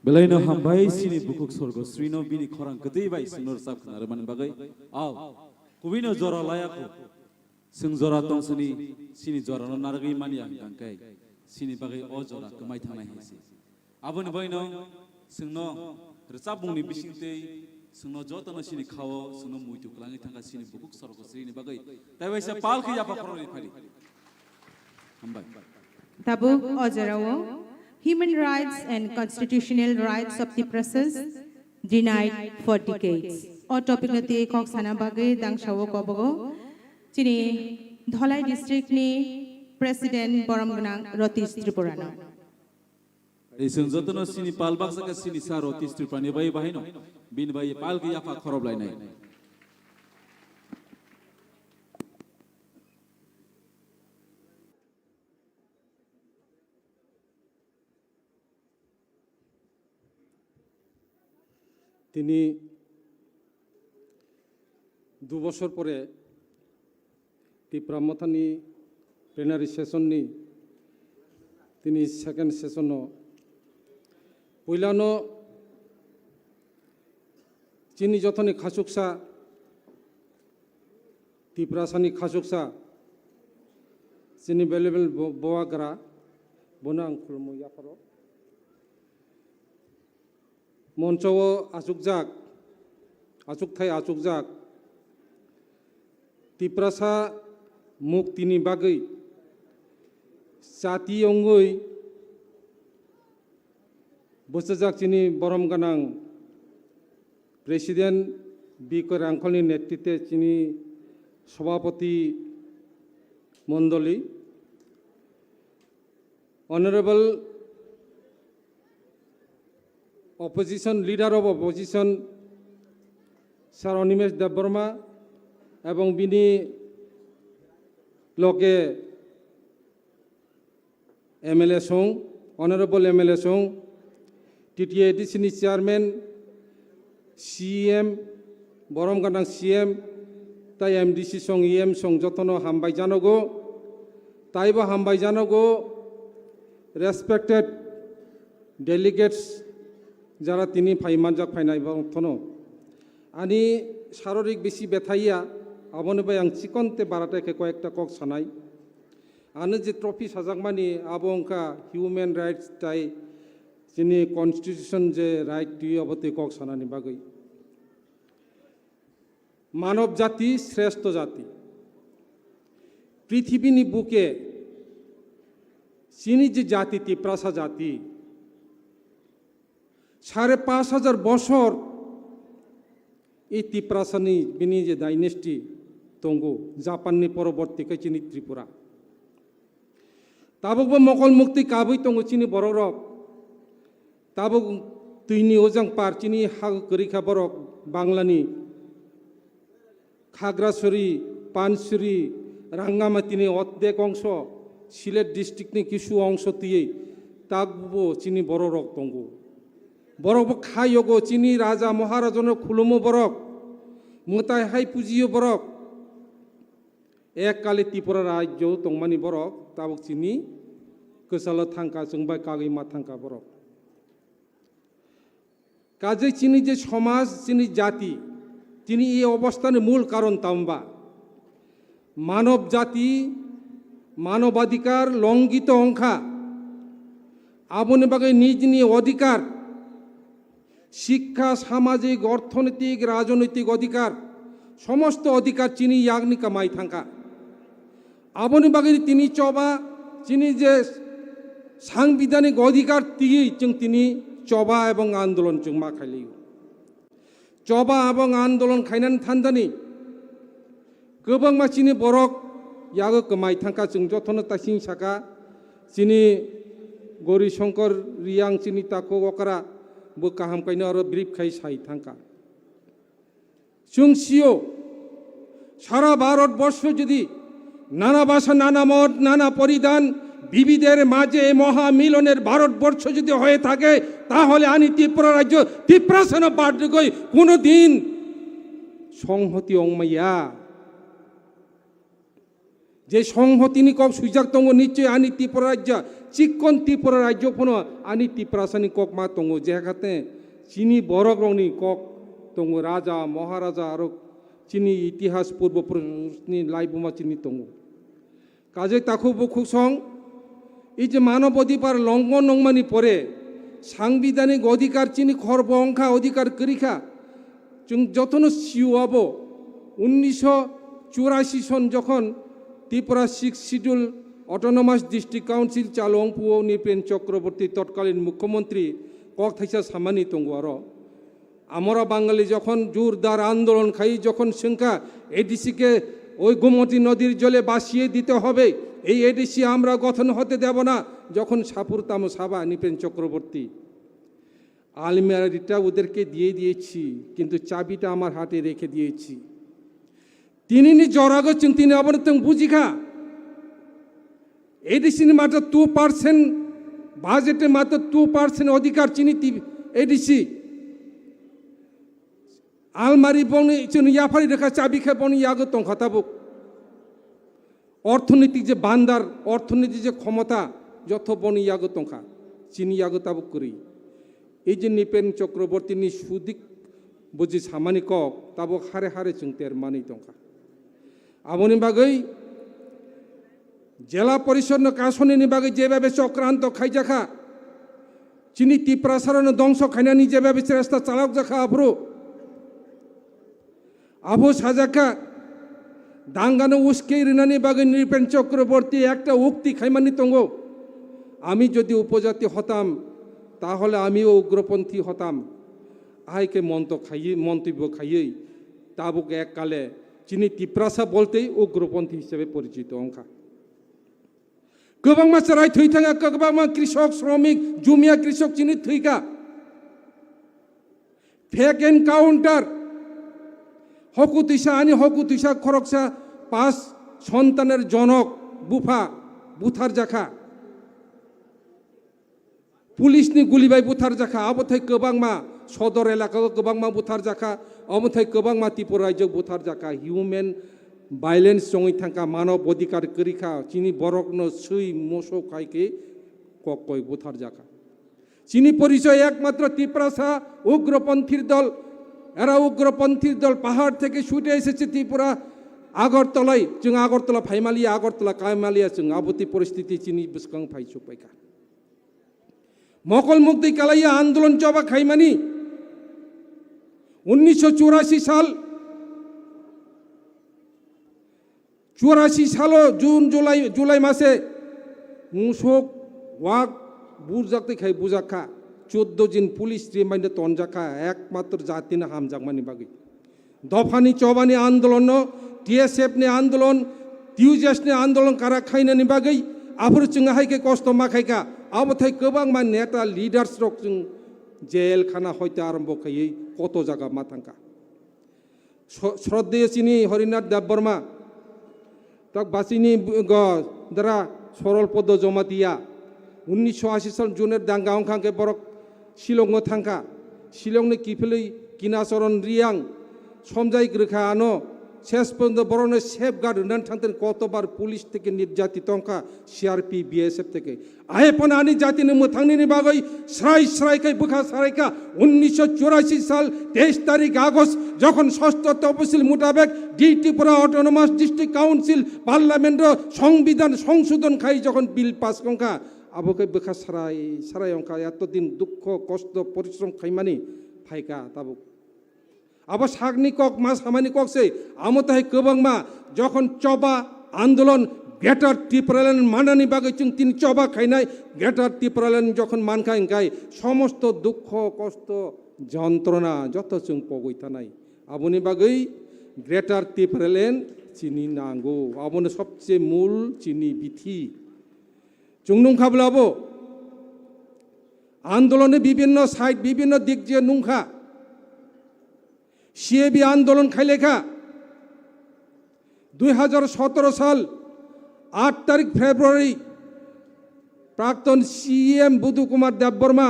Belaino hambai sini bukuk sorgo srino bini khorang gede bai sinor sap khanareman bagai aw kubino jora layako sing jora tong sini jora no nargi mania tangkai sini bagai o jora kemai thanai hisi abon baino singno rcabungni bisingte singno jotono sini khawo singno muitu klangi thanga sini bukuk sorgo srini bagai taiwaisa palki yapa khoroni phali hambai Tabuk Ojarawo Human rights and constitutional rights of the process denied for decades. O topic nati kok sana bagai dang shawo kobogo. Chini Dholai district ni President Boramgunang Rotis Tripurano. Isung jotono sini palbak saka sini sa Rotis Tripurani bai bahino bin bai palki yafa khorob lai nai. তিনি 2 বছর পরে ত্রিপুরামথানি plenary সেশননি তিনি second session পইলানো চিনি যতনি খাসুকসা তিপ্রাসানি খাসুকসা চিনি bailable বোয়াগ্রা বনা आं खुलुमो याफोराव মঞ্চও আচুকজাক আচুকথাই আচুকজাক তিপ্রাসা মুক্তিনি বাগै জাতি अंगै बोसोरजाक चिनी बरम गानां प्रेसिडेंट बी के रांखलनि नेतृत्वे चिनी सभापति मंडली honourable opposition leader of opposition Sir Onimesh Debbarma এবং বিনি লগে MLA সং অনারেবল MLA সং TTADC ni chairman CM বরম গানাং CM তাই MDC সং EM সং যতনো হামবাই জানগো তাইবা হামবাই জানগো respected delegates যারা তিনি ফাইমানজাক ফাইনাই বংথনো আনি শারীরিক বেশি ব্যথাইয়া আবনবাই আং চিকনতে বারাটাকে কয়েকটা কক সানাই আনো যে ট্রফি সাজাকমানি আবংকা হিউম্যান রাইটস তাই যিনি কনস্টিটিউশন যে রাইট দুই অবতে কক সানানি বাগৈ মানব জাতি শ্রেষ্ঠ জাতি পৃথিবীনি বুকে চিনি যে জাতি তিপ্রাসা জাতি ৫,৫০০ বছর এই তিপ্রাসানি বিনি যে ডাইনেস্টি তঙ্গু জাপাননি পরবর্তীকে চিনি ত্রিপুরা তাবকবো মকল মুক্তি কাবৈ তঙ্গু চিনি বড়রক তাবক তুইনি ওজাং পার চিনি হাগ করিখা বরক বাংলানি খাগড়াছড়ি পানছড়ি রাঙ্গামাতিনি অর্ধেক অংশ সিলেট ডিস্ট্রিক্টনি কিছু অংশ দিয়ে তাকবো চিনি বড়রক তঙ্গু বরক খাইগো চিনি রাজা মহারাজনের খুলুমো বরক মোতাই হাই পুজিও বরক এককালে ত্রিপুরা রাজ্য তংমানি বরক তাবক চিনি গোসালো থাঙ্কা जोंबाय কাগৈমা থাঙ্কা বরক কাজে চিনি যে সমাজ চিনি জাতি চিনি এই অবস্থানের মূল কারণ তাম্বা মানব জাতি মানবাধিকার লঙ্ঘিত অংখা আবনে বাগে নিজ নিয়ে অধিকার শিক্ষা সামাজিক অর্থনৈতিক রাজনৈতিক অধিকার সমস্ত অধিকার চিনি ইয়াগনি কামাই থাকা আবনি বাগির তিনি চবা চিনি যে সাংবিধানিক অধিকার দিয়েই তিনি চবা এবং আন্দোলন जों मा খাইলি চবা এবং আন্দোলন খাইনান থানদানি गोबां मानसिनि बरक यागो कमाई थांका जों जथनो तासिं साका चिनि गौरी शंकर रियां चिनि ताको वकरा बो काहाम काइनो आरो ब्रिफ खाइ साइ थांका जों सियो सारा भारतबर्ष যদি নানা ভাষা নানা মত নানা পরিধান বিবিধের মাঝে মহামিলনের ভারতবর্ষ যদি হয়ে থাকে তাহলে আনি ত্রিপুরা রাজ্য ত্রিপ্রাসান বাড়গই কোনো দিন সংহতি অংমাইয়া যে সংহতিনি কক সুজাক দङ নিশ্চয় আনি ত্রিপুরা রাজ্য চিকন ত্রিপুরা রাজ্য ফোনো আনি ত্রিপ্রাসানি কক মা দङ যেখাতে চিনি বরক রংনি কক দङ রাজা মহারাজা আর চিনি ইতিহাস পূর্বপুরুষনি লাইবুমা চিনি দङ কাজে তাকু বুকুসং এই যে মানব অধিকার লঙ্ঘন নংমানি পরে সাংবিধানিক অধিকার চিনি খর্ব অংখা অধিকার করিখা जों যতন সিওয়াব 1984 সন যখন Tripura 6 schedule autonomous district council চালংপুও নিপেন চক্রবর্তী তৎকালীন মুখ্যমন্ত্রী কক থাইসা সামানি দङ আর আমরা বাঙালি যখন জোরদার আন্দোলন খাই যখন সংখ্যা এডিসিকে ওই গোমতী নদীর জলে বাসিয়ে দিতে হবে এই এডিসি আমরা গঠন হতে দেব না যখন সাপুরতাম সাবা নিপেন চক্রবর্তী আলমিরাটা ওদেরকে দিয়ে দিয়েছি কিন্তু চাবিটা আমার হাতে রেখে দিয়েছি তিনি জরাগছেন তিনি আবার তো বুঝিখা এডিসি মাত্র 2% বাজেটে মাত্র 2% অধিকার চিনি এডিসি আলমারি বনি ইয়াফারি রেখা চাবি খে বনি ইয়াগো তংখাতাবুক অর্থনৈতিক যে বান্দার অর্থনৈতিক যে ক্ষমতা যত বনি ইয়াগো তংখা চিনি ইয়াগো তাবুক করি এই যে নিপেন চক্রবর্তীনি সুদিক বুঝি সামানি কক তাবো হারে হারে जों তেরমানি দंखा আমনি বাগৈ জেলা পরিষদ কাশনিনি বাগৈ যেভাবে চক্রান্ত খাইজাখা চিনি টিপ্রাসারণ ধ্বংস খাইনানি যেভাবে চেষ্টা চালাক জাখা আব্রু আবু সাজাকা দাঙ্গানো উস্কে রিনানি বাগৈ নিপেন চক্রবর্তী একটা উক্তি খাইমানি তঙ্গো আমি যদি উপজাতি হতাম তাহলে আমিও উগ্রপন্থী হতাম আইকে মন্তব্য খাইয়ে তাবুক এককালে চিনি টিপ্রাসা বলতেই উগ্রপন্থী হিসেবে পরিচিত অংখা गोबां मानसिया थै थाङा गोबां कृषक श्रमिक जुमिया कृषक चिनि थैका फेक एनकाउंटार हकु तुइसा आनि हकु तुइसा खरकसा 5 सन्तानेर जनक बुफा बुथार जाखा पुलिसनि गुलिबाय बुथार जाखा अबथाय गोबां मा सदर एलाकायाव गोबां मा बुथार जाखा अबथाय गोबां मा त्रिपुरा रायजो बुथार जाखा हिउमेन भाइलेंस जंगै थांका मानव अधिकार करिखा चिनी बरकनो सै मोसो खाइके ककय बुथार जाखा चिनी परिचय एकमात्र त्रिपुरा उग्रपन्थीर दल एरा उग्रपन्थीर दल पहाड़ থেকে ছুটে এসেছে ত্রিপুরা আগরতলায় जों আগরতলা ফাইমালিয়া আগরতলা কাইমালিয়া जों আবতি পরিস্থিতি চিনি বিস্কাং ফাইছুক পাইকা মকল মুক্তি কালাইয়া আন্দোলন জবা খাইমানি 1984 সাল 84 সাল জুন জুলাই মাসে মুসক ওয়াক বুজাকতে খাই বুজাখা 14 দিন পুলিশ রিমাইন্ডে তনজাখা একমাত্র জাতিনা হামজাকমানি বাগি দফানি চবানি আন্দোলন টিএসএফ নে আন্দোলন টিউজেস নে আন্দোলন কারা খাইনানি বাগি আফুর চিংা হাইকে কষ্ট মাখাইকা আবথাই गोबां মান নেতা লিডার্স রক जों জেল খানা হইতে আরম্ভ খাই কত জায়গা মাথাঙ্কা শ্রদ্ধেয় চিনি হরিনাথ দেববর্মা तक बासिनी द्वारा सरल पद जमा दिया 1980 साल जुनेर दांगा अंखा के बरक शिलंग थांखा शिलं ने किफिलै किनाचरण रियां समजाय ग्रखा आनो शेष पर्यन्त बरने सेफ गार्ड होनानै थांदों कतबार पुलिस থেকে নির্যাতিত अंखा सीआरपी बीएसएफ থেকে आयपन आनि जातिनि मोथांनि बागै स्राय स्रायकै बुखा सारायका 1984 साल 23 तारिख আগস্ট যখন ষষ্ঠ তফসিল মোতাবেক Tripura autonomous district council parliament সংবিধান সংশোধন খাই যখন বিল পাস कंखा আবকে বুখা সারাই সারাই अंखा এতদিন দুঃখ কষ্ট পরিশ্রম খাইমানি ফাইকা তাবুক अब सागनी कक मा सामानी कक से आमताय गोबां मा जखन चबा आंदोलन ग्रेटर त्रिपुरालैंड मानानि बागै जों तीन चबा खाइनाय ग्रेटर त्रिपुरालैंड जखन मानखाय गाय समस्त दुख कष्ट যন্ত্রণা যত जों पगै थानाय आबनि बागै ग्रेटर त्रिपुरालैंड चिनि नांगौ आबनो सबसे मूल चिनि बिथि जों नंखाब्लाबो आंदोलने विभिन्न साइड विभिन्न दिग जे नंखा सीएबी आंदोलन खाइलेखा 2017 साल 8 तारीख फेब्रुआरी प्राक्तन सीएम बुधु कुमार देबबर्मा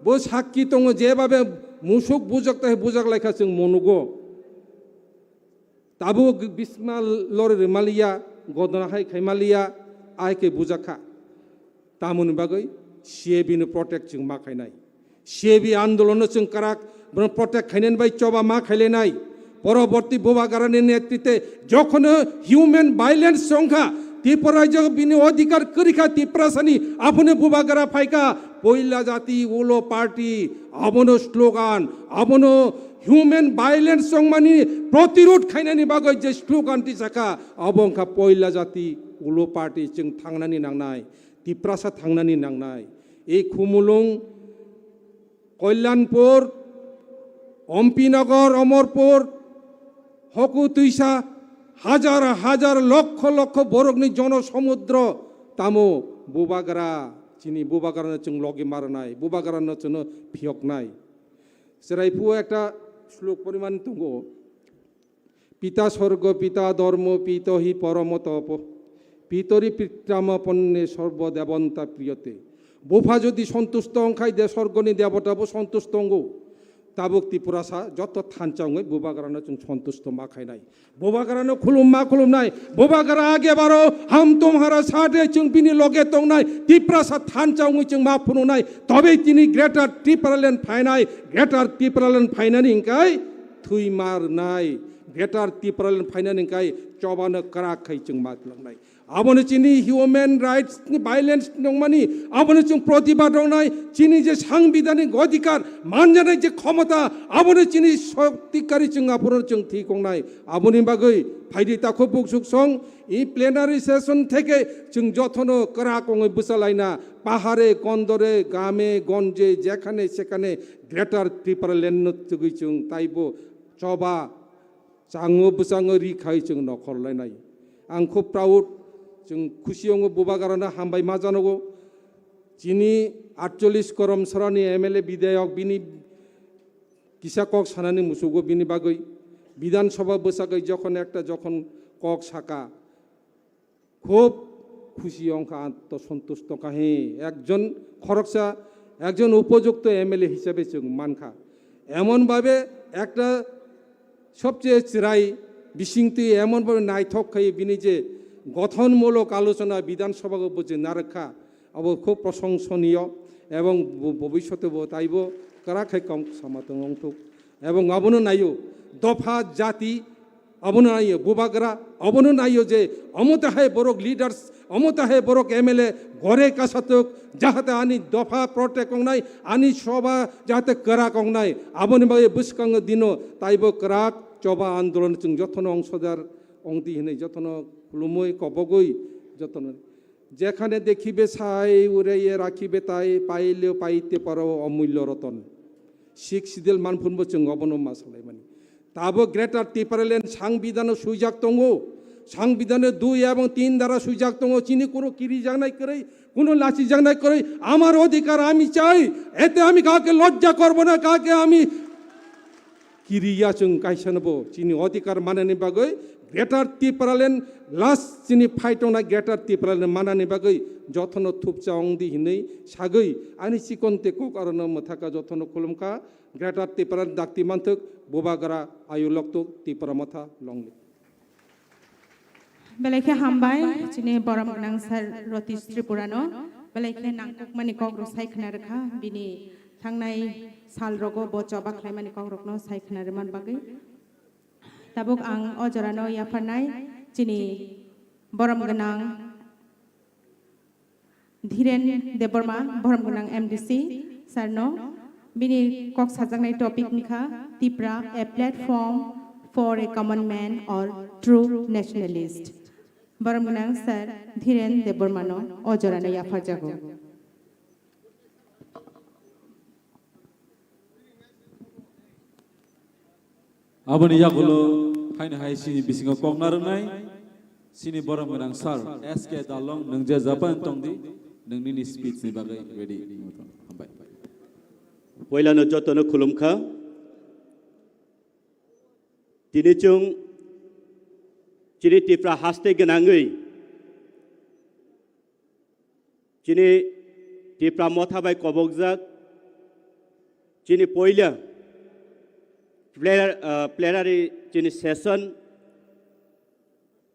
बो साक्षी दङ जेबाबे मुसुक बुजकता बुजक लायखा जों मनुगो ताबो बिस्मा लरे रिमालिया गदनाहाय खाइमालिया आइके बुजाखा तामुन बागै सीएबी नो प्रोटेक्ट जों माखायनाय सीएबी आंदोलन जों काराक प्रटेक्ट खाइनानै बाय चबा मा खाइलेनाय परवर्ती बुबागारानि नेतृत्वे जखन हिउमेन भाइलेंस संखा त्रिपुरा रायजो बिनि अधिकार करिखा त्रिपुरासानि आपने बुबागारा फाइका पहिला जाति उलो पार्टी आबनो स्लोगान आबनो ह्यूमेन भाइलेंस संमानि प्रतिरोध खाइनानि बागै जे स्लोगान तिसाखा अबंखा पहिला जाति उलो पार्टी जों थांनानि नांनाय त्रिपुरासा थांनानि नांनाय ए खुमुलुं कल्याणपुर अम्पीनगर अमरपुर हकु तुइसा हजार हजार लक्ष लक्ष बरकनि जनसमुद्र तामो बुबागारा चिनी बुबागारानो जों लगे मारनाय बुबागारानो जों फियकनाय सेराइफु एक श्लोक परिमाण दङ पिता स्वर्ग पिता धर्म पिता हि परम तप पितरि पित्रामपन्ने सर्वदेवन्ता प्रियते बुफा यदि सन्तुष्ट अंखाय दे स्वर्गनि देवताबो सन्तुष्ट अंगो ताबुक त्रिपुरासा जत थानचाङै बुबागारानो जों सन्तुष्ट मा खायनाय बुबागारानो खुलुमनाय बुबागारा आगे बारो हम तुम्हारा साथे जों बिनि लगे दंनाय त्रिपुरासा थानचाङै जों मा फुनुनाय तबे तिनि ग्रेटार त्रिपुरालेण्ड फायनाय ग्रेटार त्रिपुरालेण्ड फायनानै इंकाय थुइ मारनाय ग्रेटार त्रिपुरालेण्ड फायनानै इंकाय चबानो कराखै जों मा लांनाय आबोनो चिनी ह्यूमन राइट्स नि भाइलेंस नंमानि आबोनो जों प्रतिबाद दंनाय चिनी जे सांविधानिक अधिकार मानजानाय जे क्षमता आबोनो चिनी शक्तिकारी जों आबोनो जों थि गंनाय आबोनि बागै फाइदि ताखो बुकसुक सं इ प्लेनारि सेशन থেকে जों যতনো করা কঙে বসালাইনা পাহাড়ে কন্দরে গ্রামে গঞ্জে যেখানে সেখানে গ্রেটার त्रिपुरालेण्ड তুগै जों ताइबो चबा चाङो बसाङो रिखाय जों नखरलायनाय आं खुब प्राउड जों खुसियाव बुबागारानो हामबाय मा जानांगौ जिनि 48 करम सरानि एमएलए विधायक बिनि किसा কক सानानि मुसुगो बिनि बागै বিধানসভা বসাগै যখন একটা যখন কক শাখা খুব খুশি অঙ্কা আত্মসন্তুষ্ট কাহে একজন খরকসা একজন উপযুক্ত এমএলএ হিসেবে जों মানখা এমনভাবে একটা সবচেয়ে চিরাই বিশিংতি এমনভাবে নাইথক খাই বিনি যে গঠনমূলক আলোচনা বিধানসভাকে বুঝে না রাখা আব খুব প্রশংসনীয় এবং ভবিষ্যতে তাইব করাখাই কম সমাতং অংথুক এবং আবনো নাইও দফা জাতি अबनो नायो बुबागरा अबनो नायो जे अमता है बरक लिडार्स अमता है बरक एमएलए घरे कासातक जाहाते आनी दफा प्रोटेक्ट कंगनाय आनी सभा जाहाते करा कंगनाय आबोनि बागे बुसकांग दिनो ताइबो कराक चबा आंदोलन जों जतन अंशदार अंति हनै जतन खुलुमै कबगै जतन जेखाने देखिबे साइ उरेये राखिबे ताइ पाइले पाइते पारो अमूल्य रतन शिख सिदिल मानफुनबो जों अबनो मासालाय मानि ताबो ग्रेटार त्रिपुरालेण्ड सांविधान सुजाक दङ सांविधान 2 এবং 3 দ্বারা সুজাক দङ চিনি কোনো কিরি জানাই করে কোনো লাচি জানাই করে আমার অধিকার আমি চাই এতে আমি কাকে লজ্জা করব না কাকে আমি কিরিয়া जों কাইসানবো চিনি অধিকার মানানি বাগৈ গ্রেটার त्रिपुरालेण्ड लास्ट चिनी फाइटना ग्रेटार त्रिपुरालेण्ड मानानि बागै जथन थुपचा अंगदि हिनै सागै आनि सिकन्ते को कारण मथाका जथन खुलुमका ग्रेटार त्रिपुरालेण्ड दाक्ति मानथक बुबागारा आयुलक्तो त्रिपुरा मथा लंगले बेलायखे हामबाय चिने बरम गोनां सार रतीश त्रिपुरानो बेलायखे नांकुक मानि कग्र सायखना रखा बिनि थांनाय साल रगो बचबा खायमानि कग्रकनो सायखना रमान बागै ताबुक आं अजरानो याफारनाय चिनि बरम गोनां धीरेन देबबर्मा बरम गोनां एमडीसी सारनो बिनि कक साजांनाय टपिक निखा Tripura a platform for a common man और ट्रू नेशनलिस्ट बरम गोनां सार धीरेन देबबर्मानो अजरानो याफारजागो आबोनि यागुलो फाइन हाय सिनि बिसिङाव कगनारनाय सिनि बरम गोनां सार एसके दालं नोंजे जापान तंदि नोंनि स्पीच नि बागै रेडी हामबाय पहिलानो जतनो खुलुमखा दिनै जों चिनि त्रिपुरा हास्ते गोनाङै चिनि त्रिपुरा मथाबाय कबकजाक चिनि पहिला प्लेनारि चिनि सेशन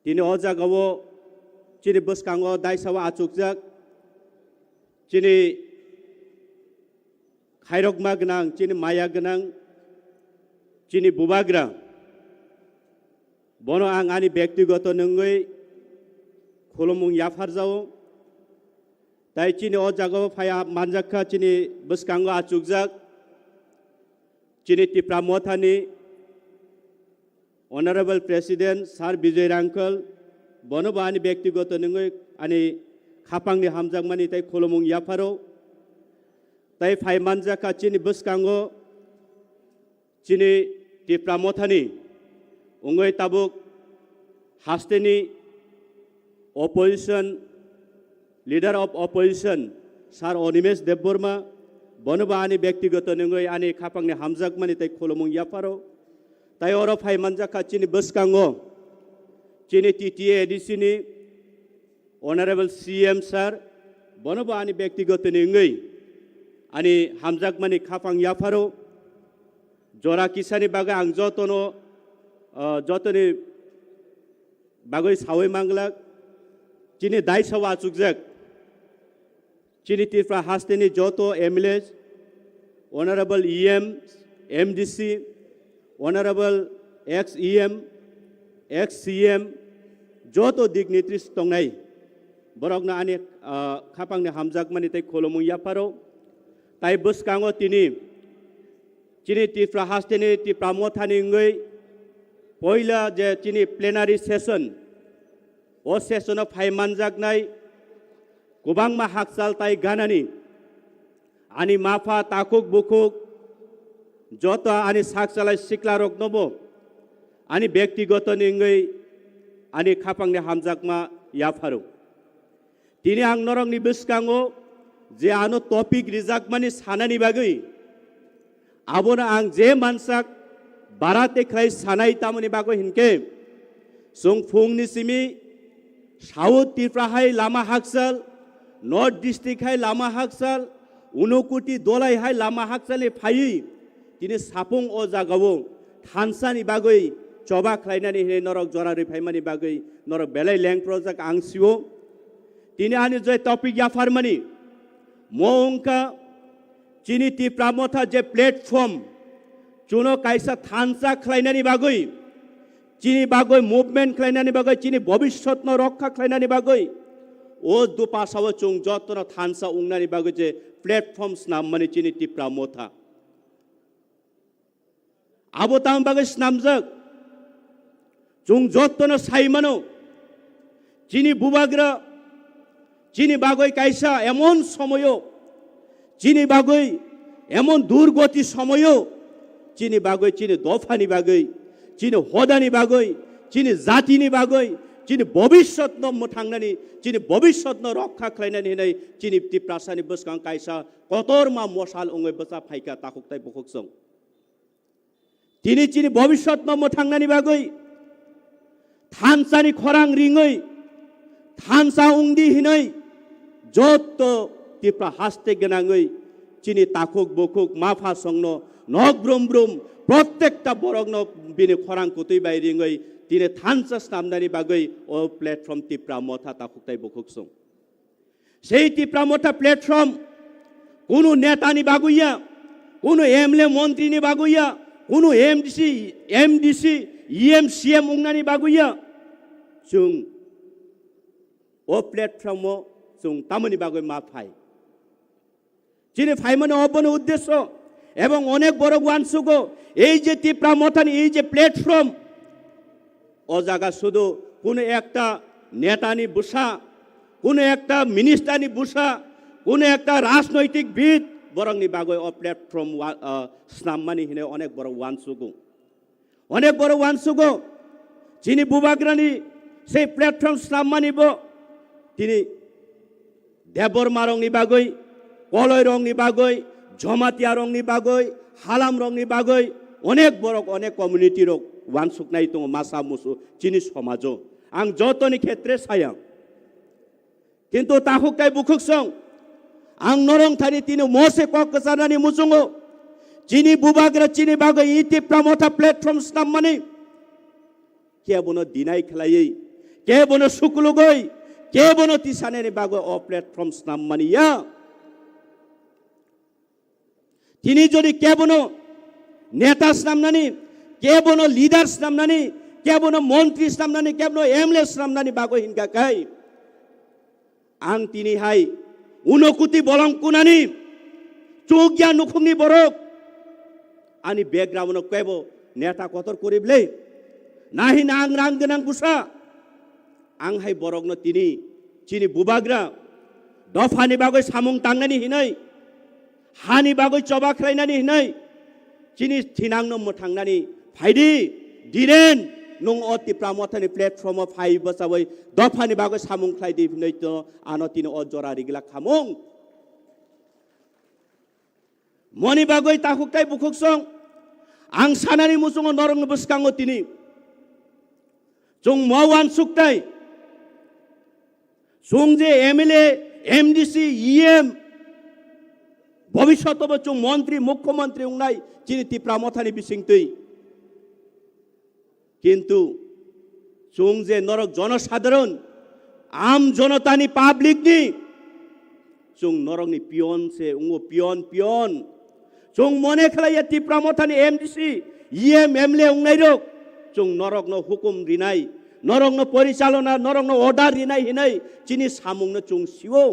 दिनै अ जागाव चिनि बसकाङो दायसावा आचुकजाक चिनि खायरकमा गोनां चिनि माया गोनां चिनि बुबाग्रा बनो आं आंनि व्यक्तिगत नङै खुलुमुं याफारजाव ताइ चिनि अ जागाव फाया मानजाखा चिनि बसकाङो आचुकजाक चिनि त्रिपुरा मथानि ऑनरेबल प्रेसिडेंट सार विजय रांकल बनोबा आंनि व्यक्तिगत नङै आंनि खापांनि हामजागमानि ताइ खुलुमुं याफारो ताइ फाइ मानजाखा चिनि बसकाङो चिनि त्रिपुरा मथानि उङै ताबुक हास्तेनि opposition leader of opposition sir Animesh Debbarma बनोबा आंनि व्यक्तिगत नङै आंनि खापांनि हामजागमानि ताइ खुलुमुं याफारो ताइ अर फाइ मानजाखा चिनि बसकाङो चिनि टीटीए एडीसीनि ऑनरेबल सीएम सार बनोबा आंनि व्यक्तिगत नङै आंनि हामजागमानि खापां याफारो jora kisani bagai ang jotono jotoni bagai sawai manglak chini dai sawa chugjak chini tifra hasteni joto MLAs honorable EM MDC honorable ex-EM ex-CM joto dignitaries tongnai borokna ani khapangni hamjak mani tai kholomung yaparo tai buskango tini chini tifra hasteni tifra mothani ngoi poila je chini plenary session o session of phai manjak nai kubangma haksal tai ganani ani mafa takuk bukuk joto ani saksalai siklarok nobo ani ব্যক্তিগত ningai ani khapangni hamjakma yafaru tini ang norongni biskango je ano topic rijak mani sanani bagai abona ang je mansak barate khai sanai tamani bago hinke sung phungni simi south tripura hai lama haksal north district hai lama haksal unokuti dolai hai lama haksale phai tini sapung o jagao thansani bagai coba khlainani he norok jorari phaimani bagai norok belai leng project angsiwo tini ani je topic ya farmani moongka chini tripura motha je platform chuno kaisa thansa khlainani bagai chini bagai movement khlainani bagai chini bhabishyot no rakha khlainani bagai o dupa sawo chung jotno thansa ungnani bagai je platforms nammani chini tripura motha abotam bagai snamjak chung jotno saimano chini bubagra chini bagoi kaisa emon somoyo chini bagoi emon durgoti somoyo chini bagoi chini dofani bagoi chini hodani bagoi chini zatini bagoi chini bhabishyot no mothangnani chini bhabishyot no rakha khlainani hinai chini tiprasani buskang kaisa kotorma mosal ongoi basa phaika takuktai bukhuksong tini chini bhabishyot no mothangnani bagoi thansani khorang ringoi thansa ungdi hinai joto tripura haste genangoi chini takuk bukuk mafa songno nok brum brum prottekta borogno bini khorang kutui bai ringoi tini thansa snamnani bagai o platform tripura motha takuktai bukuk song sei tripura motha platform kuno netani baguya kuno MLA মন্ত্রী ni baguya kuno MDC EM CM ungnani baguya chung o platform o chung tamani bagoi ma phai chini phai mane obone uddesho ebong onek boro oansugo ei je tripura mothani ei je platform o jaga শুধু কোন একটা নেতানি বুসা কোন একটা মিনিস্টারনি বুসা কোন একটা রাজনৈতিক বিদ বরংনি বাগৈ ও প্ল্যাটফর্ম স্নামমানি হিনে অনেক বড় ওয়ানসুগো যিনি বুবাগ্রানি সেই প্ল্যাটফর্ম স্নামমানিব তিনি দেববর্মা রংনি বাগৈ কলয় রংনি বাগৈ জমাতিয়া রংনি বাগৈ হালাম রংনি বাগৈ অনেক বড় অনেক কমিউনিটি রক ওয়ানসুক নাই তো মাসা মুসু চিনি সমাজও আং যতনি ক্ষেত্রে সায়া কিন্তু তাহুকাই বুখুকসং ang norong thani tini mose koksanani musungo chini bubagra chini bago iti pramotha platforms nammani ke bono dinai khlai ke bono sukulugoi ke bono tisaneni bago o platforms nammani ya tini jodi ke bono netas namnani ke bono leaders namnani ke bono montris namnani ke bono MLAs namnani bago hinga kai ang tini hai unokuti bolong kunani chugya nukhungni borok ani background no kwebo neta kotor korible nahi nang rang genang busa ang hai borok no tini chini bubagra dofani bagoi samung tangnani hinai hani bagoi choba khlainani hinai chini thinang no mothangnani phaidi diren nung o tripura mothani platform of hai basawai dofani bagoi samung khlaidi hinai to ano tini o jorari gila khamung moni bagoi takuktai bukuksong ang sanani musungo norong buskango tini chung mawan suktai chung je MLA MDC EM ভবিষ্যৎ চুং মন্ত্রী মুখ্যমন্ত্রী উংনাই চিনি ত্রিপুরা মথানি বিসিংতই কিন্তু চুং যে নরক জনসাধারণ আম জনতানি পাবলিকনি চুং নরকনি পিয়ন সে উঙ্গো পিয়ন পিয়ন চুং মনে খেলাইয়া ত্রিপুরা মথানি এমডিসি ইএম এমএলএ উংনাই রক চুং নরক ন হুকুম রিনাই নরক ন পরিচালনা নরক ন অর্ডার রিনাই হিনাই চিনি সামুং ন চুং সিও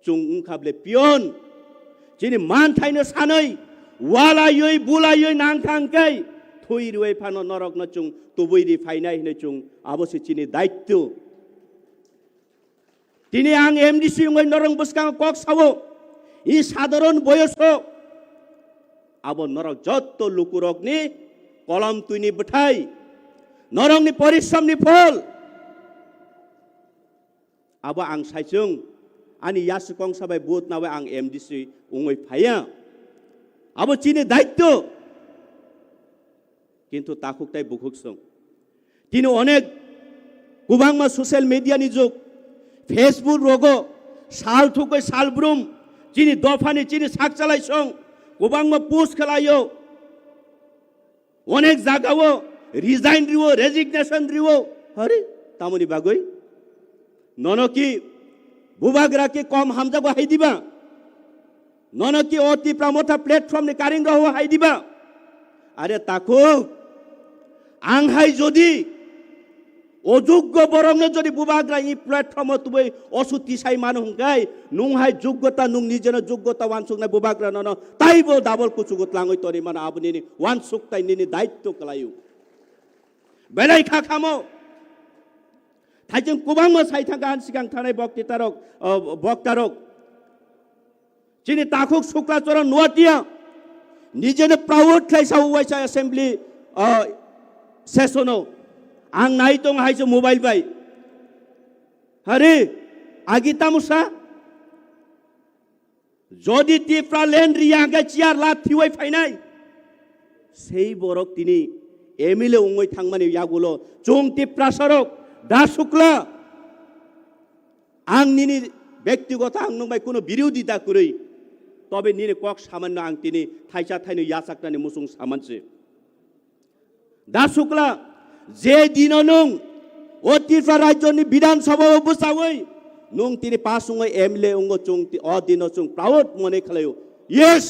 চুং উংখাবলে পিয়ন চিনি মান থাইনো সাनै ওয়ালাयै বুলাयै নাংথাंकै থুই রুই ফানো নরক ন চুং তুবুইরি ফাইনাই হিনে চুং আবসে চিনি দায়িত্ব তিনি আং এমডিসি উঙ্গৈ নরং বসকাং কক সাবো ই সাধারণ বয়স আবো নরক যত লুকুরকনি কলম তুইনি বঠাই নরংনি পরিশ্রমনি ফল আবো আং সাইচুং আনি ইয়াসকং সাবাই বুত নাবে আং এমডিসি উঙ্গৈ ফাইয়া আবো চিনি দায়িত্ব কিন্তু তাকুকটাই বুকুকসং তিনি অনেক কুবাংমা সোশ্যাল মিডিয়ানি যুগ ফেসবুক রোগো সাল থুকৈ সাল ব্রুম চিনি দফানি চিনি সাক চালাইছং কুবাংমা পোস্ট খেলাইও অনেক জাগাও রিজাইন দিও রেজিগনেশন দিও আরে তামনি বাগৈ ননকি বুবাগ্রাকে কম হামজাগো হাই দিবা ননকি অতি প্রামথা প্ল্যাটফর্ম নি কারিং রহ হাই দিবা আরে তাকো আংহাই যদি অযোগ্য বরং যদি বুবাগ্রা ই প্ল্যাটফর্ম তুই অসুতি সাই মানু হুঙ্গাই নুংহাই যোগ্যতা নুং নিজের যোগ্যতা ওয়ানসুক না বুবাগ্রা নন তাইবো ডাবল কুচুগুত লাঙই তরি মানে আপনি ওয়ানসুক তাই নিনি দায়িত্ব কলায়ু বেলাই খা খামো थाइजों कुबांमा साइथांगा सिगां थानाय बक्तारक चिनि ताकुक शुक्लाचरण नुवातिया निजेनो प्राउड खाइसा वाइसा एसेम्बली सेसनो आं नाइतों हाइसो मोबाइल बाय अरे आगिता मुसा যদি ত্রিপুরা ল্যান্ড রিয়াঙ্গা চিয়ার লা থিওই ফাইনাই সেই বরক তিনি এমএলএ উঙ্গই থাংমানি ইয়াগুলো চুং ত্রিপুরা সরক দা শুক্লা আং নিনি ব্যক্তিগত আং নংবাই কোনো বিরোধিতা করি তবে নিনে কক সামান্য আং তিনি থাইসা থাইনো ইয়াসাকটানি মুসুং সামানছে দা শুক্লা যে দিন নং ও ত্রিপুরা রাজ্যনি বিধানসভা বসাওই nung tini pasungay emle ungo chung ti odino chung proud mone khalayo yes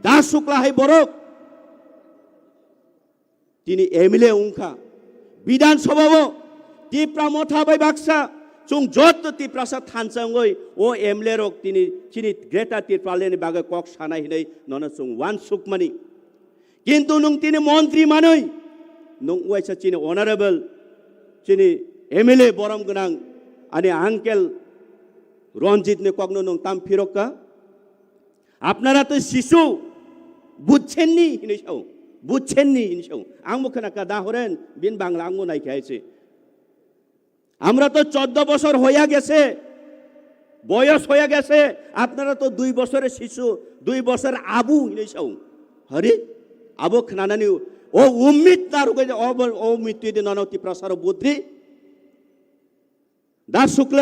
dasukla hai borok tini emle ungkha bidan sababo ti pramotha bai baksa chung jot ti prasa thansangoi o emle rok tini chini greta ti praleni baga kok sanai hinai nona chung wan sukmani kintu nung tini montri manoi nung waisa chini honorable chini emle boram gunang आणि अंकेल रंजित ने कखनो नों ताम फिरक्का আপনারা তো শিশু বুঝছেননি হিনেছাও বুঝছেননি হিনেছাও আং মুখনাকা দা horn বিন বাংলা আঙ্গু নাই খাইছে আমরা তো 14 বছর হইয়া গেছে বয়স হইয়া গেছে আপনারা তো 2 বছরের শিশু 2 বছর আবু হিনেছাও হরি আবু খনানানি ও উম্মিত তার কই ও মৃত্যু দিন ননতি প্রসার বুদ্ধি দাস শুক্ল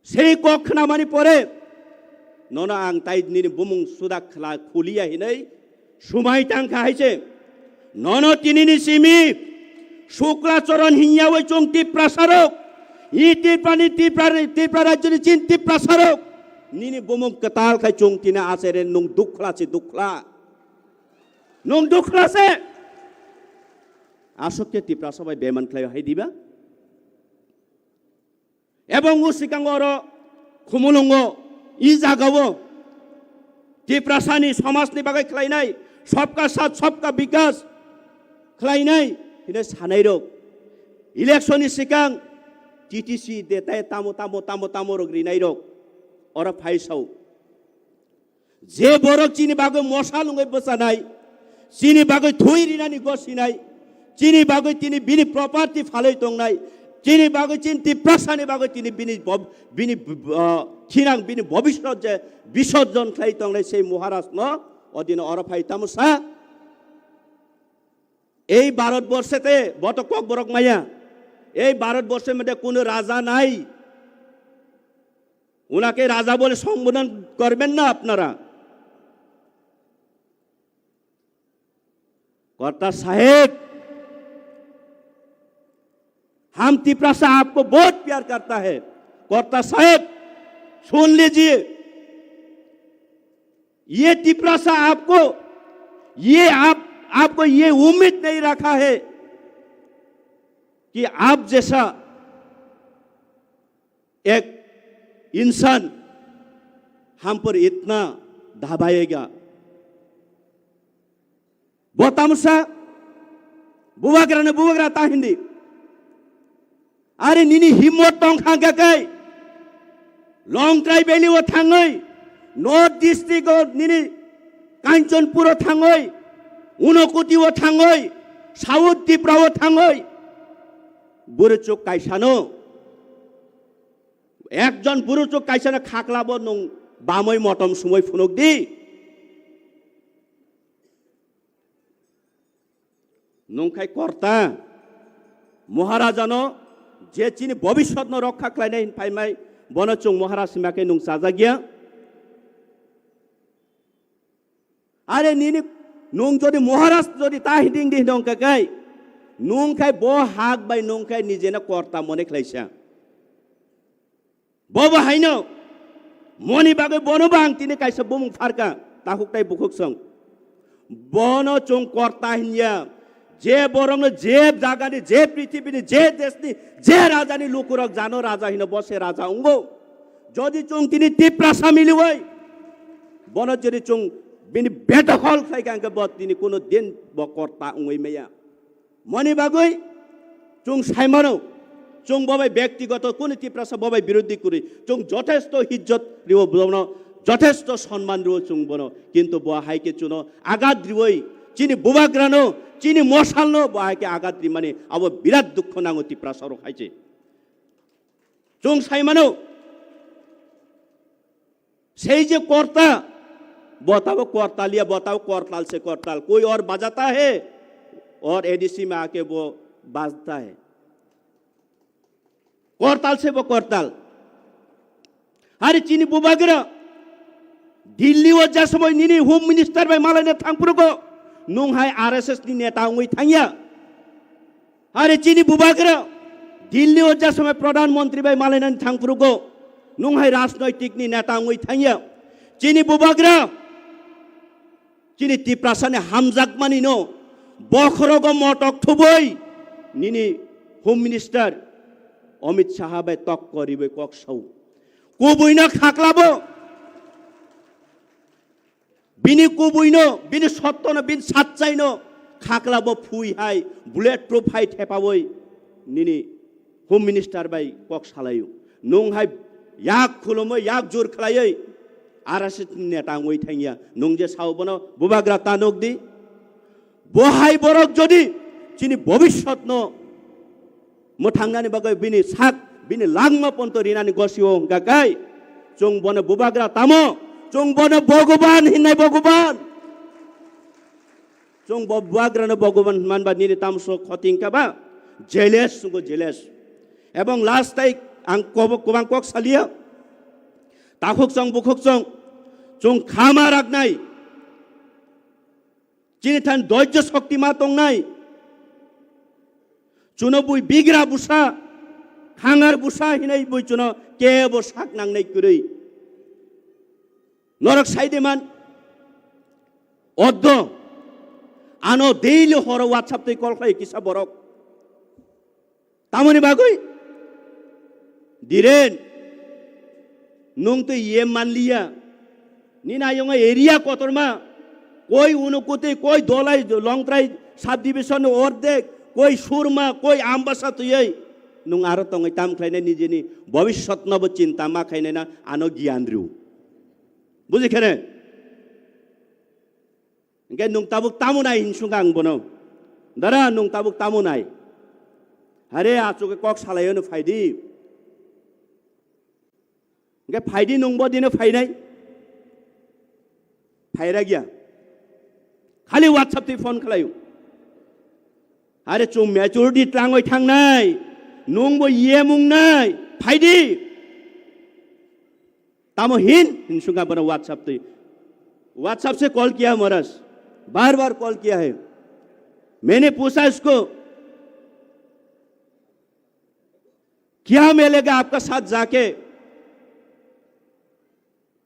সেই কখনা মানি পরে ননা আং তাই নিনি বুমুং সুদা খলা খুলিয়া হিনাই সুমাই টাংখা হাইছে নন তিনিনি সিমি শুক্লাচরণ হিয়া ওই চংতি প্রসারক ই ত্রিপুরা রাজ্যনি চিন্তি প্রসারক নিনি বুমুং কতাল খাই চংতিনা আছে রে নুং দুখলাছে দুখলা নুং দুখলাছে আসকে ত্রিপুরা সবাই বেমান খাই হাই দিবা এবং উসিকাঙ্গর খুমুলঙ্গ ই জাগাও ত্রিপুরাসানি সমাজনি বাগै খাইনাই सबका साथ सबका विकास खाइनाय हिने सानाय रक इलेक्शननि सिगां टिटिसि देताय तामो तामो तामो तामो रग्रिनाय रक अर फाइसाव जे बरक चिनि बागै मसा लुङै बसानाय चिनि बागै थुइ रिनानि गसिनाय चिनि बागै तिनि बिनि प्रपार्टी फालै दंनाय चिनि बागै चिनि ত্রিপ্রাসানি बागै तिनि बिनि खिनां बिनि भबिष्यत जे विसर्जन खाइ दंनाय সেই মহারাজ ন অদিন অরফাই তামসা এই ভারতবর্ষেতে বত কক বরক মাইয়া এই ভারতবর্ষের মধ্যে কোনো রাজা নাই ওনাকে রাজা বলে সম্বোধন করবেন না আপনারা। कर्ता साहेब, हम तिपरासा आपको बहुत प्यार करता है। कर्ता साहेब सुन लीजिए, ये तिपरासा आपको आपको ये उम्मीद नहीं रखा है कि आप जैसा एक इंसान हम पर इतना दबाएगा। बोतामुसा बुवाग्रा ताहिंदी अरे निनी हिम्मत तंग खांगा कई लॉन्ग ड्राइव बेली वो थांगई नॉर्थ डिस्ट्रिक्ट और निनी कांचनपुर थांगई उनकोटी वो थांगई साउथ त्रिपुरा वो थांगई बुरुचुक काइसानो एक जन बुरुचुक काइसानो खाकलाबो नं बामई मतम सुमय फुनुक दी नंखाय कर्ता महाराजानो जे चिनी भविष्य रक्षा खालायनाय फायमाय बनचुं महाराज सिमाके नं साजागिया अरे निनी नं जदि महाराज जदि ताहिदिं दि नंखाय नंखाय ब हाक बाय नंखाय निजेना कर्ता मने खालायसा बबो हायनो मनि बागै बनबां तिनि कायसा बुमुं फारका ताहुकताय बुखुकसं बनचुं कर्ता हिनिया जे बरंग जे जागानी जे पृथ्वीनी जे देशनी जे राजानी लुकुरक जानो राजा हिन बसे राजा उंगो जदि चुं तिनी तिपरासा मिलिवै बन जदि चुं बिनि बेदखल खायगांगे ब तिनी कोनो दिन ब कर्ता उंगै मैया मनि बागै चुं साइमानो चुं बबाय व्यक्तिगत कोनो तिपरासा बबाय विरोधी करि चुं যথেষ্ট इज्जत रिव बनो যথেষ্ট सम्मान रिव चुं बनो किन्तु ब हाइके चुनो आघात रिवै चिनी बुबाग्रानो चिनी मशालनो बाहाके आघात माने अब बिराट दुख नांगो तिपरासारो खाइছে चुं साइमानो সেই যে कर्ता बताओ करतालिया बताओ करताल से करताल कोई और बजाता है और एडीसी में आके वो बाजता है करताल से वो करताल अरे चीनी बुबाग्रा दिल्ली वो जैसे निनी होम मिनिस्टर भाई मालने थांगपुरको नंहाय आरएसएस नि नेता उंगै थांगिया अरे चीनी बुबाग्रा दिल्ली वो जैसे प्रधानमंत्री भाई मालने थांगपुरको नंहाय राजनैतिक नि नेता उंगै थांगिया चीनी बुबाग्रा चीनी तिपरासा ने हामजाक मानी नो बखरगो मटक थुबै निनी होम मिनिस्टर अमित शाह भाई तक करिबै कक्सौ कुबुइनो खाक्लाबो बिनी कुबुइनो बिनी सत्तनो बिन साच्चाइनो खाक्लाबो फुइहाय बुलेट प्रुफ हाय थेपाबै निनी होम मिनिस्टर भाई कक्सालायो नंहाय याक खुलुमै याक जुर खलायै आरएसएस नेता उंगै थांगिया नों जे सावबनो बुबाग्रा तानक दि बहाय बरक जदि चिनी भविष्यत न मोथांगानि बागै बिनि साक बिनि लांमा पन्त रिनानि गसियो गाकाय जों बनो बुबाग्रा तामो जों बनो भगवान हिनाय भगवान जों बुबाग्रानो भगवान मानबा निनि तामसो खतिंकाबा जेलेस सुगो जेलेस एवं लास्ट टाइम आं कोबां कक सालिया ताखुकसं बुखुकसं जों खामा राखनाय चिनि थान धैर्य शक्ति मा दंनाय चुनो बुइ बिग्रा बुसा खांगार बुसा हिनाय बुइ चुनो केबो साक नांनाय कुरै नरक साइदेमान अद्द आनो देइलो हर व्हाट्सएप तै कल खाय किसा बरक तामनि बागै दिरेन नों तो ये मान लिया नीना योंगा एरिया कोतरमा कोई उनुकुते कोई दोलाई लॉन्ग सब डिविजन और देख कोई सुरमा कोई आम्बासा तो ये नों आरो तंगै ताम खाइने निजेनि भविष्यत नब चिंता मा खाइने ना आनो ज्ञान रिउ बुझि खेने इंगे नों ताबुक तामुनाय हिनसुगा आं बनो दारा नों ताबुक तामुनाय अरे आचुके कक सालायनो फाइदि इंगे फाइदि नंबो दिनो फाइनाय फायरा गया खाली व्हाट्सएप ते फोन खालायो अरे चुं मैच्योरिटी ट्रांगै थांनाय नंबो ये मुंनाय फाइदि तामो हिन सुंगा बना व्हाट्सएप से कॉल किया महाराज, बार बार कॉल किया है। मैंने पूछा इसको क्या मिलेगा आपका साथ जाके,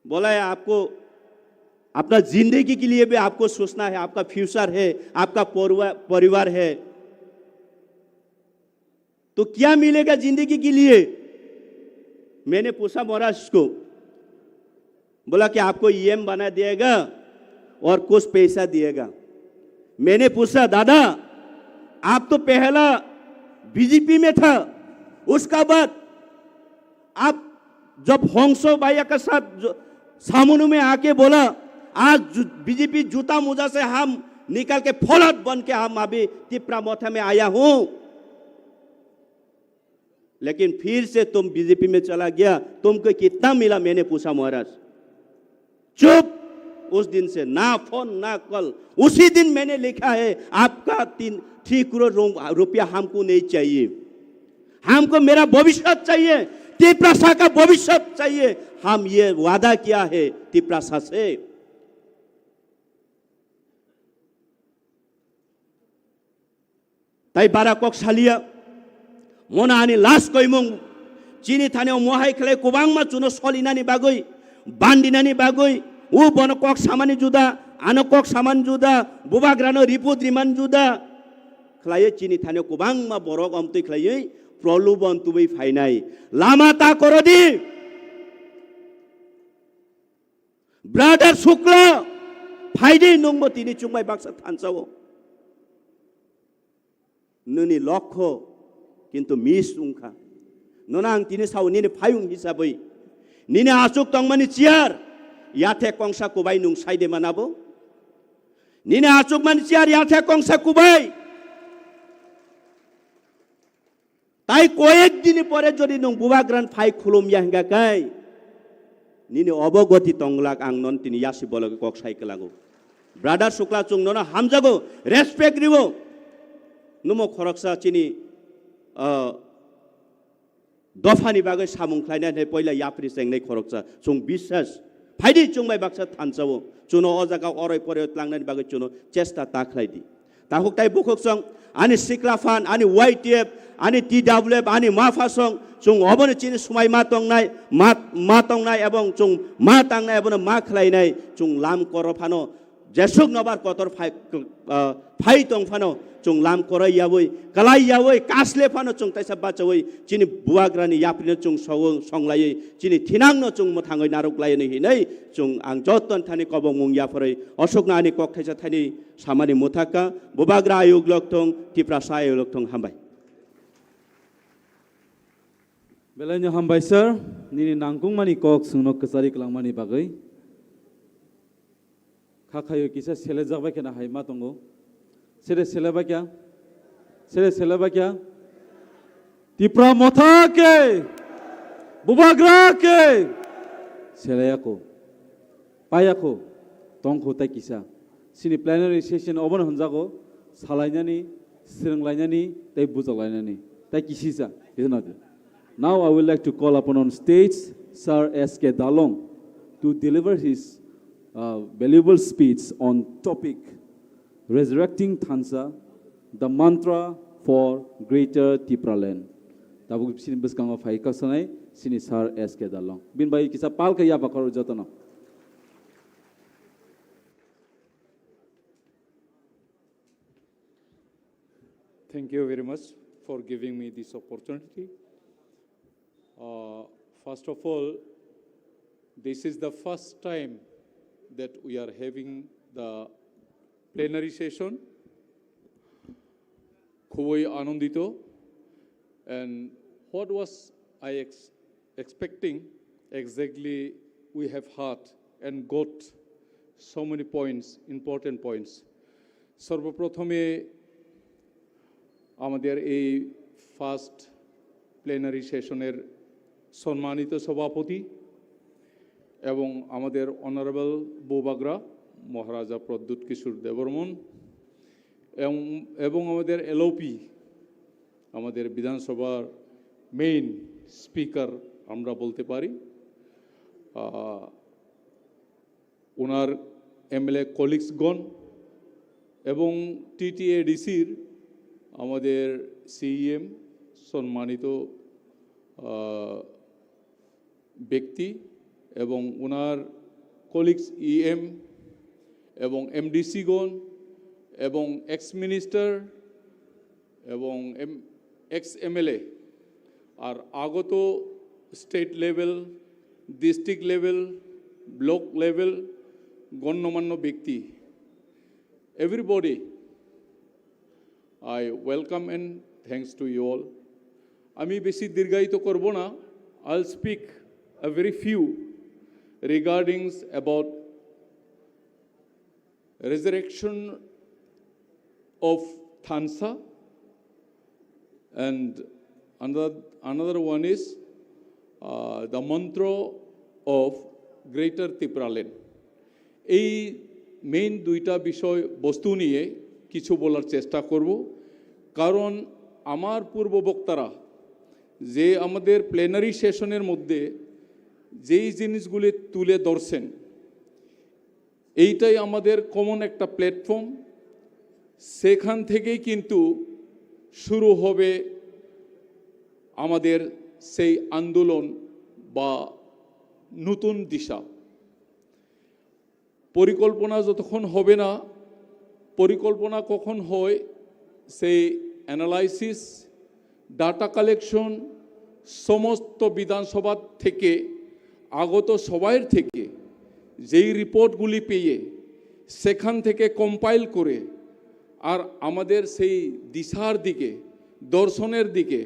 बोला है आपको अपना जिंदगी के लिए भी आपको सोचना है, आपका फ्यूचर है, आपका परिवार है, तो क्या मिलेगा जिंदगी के लिए। मैंने पूछा महाराज को, बोला कि आपको ईएम बना दिएगा और कुछ पैसा दिएगा। मैंने पूछा दादा आप तो पहला बीजेपी में था, उसका बाद आप जब होंसो भैया के साथ सामने में आके बोला आज बीजेपी जूता मोजा से हम निकल के फौलाद बन के हम अभी तिप्रामोथा में आया हूं, लेकिन फिर से तुम बीजेपी में चला गया, तुमको कितना मिला मैंने पूछा महाराज। चुप। उस दिन से ना फोन ना कॉल। उसी दिन मैंने लिखा है आपका 3 करोड़ रुपया हमको नहीं चाहिए, हमको मेरा भविष्य चाहिए, तिप्रासा का भविष्य चाहिए। हम ये वादा किया है तिप्रासा से। ताई बारा कक सालिया मोना आनी लास्ट कोइमुं चीनी थाने मोहाई खले कुबांग मा चुनो सलिनानी बागै बान्दिनानी बागै उ बन कक सामानी जुदा आनो कक सामान जुदा बुबाग्रानो रिपुत रिमान जुदा खलाये चीनी थाने कुबांग मा बरक अमतै खलाये प्रलुबन तुबै फाइनाय लामा ता करदि ब्रादार शुक्ला फाइदे नंगबो तिनी चुंबाय बाक्सा थानसाओ नोनी लक्ष्य किंतु मिस उंखा नोनांग तिनी साव निने फायुं हिसाबै निने आचुक तंगमानि चियार याथे कंसा कुबाई नुं साइदे मानाबो निने आचुक मानि चियार याथे कंसा कुबाई ताई कयेक दिन परे जदि नुं बुबाग्रान फाइ खुलुमिया हिंगाकाय निने अबगति तंगलाक आं नन तिनी यासि बलगे कक साइकेलागो ब्रादार शुक्ला चुं नोना हामजागो रेसपेक्ट रिबो नुमो खरकसा चिनी दफानी बागै सामुंख्लायनाय पहिला याफ्रि सेंनाय खरकसा चुं बिश्वास फाइदि चुंबाय बाक्सा थानसावो चुनो अजागा अरय परे लांनाय बागै चुनो चेष्टा ताख्लायदि ताहुकताय बुखकसं आनि सिक्लाफान आनि वाइटिएफ आनि टीडब्ल्यूएफ आनि माफासं चुं अबनो चिनि सुमाय मा तंनाय एवं चुं मा तांनाय एवं मा खलायनाय चुं लाम करफानो जेसुक नबार कतर फाइ तंफानो चुं लाम करय यावै कलाई यावै कासले फानो चुं ताइसा बाचवै चिनि बुवाग्रानि याफ्रिनो चुं संलायै चिनि थिनांनो चुं मथाङै नारुकलायनै हिनै चुं आं जतन थानि कबं मुं याफरै अशोकनानि ककथाइसा थानि सामानि मुथाका बुबाग्रा आयोग लक्थं तिप्रासा आयोग लक्थं हामबाय बेलायनो हामबाय सर निनि नांगुंमानि कक सुंनो कसारि कलांमानि बागै खाखायो किसा सेले जाबाय केना हायमा दंगो सेरे सेलेबा क्या तिप्रामोथा के बुबाग्रा के सेलेयाको पायाको तंखौ ताइ किसा सिनि प्लेनारि सेशन अबन हनजागो सालायनानि सिरंलायनानि ताइ बुजालायनानि ताइ किसिसा इजनादो Now I would like to call upon on stage Sir S.K. Dalong to deliver his valuable speech on topic Resurrecting Thansa, the mantra for greater Tipraland. Tabu sini beskango fai kasanai sini Sir S.K. Dalong. Bin bai kisa pal kaya bakaro jatana. Thank you very much for giving me this opportunity. First of all, this is the first time that we are having the plenary session. Khuboi anondito, and what was I expecting exactly we have heard and got so many points, important points. Sarboprothome আমাদের এই first plenary সেশনের সম্মানিত সভাপতি এবং আমাদের honourable বুবাগ্রা মহারাজা প্রদ্যুৎ কিশোর দেববর্মন এবং আমাদের LOP আমাদের বিধানসভার মেইন স্পিকার আমরা বলতে পারি ওনার এমএলএ কলিগসগণ এবং টিটিএডিসির আমাদের সিইএম সম্মানিত ব্যক্তি এবং ওনার কলিগস ইএম এবং এমডিসিগণ এবং এক্স মিনিস্টার এবং এক্স এমএলএ আর আগত state level district level block level গণ্যমান্য ব্যক্তি everybody I welcome and thanks to you all. আমি বেশি দীর্ঘায়িত করব না I'll speak a very few regarding about resurrection of Thansa and another one is the mantra of Greater Tipraland. এই main দুইটা বিষয় বস্তু নিয়ে কিছু বলার চেষ্টা করব কারণ আমার পূর্ব বক্তারা যে আমাদের প্লেনারি সেশনের মধ্যে যেই জিনিসগুলি তুলে ধরছেন এইটাই আমাদের কমন একটা প্ল্যাটফর্ম সেখান থেকেই কিন্তু শুরু হবে আমাদের সেই আন্দোলন বা নতুন দিশা পরিকল্পনা যতক্ষণ হবে না পরিকল্পনা কখন হয় সেই অ্যানালাইসিস ডাটা কালেকশন সমস্ত বিধানসভা থেকে আগত সবাইয়ের থেকে যেই রিপোর্টগুলি পেয়ে সেখান থেকে কম্পাইল করে আর আমাদের সেই দিশার দিকে দর্শনের দিকে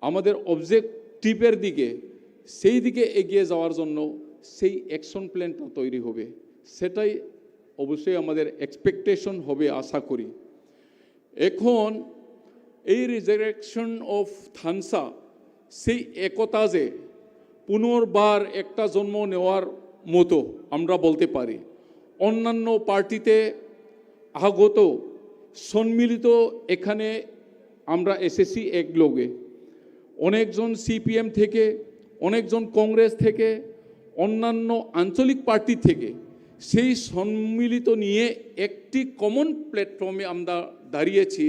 আমাদের অবজেক্টিভের দিকে সেই দিকে এগিয়ে যাওয়ার জন্য সেই অ্যাকশন প্ল্যানটা তৈরি হবে সেটাই অবশ্যই আমাদের এক্সপেকটেশন হবে আশা করি এখন এই রিজারেকশন অফ থানসা সেই একতা যে পুনর্বার একটা জন্ম নেওয়ার মতো আমরা বলতে পারি অন্যান্য পার্টিতে আগত সম্মিলিত এখানে আমরা এসেছি একলগে অনেকজন সিপিএম থেকে অনেকজন কংগ্রেস থেকে অন্যান্য আঞ্চলিক পার্টি থেকে সেই সম্মিলিত নিয়ে একটি কমন প্ল্যাটফর্মে আমরা দাঁড়িয়েছি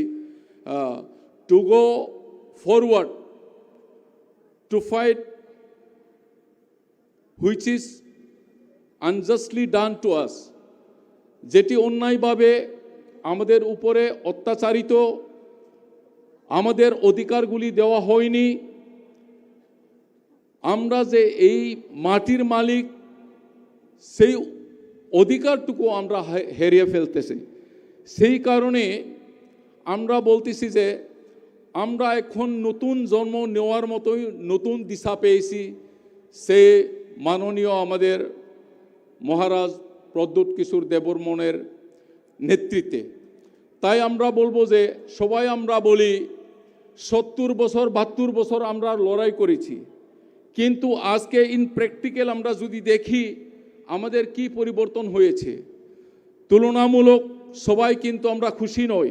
to go forward to fight which is unjustly done to us যেটি অন্যায়ভাবে আমাদের উপরে অত্যাচারিত আমাদের অধিকারগুলি দেওয়া হয়নি আমরা যে এই মাটির মালিক সেই অধিকারটুকু আমরা হারিয়ে ফেলতেছি সেই কারণে আমরা বলতেছি যে আমরা এখন নতুন জন্ম নেওয়ার মতোই নতুন দিশা পেয়েছি সে মাননীয় আমাদের মহারাজ প্রদ্যুৎ কিশোর দেববর্মনের নেতৃত্বে তাই আমরা বলবো যে সবাই আমরা বলি 70 বছর 72 বছর আমরা লড়াই করেছি কিন্তু আজকে ইন প্র্যাকটিক্যাল আমরা যদি দেখি আমাদের কি পরিবর্তন হয়েছে তুলনামূলক সবাই কিন্তু আমরা খুশি নই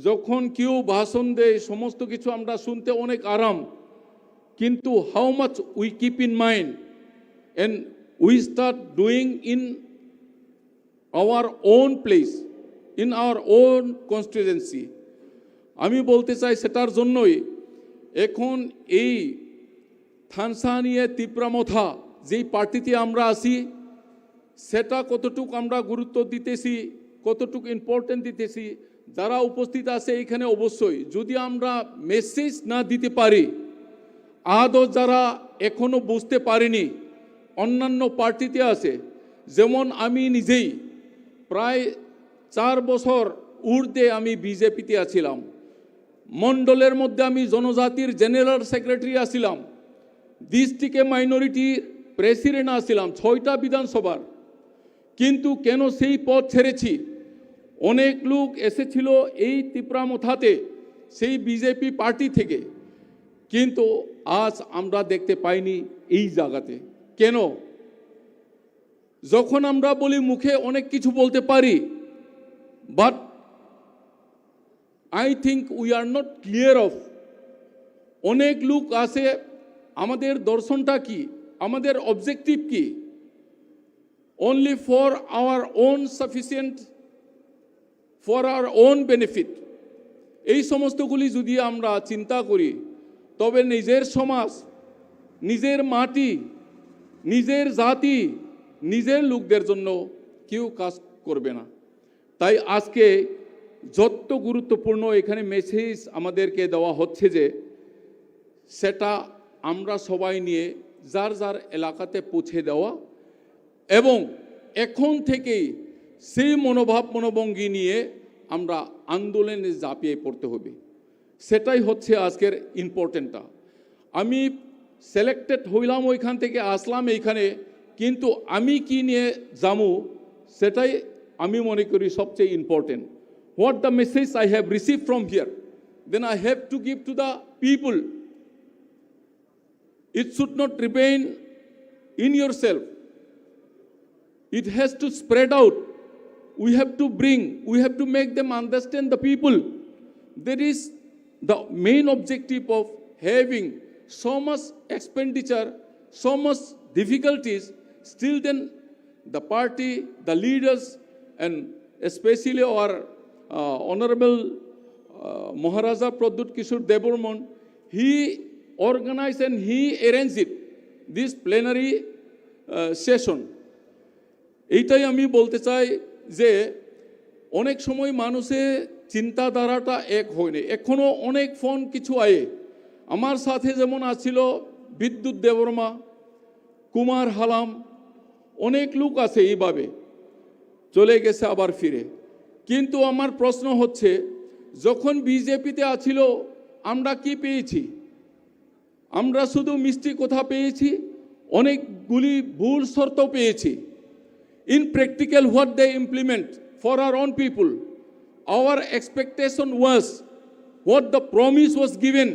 যখন কেউ ভাষণ দেয় সমস্ত কিছু আমরা শুনতে অনেক আরাম কিন্তু how much we keep in mind and we start doing in our own place in our own constituency আমি বলতে চাই সেটার জন্যই এখন এই থানসা নিয়ে তিপ্রামথা যেই পার্টিতে আমরা আছি সেটা কতটুকু আমরা গুরুত্ব দিতেছি কতটুকু ইম্পর্টেন্ট দিতেছি যারা উপস্থিত আছে এখানে অবশ্যই যদি আমরা মেসেজ না দিতে পারি আদৌ যারা এখনো বুঝতে পারেনি অন্যান্য পার্টিতে আছে যেমন আমি নিজেই প্রায় 4 বছর ঊর্ধ্বে আমি বিজেপিতে আছিলাম মণ্ডলের মধ্যে আমি জনজাতির জেনারেল সেক্রেটারি আছিলাম ডিস্ট্রিক্টে মাইনরিটির প্রেসিডেন্ট আছিলাম 6টা বিধানসভার কিন্তু কেন সেই পদ ছেড়েছি অনেক লোক এসেছিল এই তিপ্রামথাতে সেই বিজেপি পার্টি থেকে কিন্তু আজ আমরা দেখতে পাইনি এই জায়গাতে কেন যখন আমরা বলি মুখে অনেক কিছু বলতে পারি but I think we are not clear of অনেক লোক আছে আমাদের দর্শনটা কি, আমাদের অবজেক্টিভ কি? Only for our own sufficient, for our own benefit, এই সমস্তগুলি যদি আমরা চিন্তা করি তবে নিজের সমাজ, নিজের মাটি, নিজের জাতি, নিজের লোকদের জন্য কেউ কাজ করবে না। তাই আজকে যত গুরুত্বপূর্ণ এখানে মেসেজ আমাদেরকে দেওয়া হচ্ছে যে সেটা আমরা সবাই নিয়ে যার যার এলাকাতে পৌঁছে দেওয়া এবং এখন থেকেই সেই মনোভঙ্গি নিয়ে আমরা আন্দোলনে ঝাঁপিয়ে পড়তে হবে। সেটাই হচ্ছে আজকের ইম্পর্টেন্টটা। আমি সিলেক্টেড হইলাম, ওইখান থেকে আসলাম এইখানে, কিন্তু আমি কি নিয়ে যাবো সেটাই আমি মনে করি সবচেয়ে important. What the message I have receive from here, then I have to give to the people. It should not remain in yourself. It has to spread out. We have to make them understand the people. There is the main objective of having so much expenditure, so much difficulties. Still then the party, the leaders, and especially our Honorable Maharaja Pradyut Kishore Deborman, he organized and he arranged it, this plenary session. এইটাই আমি বলতে চাই যে অনেক সময় মানুষের চিন্তাধারাটা এক হয়নি, এখনো অনেক ফোন কিছু আয়ে। আমার সাথে যেমন আছিল বিদ্যুৎ দেববর্মা, কুমার হালাম, অনেক লোক আছে এইভাবে চলে গেছে আবার ফিরে। কিন্তু আমার প্রশ্ন হচ্ছে, যখন বিজেপিতে আছিল আমরা কি পেয়েছি? আমরা শুধু মিষ্টি কথা পেয়েছি, অনেকগুলি ভুল শর্ত পেয়েছি। In practical, what they implement for our own people, our expectation was what the promise was given.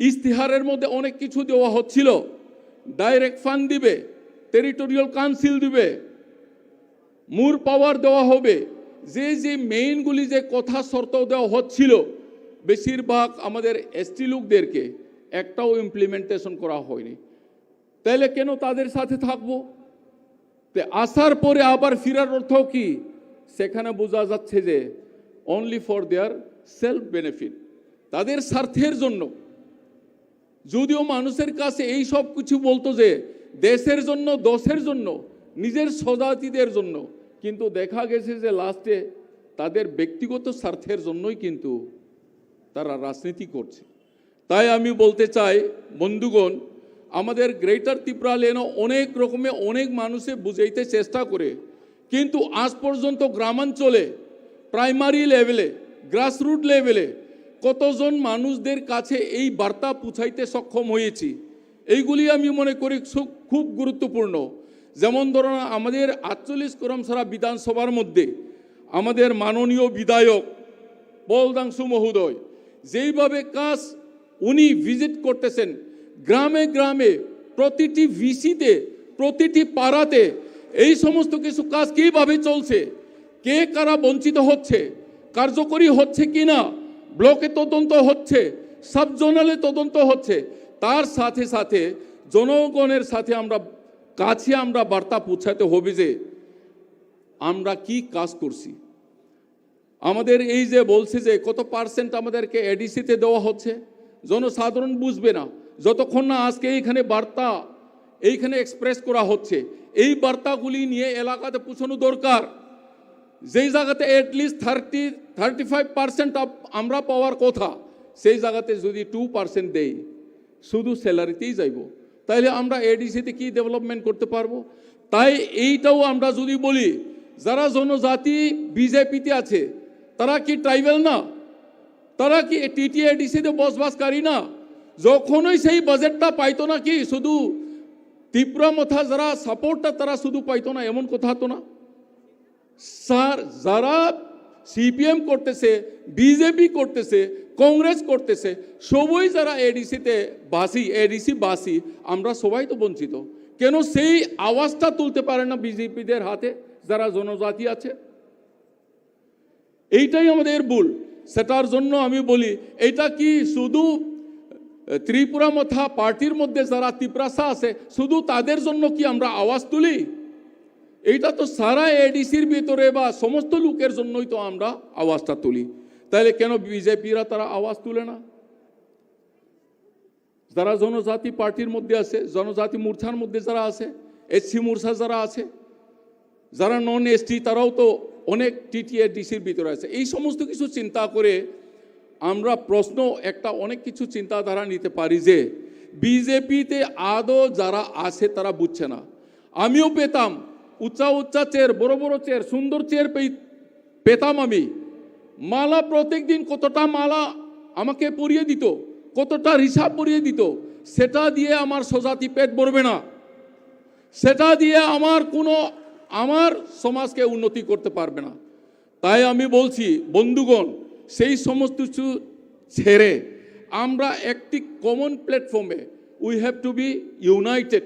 ইস্তিহারের মধ্যে অনেক কিছু দেওয়া হচ্ছিল, ডাইরেক্ট ফান্ড দিবে, টেরিটোরিয়াল কাউন্সিল দিবে, মোর পাওয়ার দেওয়া হবে, যে মেইনগুলি যে কথা শর্ত দেওয়া হচ্ছিল বেশিরভাগ আমাদের এসটি লোকদেরকে একটাও ইমপ্লিমেন্টেশন করা হয়নি। তাহলে কেন তাদের সাথে থাকবো? আসার পরে আবার ফিরার অর্থ কি? সেখানে বোঝা যাচ্ছে যে only for their self benefit, তাদের স্বার্থের জন্য। যদিও মানুষের কাছে এই সব কিছু বলতো যে দেশের জন্য, দশের জন্য, নিজের স্বজাতিদের জন্য, কিন্তু দেখা গেছে যে লাস্টে তাদের ব্যক্তিগত স্বার্থের জন্যই কিন্তু তারা রাজনীতি করছে। তাই আমি বলতে চাই বন্ধুগণ, আমাদের গ্রেটার ত্রিপুরা লেনও অনেক রকমে অনেক মানুষে বুঝাইতে চেষ্টা করে, কিন্তু আজ পর্যন্ত গ্রামাঞ্চলে, প্রাইমারি লেভেলে, গ্রাসরুট লেভেলে কতজন মানুষদের কাছে এই বার্তা পৌঁছাইতে সক্ষম হয়েছি, এইগুলি আমি মনে করি খুব গুরুত্বপূর্ণ। যেমন ধরুন আমাদের 48 করমসরা বিধানসভার মধ্যে আমাদের মাননীয় বিধায়ক বলদাংশু মহোদয় যেইভাবে কাজ উনি ভিজিট করতেছেন, গ্রামে গ্রামে, প্রতিটি ভিসিতে, প্রতিটি পাড়াতে এই সমস্ত কিছু কাজ কীভাবে চলছে, কে কারা বঞ্চিত হচ্ছে, কার্যকরী হচ্ছে কিনা, ব্লকে তদন্ত হচ্ছে, সাব জোনালে তদন্ত হচ্ছে, তার সাথে সাথে জনগণের সাথে আমরা বার্তা পৌঁছাতে হবে যে আমরা কি কাজ করছি। আমাদের এই যে বলছে যে কত পার্সেন্ট আমাদেরকে এডিসিতে দেওয়া হচ্ছে, জনসাধারণ বুঝবে না যতক্ষণ না আজকে এইখানে বার্তা এইখানে এক্সপ্রেস করা হচ্ছে। এই বার্তাগুলি নিয়ে এলাকাতে পৌঁছানো দরকার। যেই জায়গাতে অ্যাটলিস্ট 35% আমরা পাওয়ার কথা, সেই জায়গাতে যদি 2% দেই, শুধু স্যালারিতেই যাইব, তাইলে আমরা এডিসিতে কি ডেভেলপমেন্ট করতে পারবো? তাই এইটাও আমরা যদি বলি, যারা জনজাতি বিজেপিতে আছে তারা কি ট্রাইবেল না? তারা কি টিটিএডিসিতে বসবাসকারী না? যখনই সেই বাজেটটা পাইতো না, কি শুধু ত্রিপুরা মথা যারা সাপোর্টটা তারা শুধু পাইতো না এমন কথা তো না। স্যার, যারা সিপিএম করতেছে, বিজেপি করতেছে, কংগ্রেস করতেছে, সবই যারা এডিসি বাসী, আমরা সবাই তো বঞ্চিত। কেন সেই আওয়াজটা তুলতে পারে না বিজেপিদের হাতে যারা জনজাতি আছে? এইটাই আমাদের ভুল। সেটার জন্য আমি বলি, এটা কি শুধু ত্রিপুরা মথা পার্টির মধ্যে যারা তিপ্রাসা আছে শুধু তাদের জন্য কি আমরা আওয়াজ তুলি? এইটা তো সারা এডিসির ভিতরে বা সমস্ত লোকের জন্যই তো আমরা আওয়াজটা তুলি। তাহলে কেন বিজেপিরা তারা আওয়াজ তুলে না? যারা জনজাতি পার্টির মধ্যে আছে, জনজাতি মোর্চার মধ্যে যারা আছে, এসসি মোর্চা যারা আছে, যারা নন এসটি তারাও তো অনেক টিটিএ ডিসির ভিতরে আছে। এই সমস্ত কিছু চিন্তা করে আমরা প্রশ্ন একটা অনেক কিছু চিন্তাধারা নিতে পারি যে বিজেপিতে আদৌ যারা আছে তারা বুঝছে না। আমিও পেতাম উচ্চা উচ্চা চেয়ার, বড় বড় চেয়ার, সুন্দর চেয়ার পেতাম আমি। মালা প্রত্যেক দিন কতটা মালা আমাকে পরিয়ে দিত, কতটা হিসাব পরিয়ে দিত, সেটা দিয়ে আমার স্বজাতি পেট ভরবে না, সেটা দিয়ে আমার সমাজকে উন্নতি করতে পারবে না। তাই আমি বলছি বন্ধুগণ, সেই সমস্ত কিছু ছেড়ে আমরা একটি কমন প্ল্যাটফর্মে we have to B United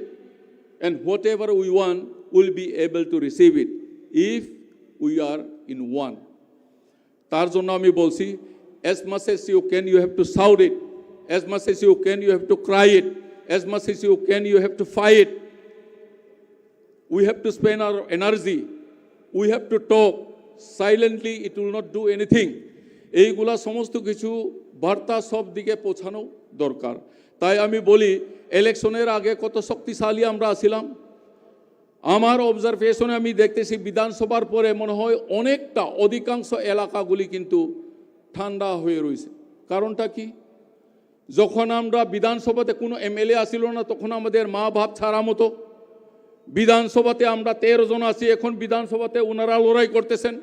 and whatever we want will be able to receive it if we are in one. তার জন্য আমি বলছি, as much as you can you have to shout it, as much as you can you have to cry it, as much as you can you have to fight. We have to spend our energy, we have to talk silently, it will not do anything. এইগুলা সমস্ত কিছু বার্তা সব দিকে পৌঁছানো দরকার। তাই আমি বলি ইলেকশনের আগে কত শক্তিশালী আমরা ছিলাম। আমার অবজারভেশনে আমি দেখতেছি বিধানসভার পরে মনে হয় অনেকটা অধিকাংশ এলাকাগুলি কিন্তু ঠান্ডা হয়ে রয়েছে। কারণটা কি? যখন আমরা বিধানসভাতে কোনো এমএলএ আসিল না তখন আমাদের মা বাপ ছাড়া মতো, বিধানসভাতে আমরা 13 জন আছি, এখন বিধানসভাতে ওনারা লড়াই করতেছেন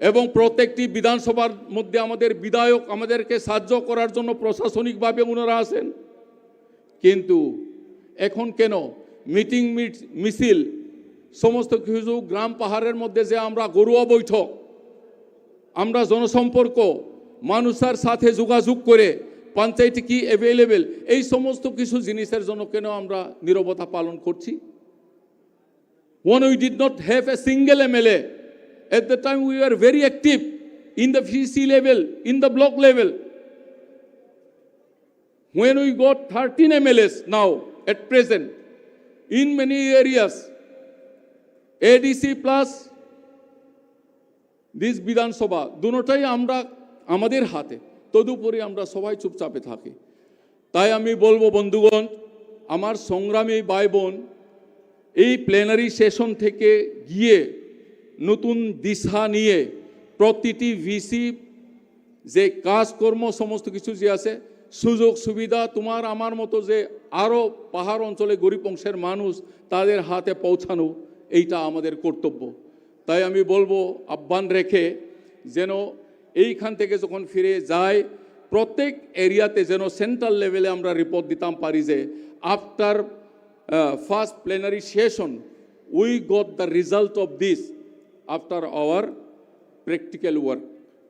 এবং প্রত্যেকটি বিধানসভার মধ্যে আমাদের বিধায়ক আমাদেরকে সাহায্য করার জন্য প্রশাসনিকভাবে ওনারা আসেন। কিন্তু এখন কেন মিটিং মিছিল সমস্ত কিছু গ্রাম পাহাড়ের মধ্যে যে আমরা গরুয়া বৈঠক, আমরা জনসম্পর্ক মানুষের সাথে যোগাযোগ করে পঞ্চায়েতে কি অ্যাভেলেবেল, এই সমস্ত কিছু জিনিসের জন্য কেন আমরা নীরবতা পালন করছি? When we did not have a single MLA, at the time we were very active in the VC level, in the block level. When we got 13 MLAs now at present in many areas, ADC plus this Bidhan Sabha, দুটোটাই আমরা আমাদের হাতে, তদুপরি আমরা সবাই চুপচাপে থাকি। তাই আমি বলবো বন্ধুগণ, আমার সংগ্রামী ভাই বোন, এই প্লেনারি সেশন থেকে গিয়ে নতুন দিশা নিয়ে প্রতিটি ভিসি যে কাজকর্ম সমস্ত কিছু যে আছে, সুযোগ সুবিধা তোমার আমার মতো যে আরও পাহাড় অঞ্চলে গরিব অংশের মানুষ তাদের হাতে পৌঁছানো, এইটা আমাদের কর্তব্য। তাই আমি বলবো আহ্বান রেখে যেন এইখান থেকে যখন ফিরে যায় প্রত্যেক এরিয়াতে যেন সেন্ট্রাল লেভেলে আমরা রিপোর্ট দিতাম পারি যে after first plenary session we got the result of this after our practical work.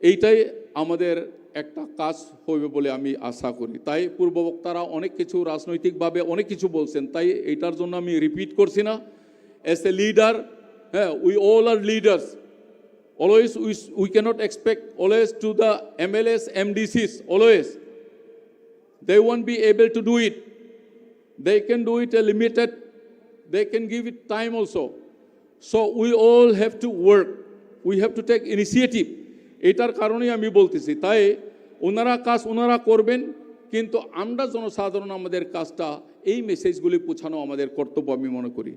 এইটাই আমাদের একটা কাজ হবে বলে আমি আশা করি। তাই পূর্ববক্তারা অনেক কিছু রাজনৈতিকভাবে অনেক কিছু বলছেন, তাই এইটার জন্য আমি রিপিট করছি না। অ্যাজ এ লিডার, হ্যাঁ, we all are leaders, always we cannot expect always to the MLAs, MDCs, always they won't be able to do it. They can do it a limited, they can give it time also. So we all have to work, we have to take initiative. এটার কারণেই আমি বলতেছি। তাই ওনারা কাজ ওনারা করবেন, কিন্তু আমরা জনসাধারণ আমাদের কাজটা এই মেসেজগুলি পৌঁছানো আমাদের কর্তব্য আমি মনে করি।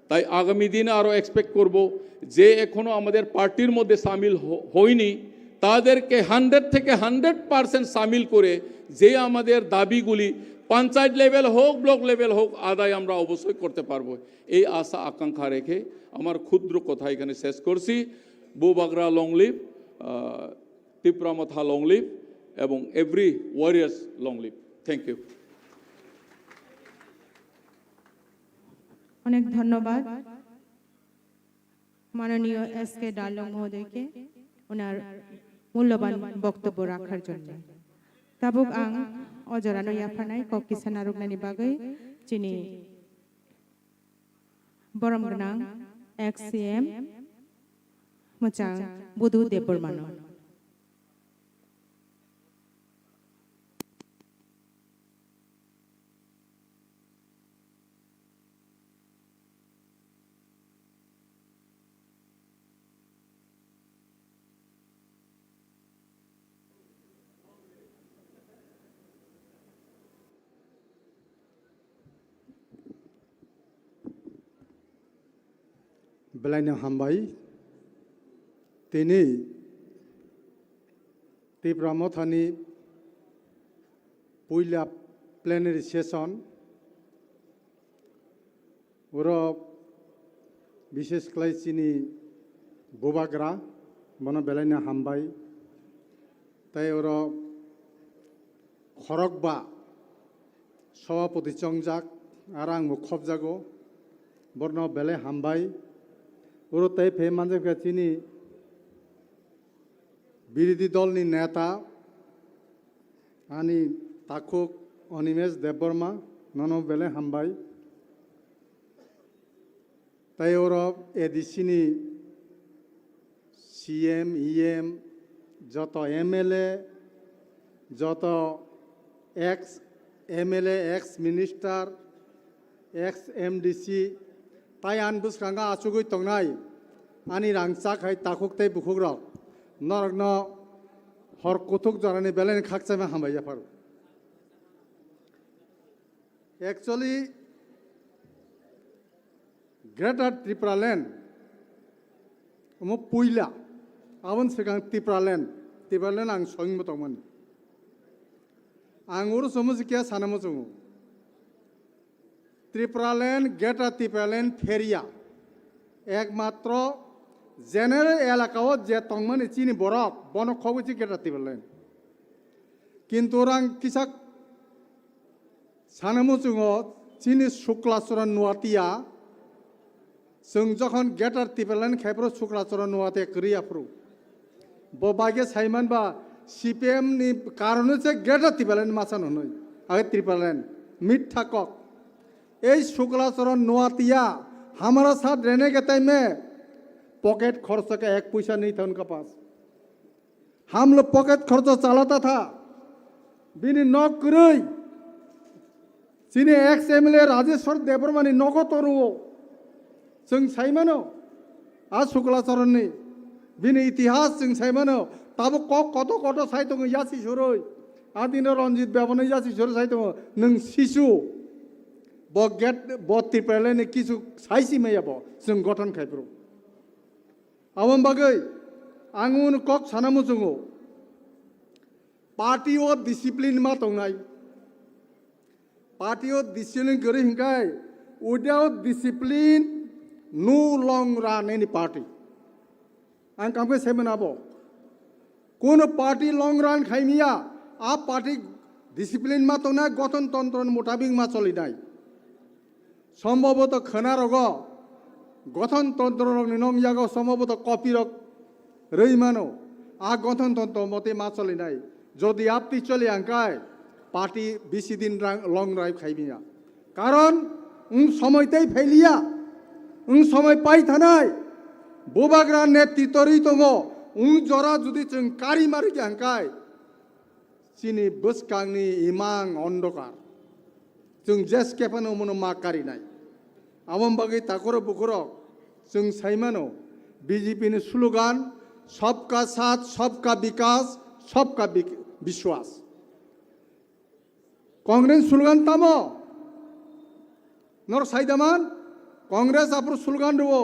তাই আগামী দিনে আরও এক্সপেক্ট করব যে এখনও আমাদের পার্টির মধ্যে সামিল হয়নি তাদেরকে 100 থেকে 100% সামিল করে যে আমাদের দাবিগুলি পঞ্চায়েত লেভেল হোক ব্লক লেভেল হোক আদায় আমরা অবশ্যই করতে পারবো, এই আশা আকাঙ্ক্ষা রেখে আমার ক্ষুদ্র কথা এখানে শেষ করছি। Bubagra long live, Tipra Motha long live এবং every warriors long live. Thank you. অনেক ধন্যবাদ মাননীয় SK ডালং মহোদয়কে ওনার মূল্যবান বক্তব্য রাখার জন্য। তাবুক আং অজরানো ইয়াফানাই কক কিসান আরুগনানি বাগै যিনি বরম গোনাं XCM মোচাং বুধু দেববর্মান। बेलायनो हामबाय दिनै त्रिपुरा मथानि पयला प्लेनारि सेसन विशेष खालायसिनि बुबाग्रा बनो बेलायनो हामबाय ताई खरकबा सभापति चंजाक आरो आंबो खबजागो बरनो बेलाय हामबाय ताई फे मानसिनि विरोधी दलनि नेता आनी ताकुक अनिमेश देवबर्मा ननो बेलाय हामबाय ताई एडिसिनि सीएम ईएम जत एमएलए जत ex MLA x minister x MDC ताई आन बुसखांगा आसुगै तंनाय आनी रांचाक हाय ताकुक ताई बुखुग्रक नरगन हर कुथुक जरानि बेलायनि खाकसामा हामबाय जाफार एक्चुअली ग्रेटर त्रिपुरा लैंड पुइला आवन सिगां त्रिपुरा लैंड आं सयं बतमोन आं उर समझ क्या सानमो जों Tripura land greater Tripura land फेरिया एकमात्र जेनेरेल एलाकाओ जे तंगमन चीनी बरफ बन खबुची ग्रेटर त्रिपुरा लैंड किंतु रां किसाक सानमो जों चीनी शुक्लाचरण नुवातिया जों जखन ग्रेटर त्रिपुरा लैंड खायफ्रो शुक्लाचरण नुवातिया करियाफ्रो बबागे साइमान बा सीपीएम नि कारण से ग्रेटर त्रिपुरा लैंड मासान होनय आगे त्रिपुरा लैंड मिथ्या कक ए शुक्लाचरण नुवातिया हमारा साथ रहने के टाइम में पॉकेट खर्च का 1 पैसा नहीं था उनका पास हम लोग पॉकेट खर्च चलाता था बिनी नौकरी सीने एक्स एमएलए राजेश्वर देवबर्मानी नगो तोरुओ जों साइमानो आ शुक्लाचरण नि बिनि इतिहास जों साइमानो ताबो कत कत साइतों यासी सुरय आदिनो रंजित बेबनो यासी सुर साइतों नों शिशु ब गेट ब त्रिपुरा लैंड किछु साइसि मैयाबो जों गठन खायफ्रो आवन बागै आं उन कक सानामो जोङो पार्टी ऑफ डिसिप्लिन मा तंनाय पार्टी ऑफ डिसिप्लिन गरि हिंगाय without discipline no long run any party आं कामके सेमनाबो कोन पार्टी लॉन्ग रन खाइमिया आ पार्टी डिसिप्लिन मा तंनाय गठन तंत्र मुताबिक मा चलिनाय सम्भवतः खनारग गठन तंत्र निनम यागो सम्भवतः कपिरक रैमानो आ गठन तंत्र मते मा चलिनाय जदि आपति चले आंकाय पार्टी 20 दिन लंग ड्राइव खाइमिया कारण उन समयतै फैलिया उन समय पाइ थानाय बोबाग्रा नेतृत्वरि दङो उन जरा जुदि जों कारि मारि आंकाय सिनि बसकांनि इमां अंधकार जों जेस केफानो मनो मा कारिनाय आवन बागै ताकर बुखरो जों साइमानो बीजेपी नि स्लोगान सबका साथ सबका विकास सबका विश्वास कांग्रेस स्लोगान तामो नर साइदामान कांग्रेस आपरो स्लोगान दो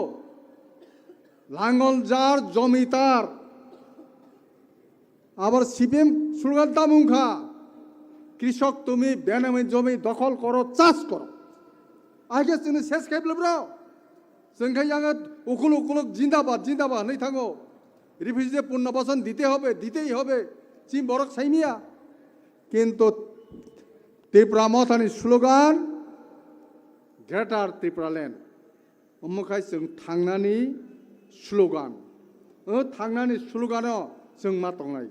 लांगल जार जमीदार आबार सीपीएम स्लोगान तामुखा कृषक तुमी बेनामी जमी दखल करो चाष करो आगे जों सेस खायब्लाब्रा जोंखाय आङो उखुल उखुल जिंदाबाद जिंदाबाद नै थाङो रिफ्यूजी पुनर्बासन दितेই হবে चिम बरक साइमिया किंतु त्रिपुरा मथानि स्लोगान ग्रेटर त्रिपुरा लैंड उमुखाय जों थांनानै स्लोगान थांनानै स्लोगानो जों मा तंनाय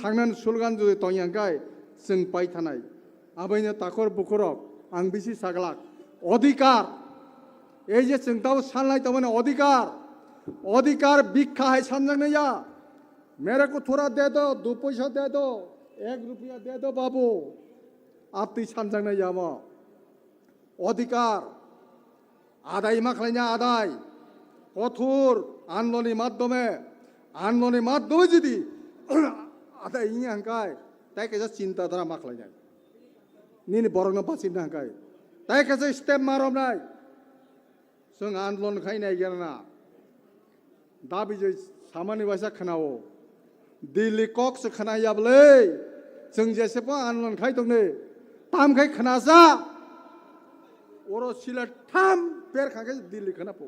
थांनानै स्लोगान जुदि तंयांगाय जों पाइ थानाय आबायनो ताखर बुखरक आं बिसि सागलाक अधिकार এই যে চিন্তাও साननाय तमने अधिकार अधिकार भिक्षा है सानजंगनैया मेरे को थोड़ा दे दो 2 पैसा दे दो 1 रुपया दे दो बाबू आपति सानजंगनैया म अधिकार आदाय मा खालायना आदाय कठोर आन्दोलननि माध्यमे जुदि आदाय इनि हांकाय ताई केजा चिन्ताधारा मा खालायनाय निनि बरगनो बासिनो हांकाय ताई केजा स्टेप मारबनाय जों आन्दोलन खायनाय गेरना दा बिजय सामानि बासा खोनावो दिल्ली कक्स खोनायाबले जों जेसेबां आन्दलन खाय दं नै तामखाय खोनाजा अर सिला थाम बेरखांखाय दिल्ली खोनापो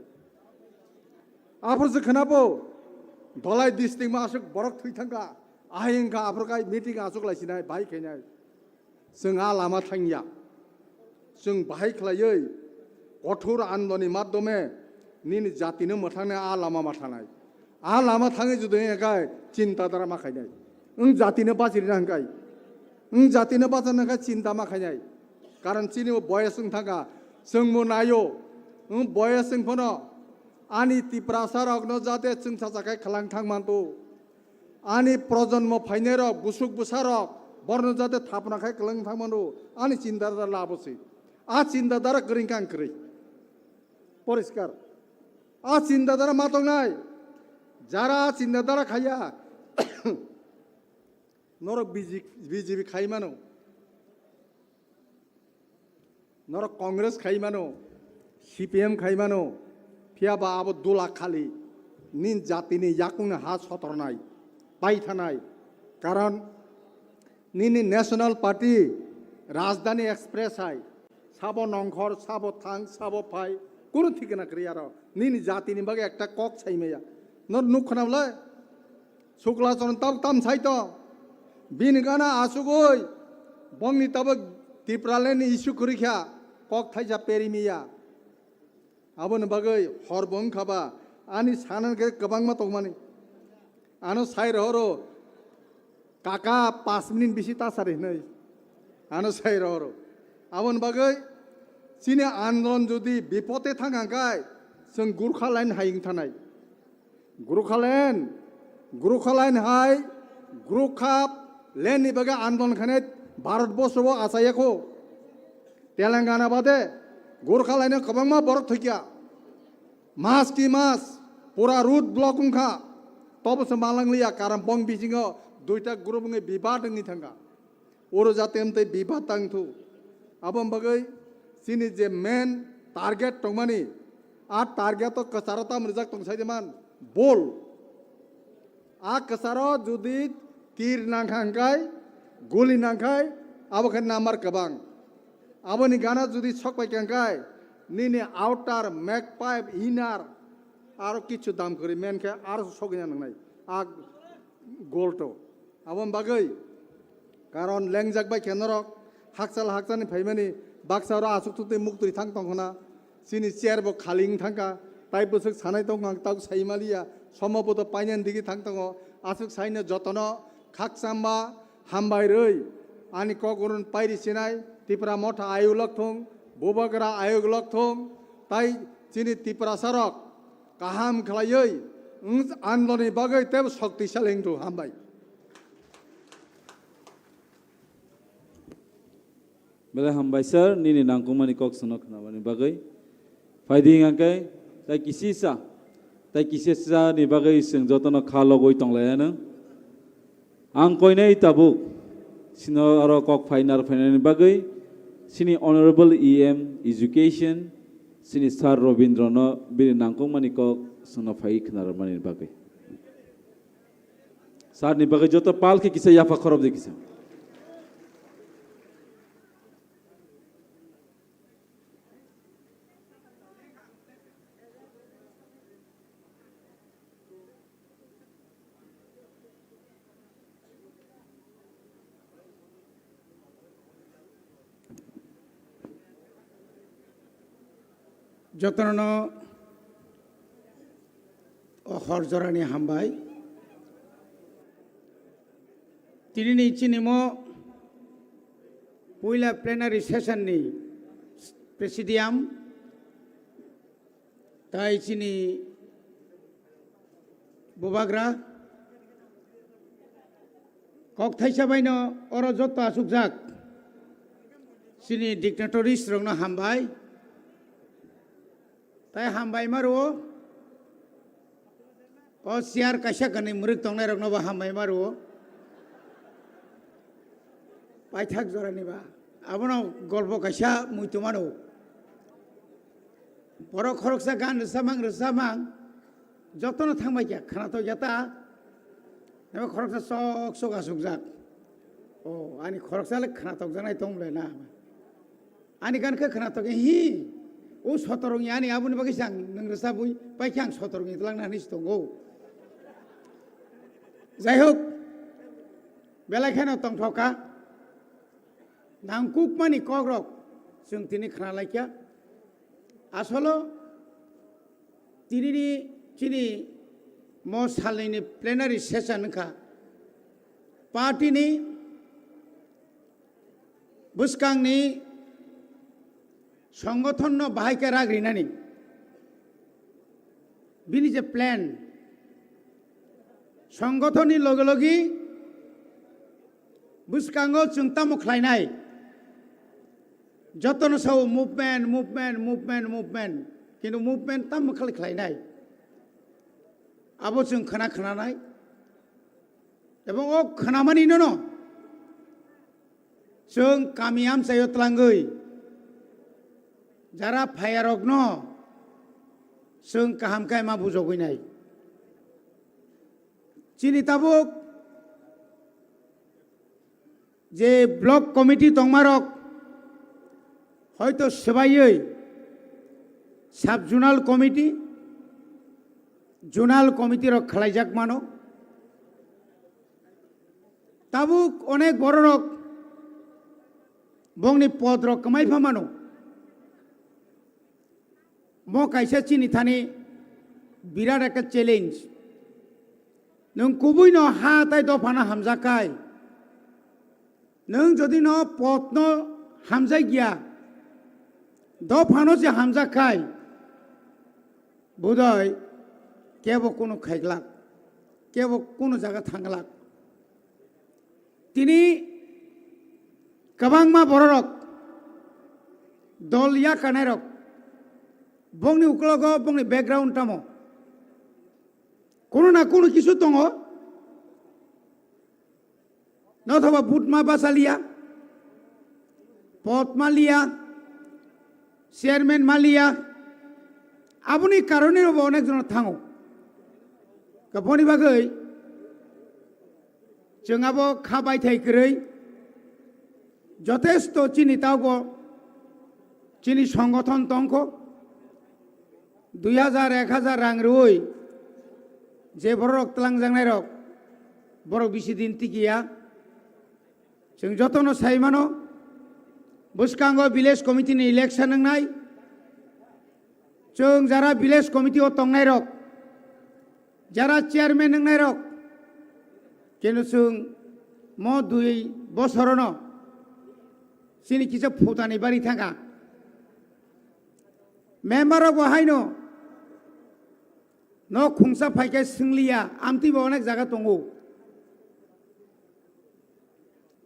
आफोरसो खोनापो धलाई डिस्ट्रिक्ट मा आसुक बरक थैथांगा आहिंगा आफोरखाय मिटिं आसुक लायसिनाय बाहाय खायनाय जोंहा लामा थांया जों बाहाय खालायै कठोर आन्दलननि माध्यमे निनि जातिनो मोथांनाय आ लामा माथानाय आ लामा थाङै जुदि एकाय चिन्ता दारा माखायनाय जातिनो बाजिरनो हांखाय जातिनो बाजारनाखाय चिन्ता माखायनाय कारण चिनिबो बयसजों थांगा जोंबो नायो बयसजों फनो आनि तिप्रासारकनो जाहाथे जों साजाखाय खालां थांमानतो आनि प्रजन्म फायनाय रक बुसुक बुसारक बरनो जाहाथे थापनाखाय खालां थांमानो आनि चिन्ता दारा लाबोसै आ चिन्ता दारा गरिंखां करै परिष्कार आ चिन्ता दारा मातंनाय যারা চিন্তাধারা খাইয়া নরক বিজেপি খাই মানো নরক কংগ্রেস খাই মানো সিপিএম খাই মানো ফিয়াবা আবো দোলা খালি নিন জাতিনি ইয়াকুংনে হা সতরনাই পাই থানাই কারণ নিনি ন্যাশনাল পার্টি রাজধানী এক্সপ্রেস আই সাবো নংখর সাবো থাং সাবো ফাই কোনো ঠিকানা করি আর নিনি জাতিনি বাগে একটা কক চাইমেয়া नर नुक खनावलाय सुक्ला चरण तब तम साइतो बिन गाना आसुगोय बंगनि तब तिप्रालेनि इस्यु करिखा कक थाइजा पेरिमिया आबन बागै हर बं खाबा आनि सानन के गोबां मा तगमानि आनो साइ रहरो काका 5 मिनिट बिसि तासारे नै आनो साइ रहरो आबन बागै सिने आन्दोलन जुदि बिपते थांगांगाय जों गुरखा लाइन हायिं थानाय गुरुखालाइन हाय गुरुखाप लेन बगे आंदोलन खाने भारतवर्ष वो आसाया को तेलंगाना बादे गुरुखालाइन कबां मा बरक थकिया मास की मास पूरा रूट ब्लॉक उनखा तब से मालांग लिया कारण बंग बिजिंगो दुईटा ग्रुप में विवाद नहीं थंगा और जाते हम ते विवाद तंग थु अब हम बगे सिनी जे मेन टारगेट टंगमानी आ टारगेट तो कसारता मरजाक तंगसाय मान बोल आ कसारो जुदी तीर नांखांखाय गुली नांखाय आबो नाम्बार कबां आबोनि गाना जुदी छक पाइखांखाय निनि आउटार मैक पाइप इनार आरो किछु दाम करि मेनखे आरो सगिना नंनाय आ गोल्टो आबोन बागै कारण लेंजाक बाय केनरक हाकसाल हाकसानि फाइमानि बाक्सारो आसुकथुते मुक्तरि थां तंखना सिनि चेयारबो खालिं थांका ताई बसक सानाय दं आं ताक साइमालिया समबोद पाइनान दिगि थां दङ आसुक साइनो जतन खाकसाम्बा हामबाय रै आनि कगरुन पाइरि सिनाय तिप्रा मठा आयोग लखथं बोबागरा आयोग लखथं ताई चिनि तिप्रा सारक काहाम खलायै आन्दोलननि बागै तेब शक्तिशाली हिंदु हामबाय बेला हामबाय सर निनि नांगौमानि कक सनक नाबानि बागै फाइदिं आंकै ताई किसिसा नि बागै जों जतन खालो गय तंलायानो आं कयनाय ताबुक सिनो आरो कक फाइनार फाइनारनि बागै सिनि अनरेबल EM एजुकेशन सिनि सार रविन्द्रनो बिनि नांगौमानि कक सनो फाइ खनारमानि बागै सारनि बागै जत पालके किसा याफा खरब देखिसा যতন হরজরানি হামবাই তিনি চিনিমো পয়লা প্লেনারি সেশননি প্রেসিডিয়াম তাই চিনি बोबाग्रा कक थाइसाबायनो अर जत आसुकजाक सिनि डिक्टेटरिस रंनो हामबाय ताई हामबाय मारो ओ सियार काइसा गनै मुरिक तंनाय रंनोबो हामबाय मारो पाइथाक जरानिबा आबोनाव गल्प काइसा मुइतुमानो बर' खरकसा गान रोजामां যতন থাকবাই কে খানা তো গেতা এবার খরকসা চক চক আসুক যাক ও আনি খরকসালে খানা তক জানাই তংলে না আনি গানকে খানা তক হি ও সতরঙ্গি আনি আবুনি বাকি সাং নংরসা বুই পাইকে আং সতরঙ্গি তলাংনানি দंगौ যাই হোক বেলাখানো তংথকা নাংকুক মানি কগ্রক जों दिनै खोनालायखिया आसलो दिनैनि चिनि मसालनि प्लेनारि सेसनखा पार्टीनि बुसकांनि संगठन बाहायके राग्रिनानि बिनि जे प्लेन संगठननि लगे लगे बुसकांगो जों तामुख्लायनाय जतन सब मुभमेंट मुभमेंट मुभमेंट मुभमेंट किन्तु मुभमेंट ताम खालामनाय आबो जों खोनानाय एबं अ खोनामानिनो न जों कामियाम जायतलांगै जारा फायारक न जों काहामखाय मा बुजगैनाय चिनि ताबुक जे ब्लक कमिटी दंमारक হয়তো সবাই সাব জোনাল কমিটি জোনাল কমিটির খালাইজাক মানো তাবুক অনেক বড় রক বংনি পদ রক কামাইফা মানো ম কাইসা চিনি থানি বিরাট একটা চ্যালেঞ্জ নং কুবুই ন হা তাই দফানা হামজাকাই নং যদি ন পদ ন হামজাই গিয়া दफानो से हामजा खाय बुदय केबो कोनो खाइगलाक केबो कोनो जागा थांगलाक तिनी कबांगमा बररक दलिया कानायरक बंगनि उकलग बंगनि बैकग्राउंड तामो कोनो ना कोनो किसु दङ नथवा बुटमा बासालिया पदमा लिया চেয়ারম্যান মালিয়া আপনি কারণে অনেকজন থাঙো গপনি বাগৈ जोंहाबो खाबाय थाइख्रै যথেষ্ট চিনি তাওগো চিনি সংগঠন তংখ 2000 1000 রাং রই যে বড় রক্তলাং জাংনাই রক বড় বেশি দিন টিকিয়া जों যতন সাইমানো बुसकांगो विलेज कमिटी नि इलेक्शन नंगनाय जों जारा विलेज कमिटी ओ तंगनाय रक जारा चेयरमैन नंगनाय रक किन्तु जों म 2 बछरन सिनि किसे फुटानि बारि थांगा मेम्बार बहायनो न खुंसा फाइके सिंलिया आमति अनेक जागा दंगौ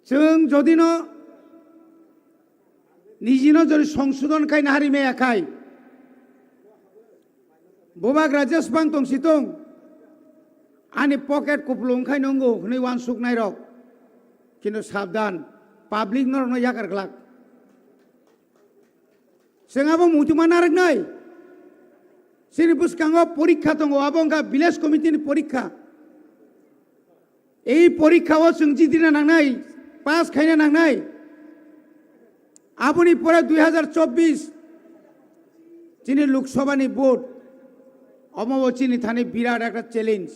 जों जदि न निजिनो जरि संशोधन खाय नाहारि मेया खाय बोबाग राजेश बां तंसितों आनि पकेट कुपलुं खाय नंगौ हनै वान सुक नाय रक किन्तु साबधान पाब्लिक नर न यागारग्लाक जोंहाबो मुतुमा नारगनाय सिनि बुसकांगो परीक्षा दंगौ आबंगा विलेज कमिटिनि परीक्षा এই পরীক্ষাও जों जिदिना नांनाय पास खायना नांनाय আপনি পরে 2024 যিনি লোকসভানি ভোট অমবচিনি থানি বিরাট একটা চ্যালেঞ্জ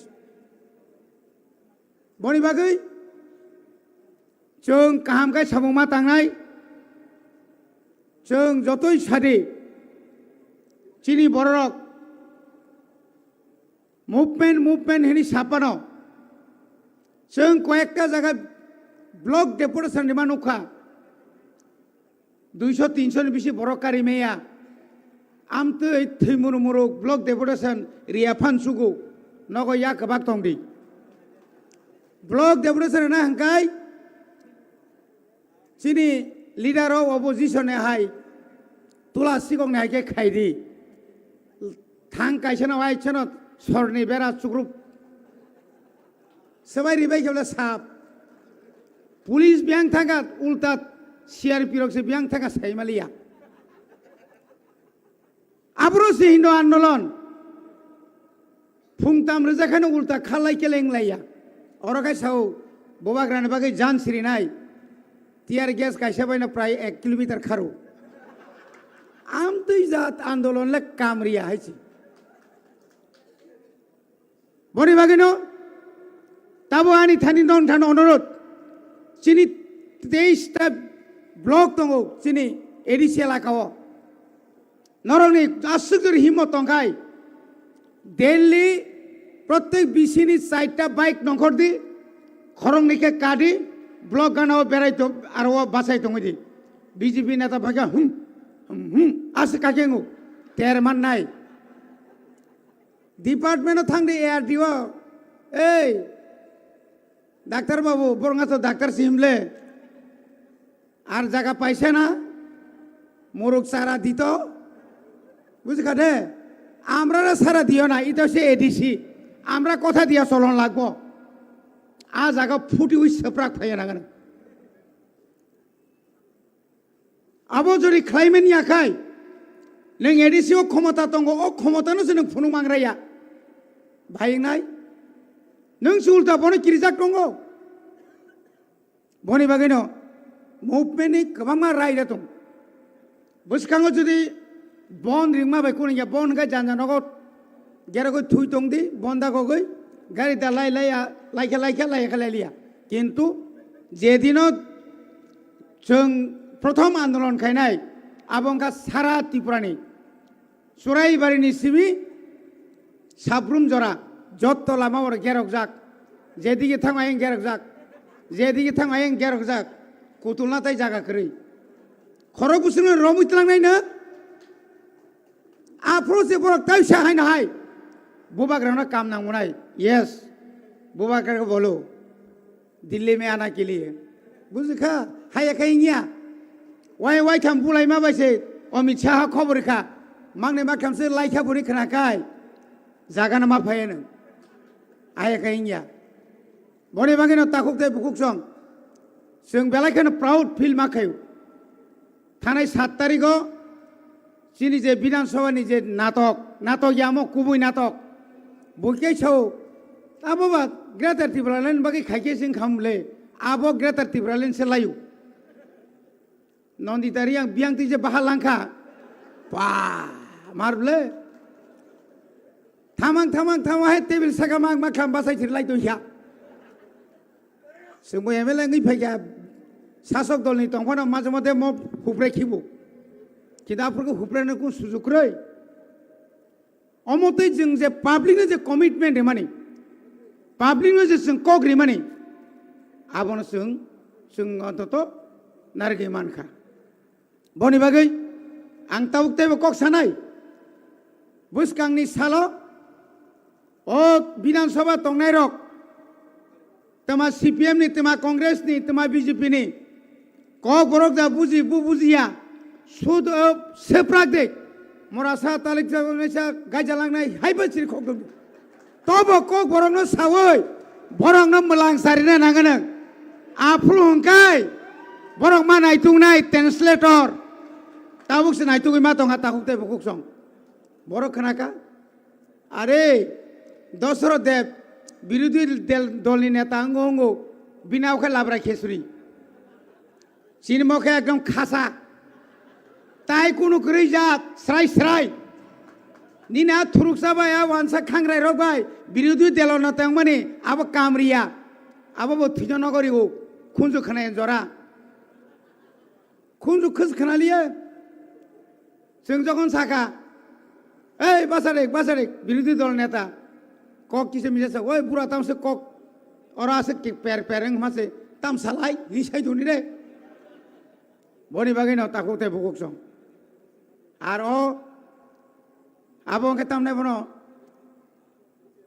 বনি বাগৈ जों काहामखाय साबुंमा थांनाय जों যতই सादे চিনি বড়রক মুভমেন্ট হেনি সাপানো जों কয়েকটা জায়গা ব্লক ডেপুটেশন নিমানুখা 200-300 नि बिसि बर' कारि मेया आमते थैमुरु मुरु ब्लक डेपुटेशन रिया फानसुगु नगो या कबाक तंगदि ब्लक डेपुटेशन ना हंकाय सिनि लीडर ऑफ ऑपोजिशन ने हाय तुला सिगंग ने के खायदि थां कायसना वायसना सरनि बेरा सुग्रुप सबाय रिबाय केबला साप पुलिस बियां थांगा उल्टा सीआरपी रक से बियां थांगा साइमालिया आब्रो से हिंदू आंदोलन फुंताम रोजाखानो उल्टा खालाय केलें लाया अरखाय साव बबाग्रानि बागै जान सिरिनाय टियार गैस गायसाबायना प्राय 1 किलोमीटर खारो आम दै जात आंदोलनले कामरिया हायछि बनि बागैनो ताबो आनि थानि नन थान अनुरोध चिनि 23 टा ब्लक दङ चिनि एडिसि एलाकाव नरंनि आसुगुर हिम्मत दंखाय दिल्ली प्रत्येक बिसिनि 4 टा बाइक नंखरदि खरंनिके कादि ब्लक गानाव बेरायतो आरो बासाय दङदि बीजेपी नेता भागा आस काकेंगो तेरमान नाय डिपार्टमेंट थांदे एआरडीओ ए डाक्टर बाबू बरंगा तो डाक्टर सिमले आर जागा पाइसे ना मुरुक सारा दितो बुझखादे আমরা সারা দিও না এটা হচ্ছে এডিসি আমরা কথা দিয়া চলন লাগবো আ জায়গা ফুটি উই সেপ্রাক ফাইয়া না কেন আবো যদি ক্লাইমেট নিয়াখাই নों এডিসিও ক্ষমতা দङ ও ক্ষমতাनो जों फुनु मांग्राया भाइनाय नों सुलता बने किरिजाक दङ बनि बागैनो मुभमेन्टनि गोबां रायदा दं बसखाङो जुदि बन रिंमा बाय कोनिया बन गा जानजानगो गेरगो थुइ दंदि बन्दा गगै गारि दा लाइखा लाइलिया किन्तु जेदिनो जों प्रथम आन्दोलन खायनाय आबंगा सारा त्रिपुरानि सुराइबारिनि सिबि साब्रुम जरा जत्त लामा वर गेरक जाक जेदिगे थांगायें गेरक जाक जेदिगे थांगायें गेरक जाक कुतुलना ताय जागा करै खर गुसुनो रमुइतलांनायनो आफ्रो से बरक ताय साहायनो हाय बुबाग्राना काम नांगुनाय यस बुबाग्रा को बोलो दिल्ली में आना के लिए बुझखा हाय खाइनिया वाय थाम बुलाय मा बायसे अमित शाह खबर खा मांगने मा खामसे लाइखा बुरि खनाखाय जागाना मा फायनो हाय खाइनिया बने बागेनो ताकुक बुकुक सं जों बेलायखौनो प्राउड फिल माखायो थानाय 7 तारिखआव जोंनि जे विधानसभानि जे नाटक यामो गुबै नाटक बयखे छौ आबोबा ग्रेटार त्रिपुरालेण्ड बागै खायखे जों खामले आबो ग्रेटार त्रिपुरालेण्ड से लायो नन्दितारि आं बियांति जे बाहा लांखा बा मारबले थामां हे टेबिल सागा मा खाम बासाय थिरलाय दया जोंबो एमएलए ngै फैगा शासक दलनि दंफाना माजे माजे म हुब्राय खिबो किताबफोरखौ हुब्रायनो को सुजुग्रै अमतै जों जे पाब्लिकनो जे कमिटमेन्ट माने पाब्लिकनो जे जों कग्रि माने आबनो जों अन्तत नारगे मानखा बनि बागै आं ताउकतेबो कक सानाय बुसकांनि सालो ओ विधानसभा तंनाय रक तमा सीपीएम नि तमा कांग्रेस नि तमा बीजेपी नि कक बरक जा बुजि बुजिया सुद सेप्राक दे मरासा तालिक जागोनैसा गायजालांनाय हायबो सिरि खक तबो कक बरकनो सावै बरकनो मलां सारिना नांगोन आफ्रु हंकाय बरक मा नायथुंनाय ट्रान्सलेटर ताबुकसे नायथुगै मा दंहा ताकुकते बुकुक सं बरक खनाका अरे दशरथ देव বিরোধী দলনি নেতা অঙ্গ বিনাওকে লাবরা খেসুরি চিনমকে একদম খাসা তাই কোনো করেই যাত স্রাই নিনা থুরুক সাবাই ওয়ানসা খাংরাই রকবাই বিরোধী দল নেতা মানে আবো কামরিয়া আবো থিজ নগরী ও খুঁজু খানায় জরা খুঁজু খোঁজ খানালিয়ে जों যখন সাকা এই বাসারেক বিরোধী দল নেতা कक किसे मिसे ओए बुरा ताम से कक और आसे के पेरंग मासे ताम सालाई हिसाय दुनि रे बनि बागै न ताकुते बुकुक सं आर ओ आबो के ताम नै बनो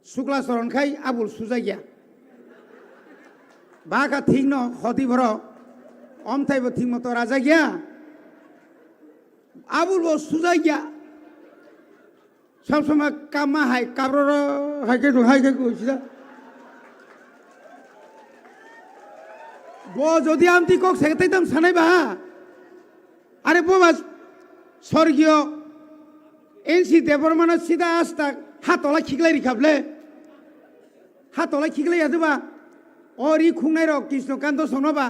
शुक्ला शरण खाय आबुल सुजागिया बाका थिंग न खति भर अमथायबो थिंग मत राजा गया आबुल बो सुजागिया सब समय कामा हाय काब्रो हायके कइसिदा बो जदि आमति कक सेगतै दम सानाय बा अरे बोबा स्वर्गीय एनसी देबरमान सीधा आस्ता हातला खिगलाई रिखाबले হাতলাই খিগলাই আদবা অরি খুংনাই রক কৃষ্ণকান্ত সনবা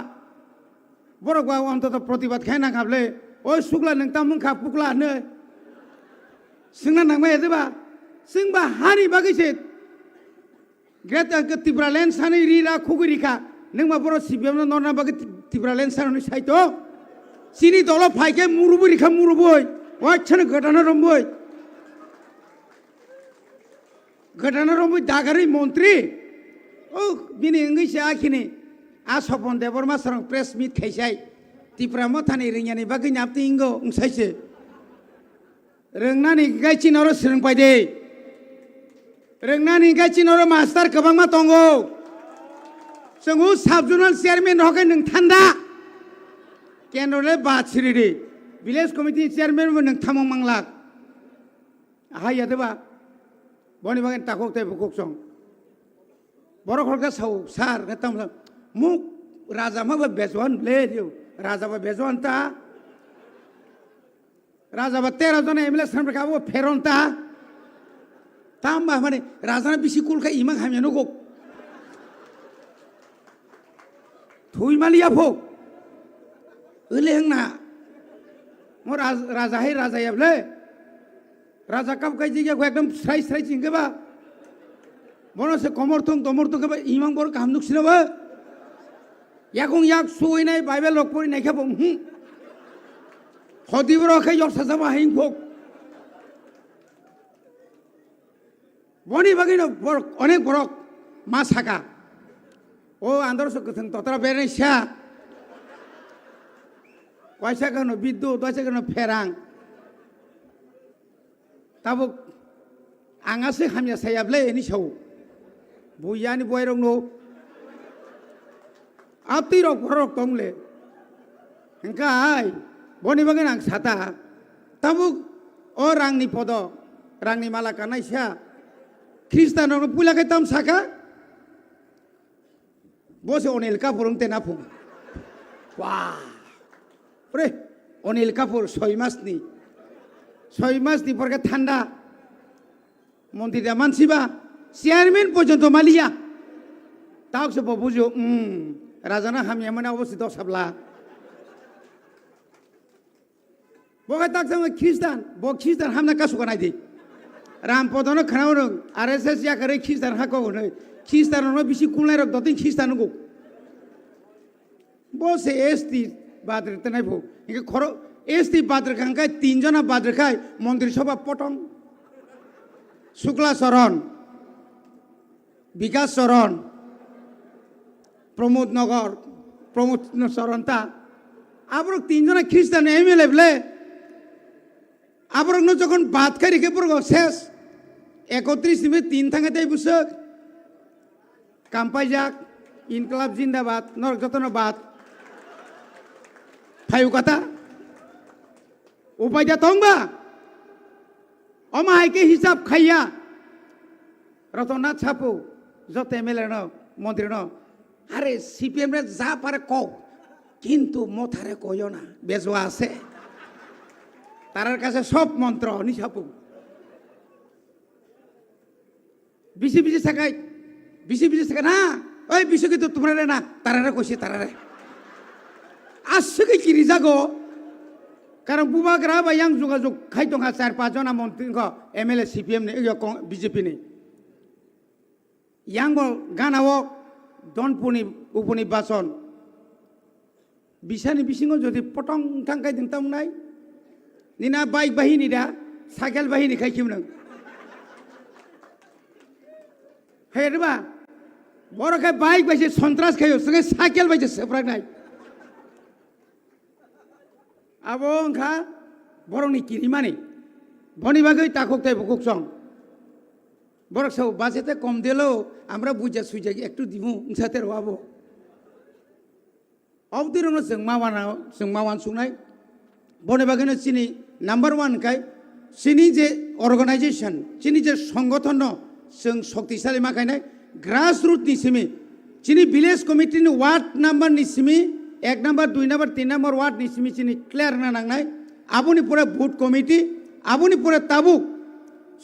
বড় গা অন্তত প্রতিবাদ খাই না খাবলে ওই শুক্লা নং তামুং খা পুকলা নে সিংনা নাংমাই আদবা সিংবা হানি বাগিছে গ্রেটা ত্রিপুরাল্যান্ড সানি রিরা খুগুরিখা नोंमा बर' सिबिएम नरना बागै टिब्रालेन सारनि साइतो सिनि दल फाइके मुरुबुरिखा मुरुबुय वाच्छाने गटाना रम्बुय दागारि मन्त्री ओ बिनि इंगैसे आखिनि आ सपन देबरमा सरं प्रेस मीट खाइसाय टिप्रा मथानि रिंयानि बागै नापति इंगो उंसाइसे रोंनानि गाइचिनरो सोलोंबायदे रोंनानि गाइचिनरो मास्टार गोबांमा दंगो जोङो साब जुनाल चेयारमेन हकै नोंथान्दा केन्द्रले बाथिरिदि भिलेज कमिटि चेयारमेन नोंथामं मांलाक हायादबा बनि बागै ताखौ ते बुकसं बर' खरका साव सार गतम मुक राजा माबा बेजवान ले दिउ राजा बा बेजवान ता राजा बा 13 जन एमएलए सानफ्राबो फेरनता तामबा माने राजाना बिसि कुलखा इमां हामियानो गक थुई मालिया फो ओले हंना मो राजा है राजा याबले राजा कब कई जगह को एकदम स्राई स्राई चिंगेबा बनो से कमरथं दमरथं के इमां बर काम नुक्सिनबा याकं याक सुइनाय बाइबेल लकपरि नायखाबो हदिबर खै यक साजाबा हाइन फो बनि बागिनो बर अनेक बरक मा साका ओ आंदरस गथं ततरा बेरे स्या वाइसा गनो विद्युत वाइसा गनो फेरां ताबो आंगासे हामिया सायाबले एनि साव बुयानि बयरं नो आपति रक रक तंगले हंकाय बनि बागै आं साता ताबो ओ रांनि पद रांनि माला कानाय स्या ख्रिस्टाननो पुलाकै तम साका बसे अनिल कापुर तेना फुं वाह रे अनिल कापुर 6 मासनि परके ठान्डा मन्त्री दा मानसिबा चेयारमेन पर्यन्त मालिया ताकसे बुझो राजाना हामिया माने अबस्थित साबला बगे ताकसे ख्रिस्टान हामना कासुका नायदि राम पदनो खनावरं आरएसएस याकरे ख्रिस्टान हाको नै ख्रिस्टाननो बिसि कुलनाय रक दति ख्रिस्टानगो बसे एसटी बाद्र तनाय भो इके खरो एसटी बाद्र कांकाय 3 जना बाद्र खाय मन्दिर सभा पटं शुक्ला शरण विकास शरण प्रमोद शरण ता आबरक 3 जना ख्रिस्टान एमएलए बले आबरक न जखन बात खाय रे पुरगो शेष 31 में 3 थांगा दे बुसक कामपाइजाक इनकलाब जिंदाबाद नरक जतन बात फायु कथा उपाय तंबा अमाहाय के हिसाब खाइया रतनाथ छापो जत एमएलए न मंत्री न अरे सीपीएम रे जा पारे क किंतु मथारे कयो ना बेजवा আছে तारार काছে सब मंत्र नि छापो बिसि साकाय बिसि ना ओइ बिसि के तो तुम्हारे ना तारारे कइसे तारारे आसके किरि जागो कारण बुबाग्रा बा yang जुगाजुग खाइ दंगा 4-5 जना मन्त्री को एमएलए सीपीएम ने बीजेपी ने yang गानावो दनपुनि उपनि बासन बिसानि बिसिङो जदि पटं थांगाय दिंताम नाय निना बाइक बाहिनी दा साइकेल बाहिनी खाइखिम नों हेरबा बरखाय बाइक बाइसे सन्त्रास खायो संगे साइकेल बाइसे सेफ्रानाय आबो ओंखा बरंनि किरिमानि बनि बागै ताखकताय बुकसं बरक साव बाजेते कम दिलो আমরা বুঝা সুইজা একটু দিমু সাথে রবাবো অবদিরনো जों मावान सुनाय बने बागैनो चिनि नाम्बार 1 खाय चिनि जे अर्गानाइजेशन चिनि जे संगठन जों शक्तिशाली माखायनाय ग्रास रूट नि सिमि चिनि विलेज कमिटि नि वार्ड नम्बर नि सिमि 1 नम्बर 2 नम्बर 3 नम्बर वार्ड नि सिमि चिनि क्लियर ना नांनाय आबुनि पुरा बुथ कमिटि आबुनि पुरा ताबुक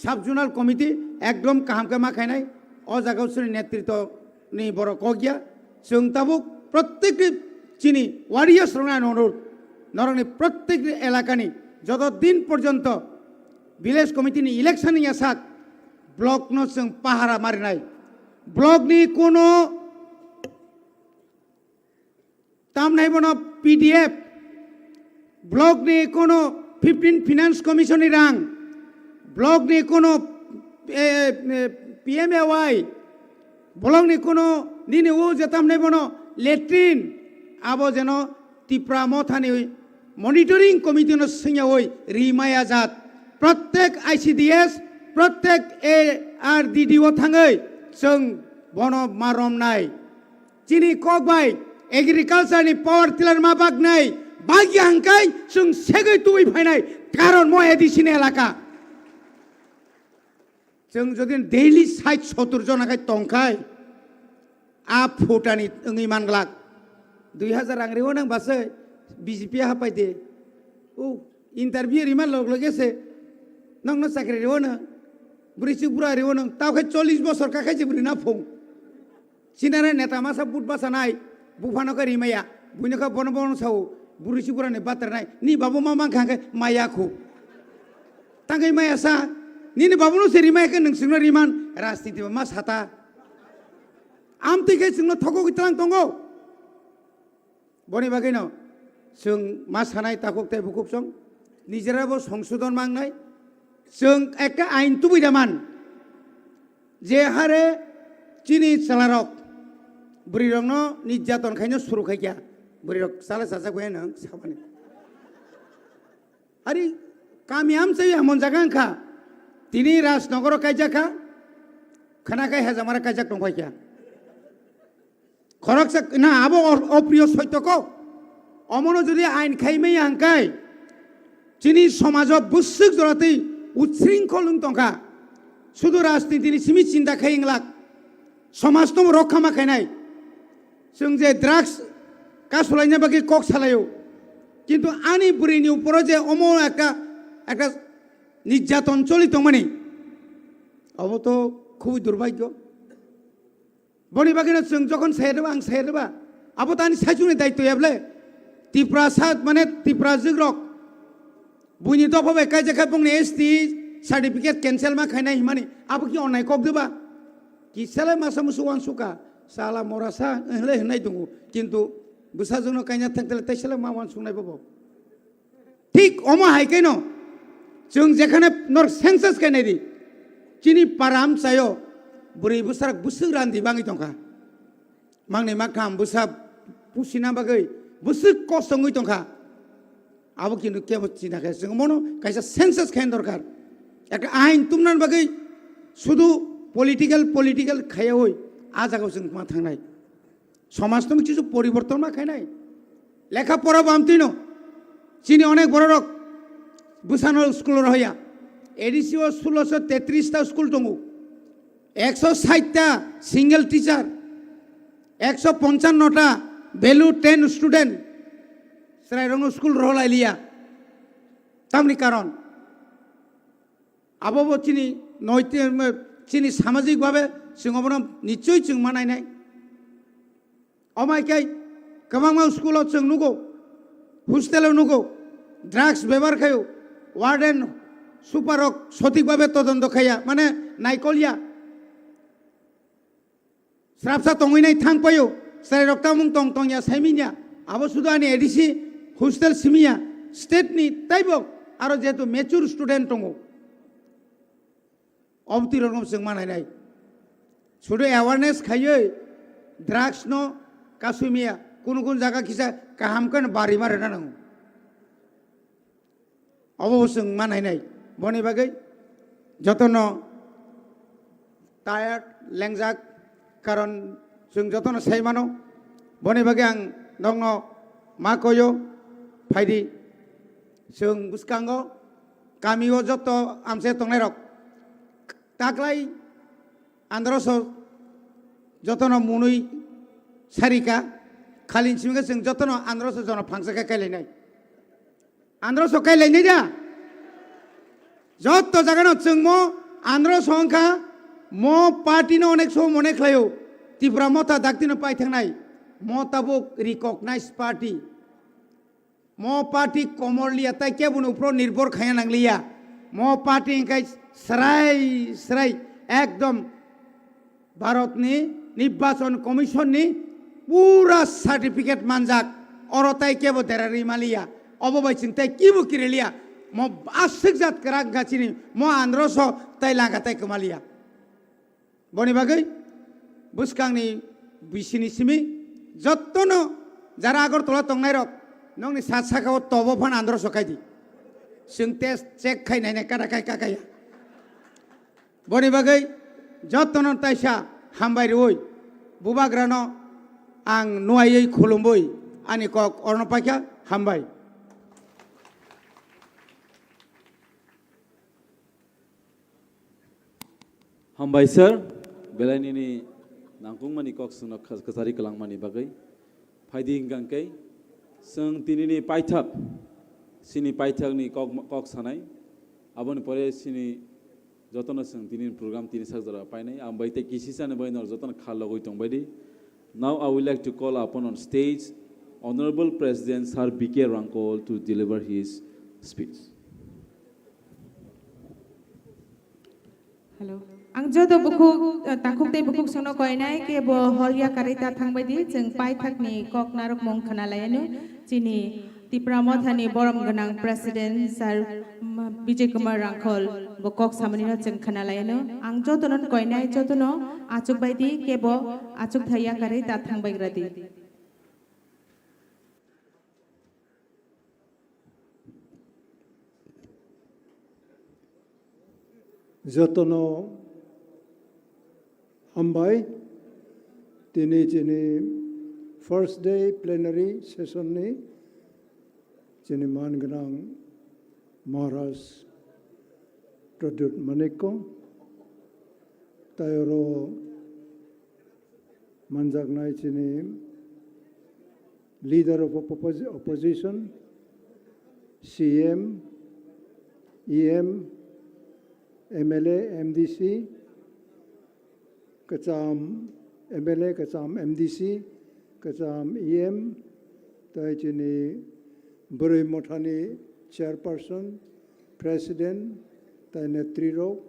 सब जोनाल कमिटि एकदम काहामका माखायनाय अ जागाव सोरनि नेतृत्वनि बर' कगिया जों ताबुक प्रत्येक चिनी वारियार्स रंना अनुरोध नरंनि प्रत्येक एलाकानि जत दिन पर्यंत विलेज कमिटिनि इलेक्शन यासाक ब्लक न जों पाहारा मारिनाय ब्लकनि कोनो तामनाय बनो पीडीएफ ब्लकनि कोनो 15 फिनान्स कमिशननि रां ब्लकनि कोनो पीएमएवाई ब्लकनि कोनो निनि उ जतामनाय बनो लेट्रिन आबो जेनो तिप्रा मथानि मनिटरिंग कमिटि न सिङावै रिमाया जात प्रत्येक आईसीडीएस प्रत्येक एआरडीडीओ थाङै जों बन मारमनाय चिनि ककबाय एग्रिकालचारनि पावर टिलार मा बागनाय बागि हांकाय जों सेगै तुबै फायनाय कारण म एडिसिन एलाका जों जदि डेली 60-70 जनाखाय तंखाय आ फुटानि ओङै मानग्लाक 2000 रां रेव नांबासो बीजेपी हापायदे ओ इंटरव्यू रिमा लग लगेसे नंनो साख्रि रेव न बुरिसि बुरा रेव न तावखाय 40 बছর काखाय जिब्रि ना फुं सिनारे नेता मासा बुट बासानाय बुफानका रिमाया बुइनका बन बन साव बुरिसि बुरा ने बातरनाय नि बाबु मामा खांगे मायाखौ तांगै माया सा निने बाबुनो से रिमायके नोंसिनो रिमान राजनीति मा साता आमतिके जोंनो थको गितलां दंगो बनि बागैनो जों मा सानाय ताककते बुकुबसं निजेराबो संशोधन मांनाय जों एका आइन तुबैदामान जे हारे चिनि सालारक बुरिरंनो निर्यातन खायनो सुरु खायया बुरिरक साला सासा गय नों साबानि आरि कामियाम चाहिँ हमन जागांखा तिनी राजनगर कायजाखा खानाखाय हेजामारा कायजाक दंफायखा खरकसा ना आबो अप्रिय सत्यको अमनो जुदि आइन खाइमै हांकाय चिनि समाज बुसुक जरातै उच्छृंखल दंखा शुधु राजनीतिनि सिमि चिन्ता खायंलाक समाज तो रक्षा माखायनाय जों जे ड्राग्स कासलायना बागै कक सालायो किन्तु आनि बुरिनि ऊपर जे अमो एका निर्यातन चलित माने अब तो खूब दुर्भाग्य बनि बागैनो जों जखन सायरबा आं सायरबा अब तानि सायजुनि दायित्व याबले तिप्रा सात माने तिप्रा जिग्रक बुनि दफाबे कायजाखा बुंने एसटी सर्टिफिकेट कैंसिल मा खायनाय हिमानि अब कि अननाय कक देबा कि साला मासा मुसु वान सुका साला मरासा हले हनाय दङ किन्तु बुसा जोंनो कायना थांतले तैसला मा वान सुनाय बबो ठीक अमा हायकेनो जों जेखाने नर सेंसस खायनाय दि चिनि पाराम सायो बुरै बुसार बुसु रान्दि बाङै दंखा मांनै माखाम बुसा पुसिना बागै बुसु कसङै दंखा अब किन्तु केबो चिनाखै जों मनो कायसा सेंसस खायन दरकार एक आइन तुमनान बागै शुधु पलिटिकल खायावै आ जागाव जों मा थांनाय समाज तो किछु परिवर्तन मा खायनाय लेखा पढ़ा बामतिनो चिनि अनेक बररक बुसानो स्कुल रहया एडिसिओ 1633 टा स्कुल दङ 160 टा सिंगल टीचर 155 टा वैल्यू 10 स्टूडेंट सरायरंग स्कुल रहलायलिया तामनि कारण आबो चिनि नैतिक चिनि सामाजिक भावे जोंबो निश्चय जों मानायनाय अमायकाय गोबां स्कुलाव जों नुगौ हस्टेलाव नुगौ ड्राग्स बेबार खायो वार्डेन सुपारक सঠিক भावे तदন্ত खाया माने नायकलिया स्राबसा तंगैनाय थांपायो साय रक्तामुं तंग तंगिया साइमिनिया आबो सुदानि एडिसि हस्टेल सिमिया स्टेटनि ताइबो आरो जेतु मेचुर स्टुडेन्ट दङ अबतिरंग जों मानायनाय शुधु एवारनेस खायो ड्राग्स न कासुमिया कुन जागा किसा काहामकन बारि मारना नांगौ अब जों मानायनाय बनि बागै जतन टायार्ड लेंजाक कारण जों जतन साइमानो बनि बागै आं नंनो मा कयो फायदि जों बुसकांगो गामियाव जत आमसे तंनाय रक ताकलाय आन्ध्रस जतन मुनुई सारिका खालिन सिमगा जों जतन आन्ध्रस जन फांसका कायलायनाय आन्ध्रस कायलायनाय जा जत जागानो जों मो आन्ध्रस अंखा मो पार्टी न अनेक सम अनेक खलायो त्रिपुरा मथा दाक्तिनो पाइ थांनाय मो ताबो रिकॉग्नाइज पार्टी मो पार्टी कमरलिया ताइ के बुनो प्रो निर्भर खाया नांगलिया मो पार्टी इंकाय सराय सराय एकदम भारत नि निर्वाचन कमिशन नि पूरा सर्टिफिकेट मानजाक और ताइ के बो देरारि मालिया अबो बाइसिन ताइ किबो किरेलिया मो आसिक जात करा गाचिनि मो आंध्रसो ताइ लागा ताइ कमालिया बनि बागै बुसकांनि बिसिनि सिमि जत्तनो जारा आगरतला तंनाय रक नंनि सात साखाव तबो फन आंध्रसो खायदि जों टेस्ट चेक खायनाय ने कारा खाय काकाया बनि बागै जत्तनो ताइसा हामबाय रोय बुबाग्रानो आं नुवायै खुलुमबै आनि कक अर्णपाख्या हामबाय हामबाय सर बेलायनिनि नांगुंमानि कक सुनो कसारि कलांमानि बागै फायदि हिंगांकै जों दिनैनि पाइथाक सिनि पाइथाकनि कक सानाय आबोनि परे सिनि जतन जों दिनैनि प्रग्राम तिनि साजरा पाइनाय आं बायते किसि साने बायनर जतन खाल लगै दंबायदि Now I would like to call upon on stage Honorable President Sir B.K. Rangkol to deliver his speech. Hello. Ang jodo bukuk takuk tei bukuk sono koinai ke bo holia karita thangbadi jeng pai thakni kok narok mong khanalayanu chini Tipramothani borom ganang President Sir Vijay Kumar Rangkol bo kok samanino jeng khanalayanu ang jodonon koinai jodono achuk baidi ke bo achuk thaya karita thangbaigradi जतनो हामबाय दिनै जोंनि first day प्लेनारि सेसननि जोंनि मानगोनां महाराज प्रद्युत मानिक्य तायरो मानजागनाय जोंनि leader of opposition CM EM MLA MDC kacam MLA kacam MDC kacam EM tai chini Burai Mothani chairperson president tai netri ro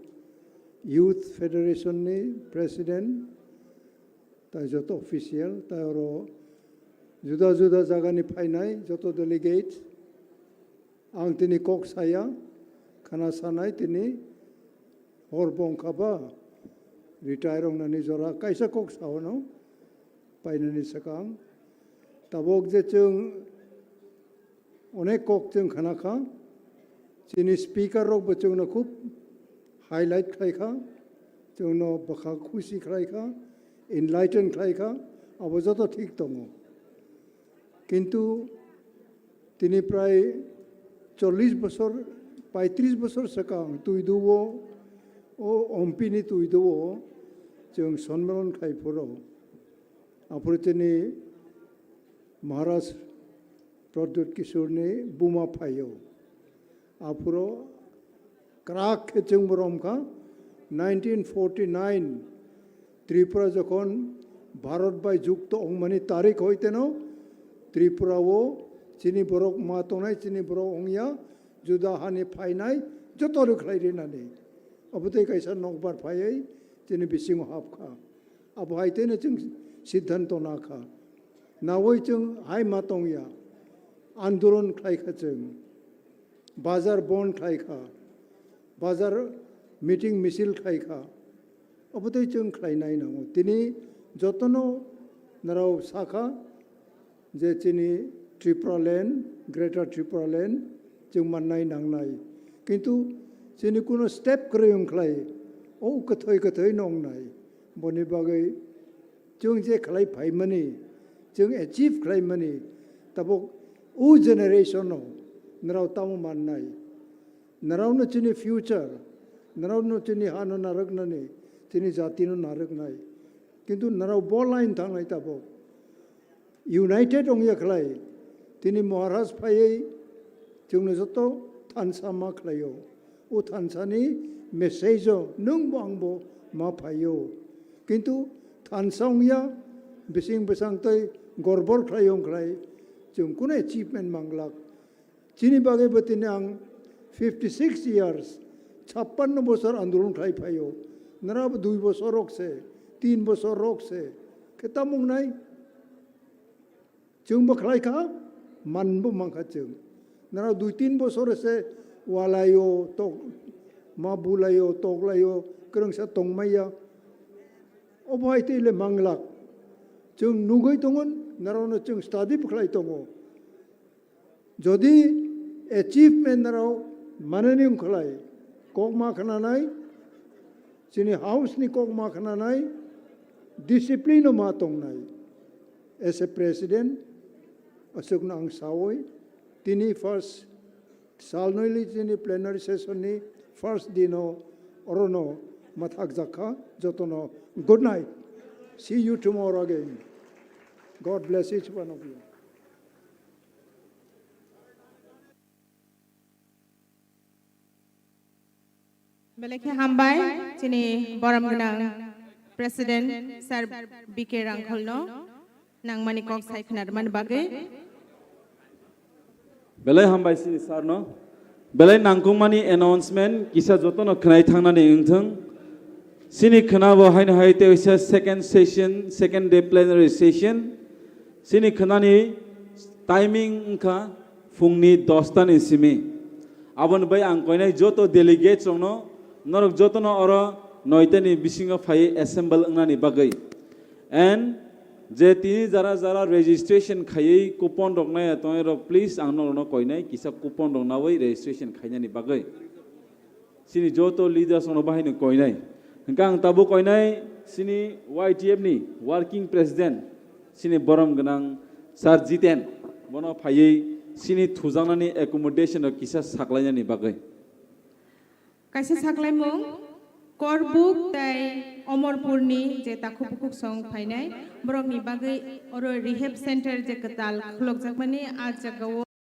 youth federation ni president tai joto official tai ro juda juda jaga ni phainai joto delegate ang tini kok saya khana sanai tini Horbong kaba retire ong nani jora kaisa kok sawono painani sakang tabok je chung onek kok chung khana kha chini speaker rok bo chung na khub highlight khai kha chung no bakha khushi khai kha enlighten khai kha abo joto thik tongo kintu tini pray 40 বছর 35 বছর sakang tuiduwo o ompini tuiduwo chung sonmaron khai poro apurtini Maharaj Pradyut Kishorni buma phayo apuro krak khechung borom kha 1949 Tripura jokhon Bharat bai jukto ongmani tarik hoiteno Tripura o chini borok ma tonai chini borok ongya juda hani phainai jotoru khlairi nani abutei kaisa nokbar phaiai chini bising hap kha abo haitene chung siddhanto na kha nawoi chung hai ma tongya आंदोलन खाई खचें बाजार bond खाई खा बाजार meeting missile खाई खा अब तो चुन खाई नहीं ना हो तिनी जतनो नराव शाखा जे चिनी Tripura land greater Tripura land चुन मन नहीं नांग नहीं किंतु चिनी कुनो स्टेप करें खाई ओ कथई नोंग नहीं बने बागै चुन जे खाई भाई मनी चुन अचीव खाई मनी तबो u generation no narau tamu mannai narau no chini future narau no chini hanu narak nani chini jati no narak nai kintu narau ball line thangai tabo united ongya khlai tini maharaj phai chungno joto thansa ma khlayo u thansa ni मेसेजो नों बांगबो मा फायो किंतु थानसांया बिसिंग बिसांतै गरबर ख्लायं ख्लाय जों कुनै अचिभमेंट मांगलाक चिनी बागे बतिने आं 56 years 56 বছর आंदोलन ख्लाय फायो नराब 2 বছর रोकसे 3 বছর रोकसे केता मुंगनाय जों बख्लाय खा मानबो मांखा जों नरा 2-3 বছর से वालायो तो मा बुलायो तोगलायो करंसा तंगमाया अबहायतेले मांगलाक जों नुगै दंगन नरावनो जों स्टाडि बख्लाय दंगो जदि एचिभमेंट नराव माननि खलाय कक मा खनानाय जोंनि हाउसनि कक मा खनानाय डिसिप्लिन मा तंनाय एस ए प्रेसिडेंट असुकना आं सावय तिनि फर्स्ट सालनैलि जोंनि प्लेनारि सेसननि फर्स्ट दिनो अरनो माथाक जाखा जतनो good night see you tomorrow again god bless each one of you बेलेखे हामबाय चिनी बरम गनां प्रेसिडेंट सर बीके रांखलनो नांमानि कक सायखनारमान बागै बेलाय हामबाय सिनि सारनो बेलाय नांगौमानि एनाउन्समेंट किसा जतनो खनाय थांनानै ओंथों सिनि खनाबो हायनो हायते इसे second session second day plenary session सिनि खनानि टाइमिंग उनका फुंनि 10 तानि सिमी आबन बै आं कोइनाय जतो डेलिगेट्स रंनो नरक जतनो अर 9 तानि बिसिङाव फाय एसेम्बल ओंनानि बागै एन्ड जे तिनी जरा जरा रेजिस्ट्रेशन खायै कुपन रखनाय तोय रक प्लीज आं नरनो कोइनाय किसा कुपन रंनावै रेजिस्ट्रेशन खायनानि बागै सिनि जतो लीडर्स नो बाहायनो कोइनाय हंका आं ताबु कोइनाय सिनि YTF नि वर्किंग प्रेसिडेंट सिनि बरम गनां सर जितेन बनो फायै सिनि थुजांनानि एकोमोडेशन किसा साखलायनानि बागै कायसे साखलायमुं करबुक ताय अमरपुरनि जे ताखुपुकुक सं फायनाय बरकनि बागै अरो रिहेब सेंटर जे कताल खुलक जाकमानि आज जगाव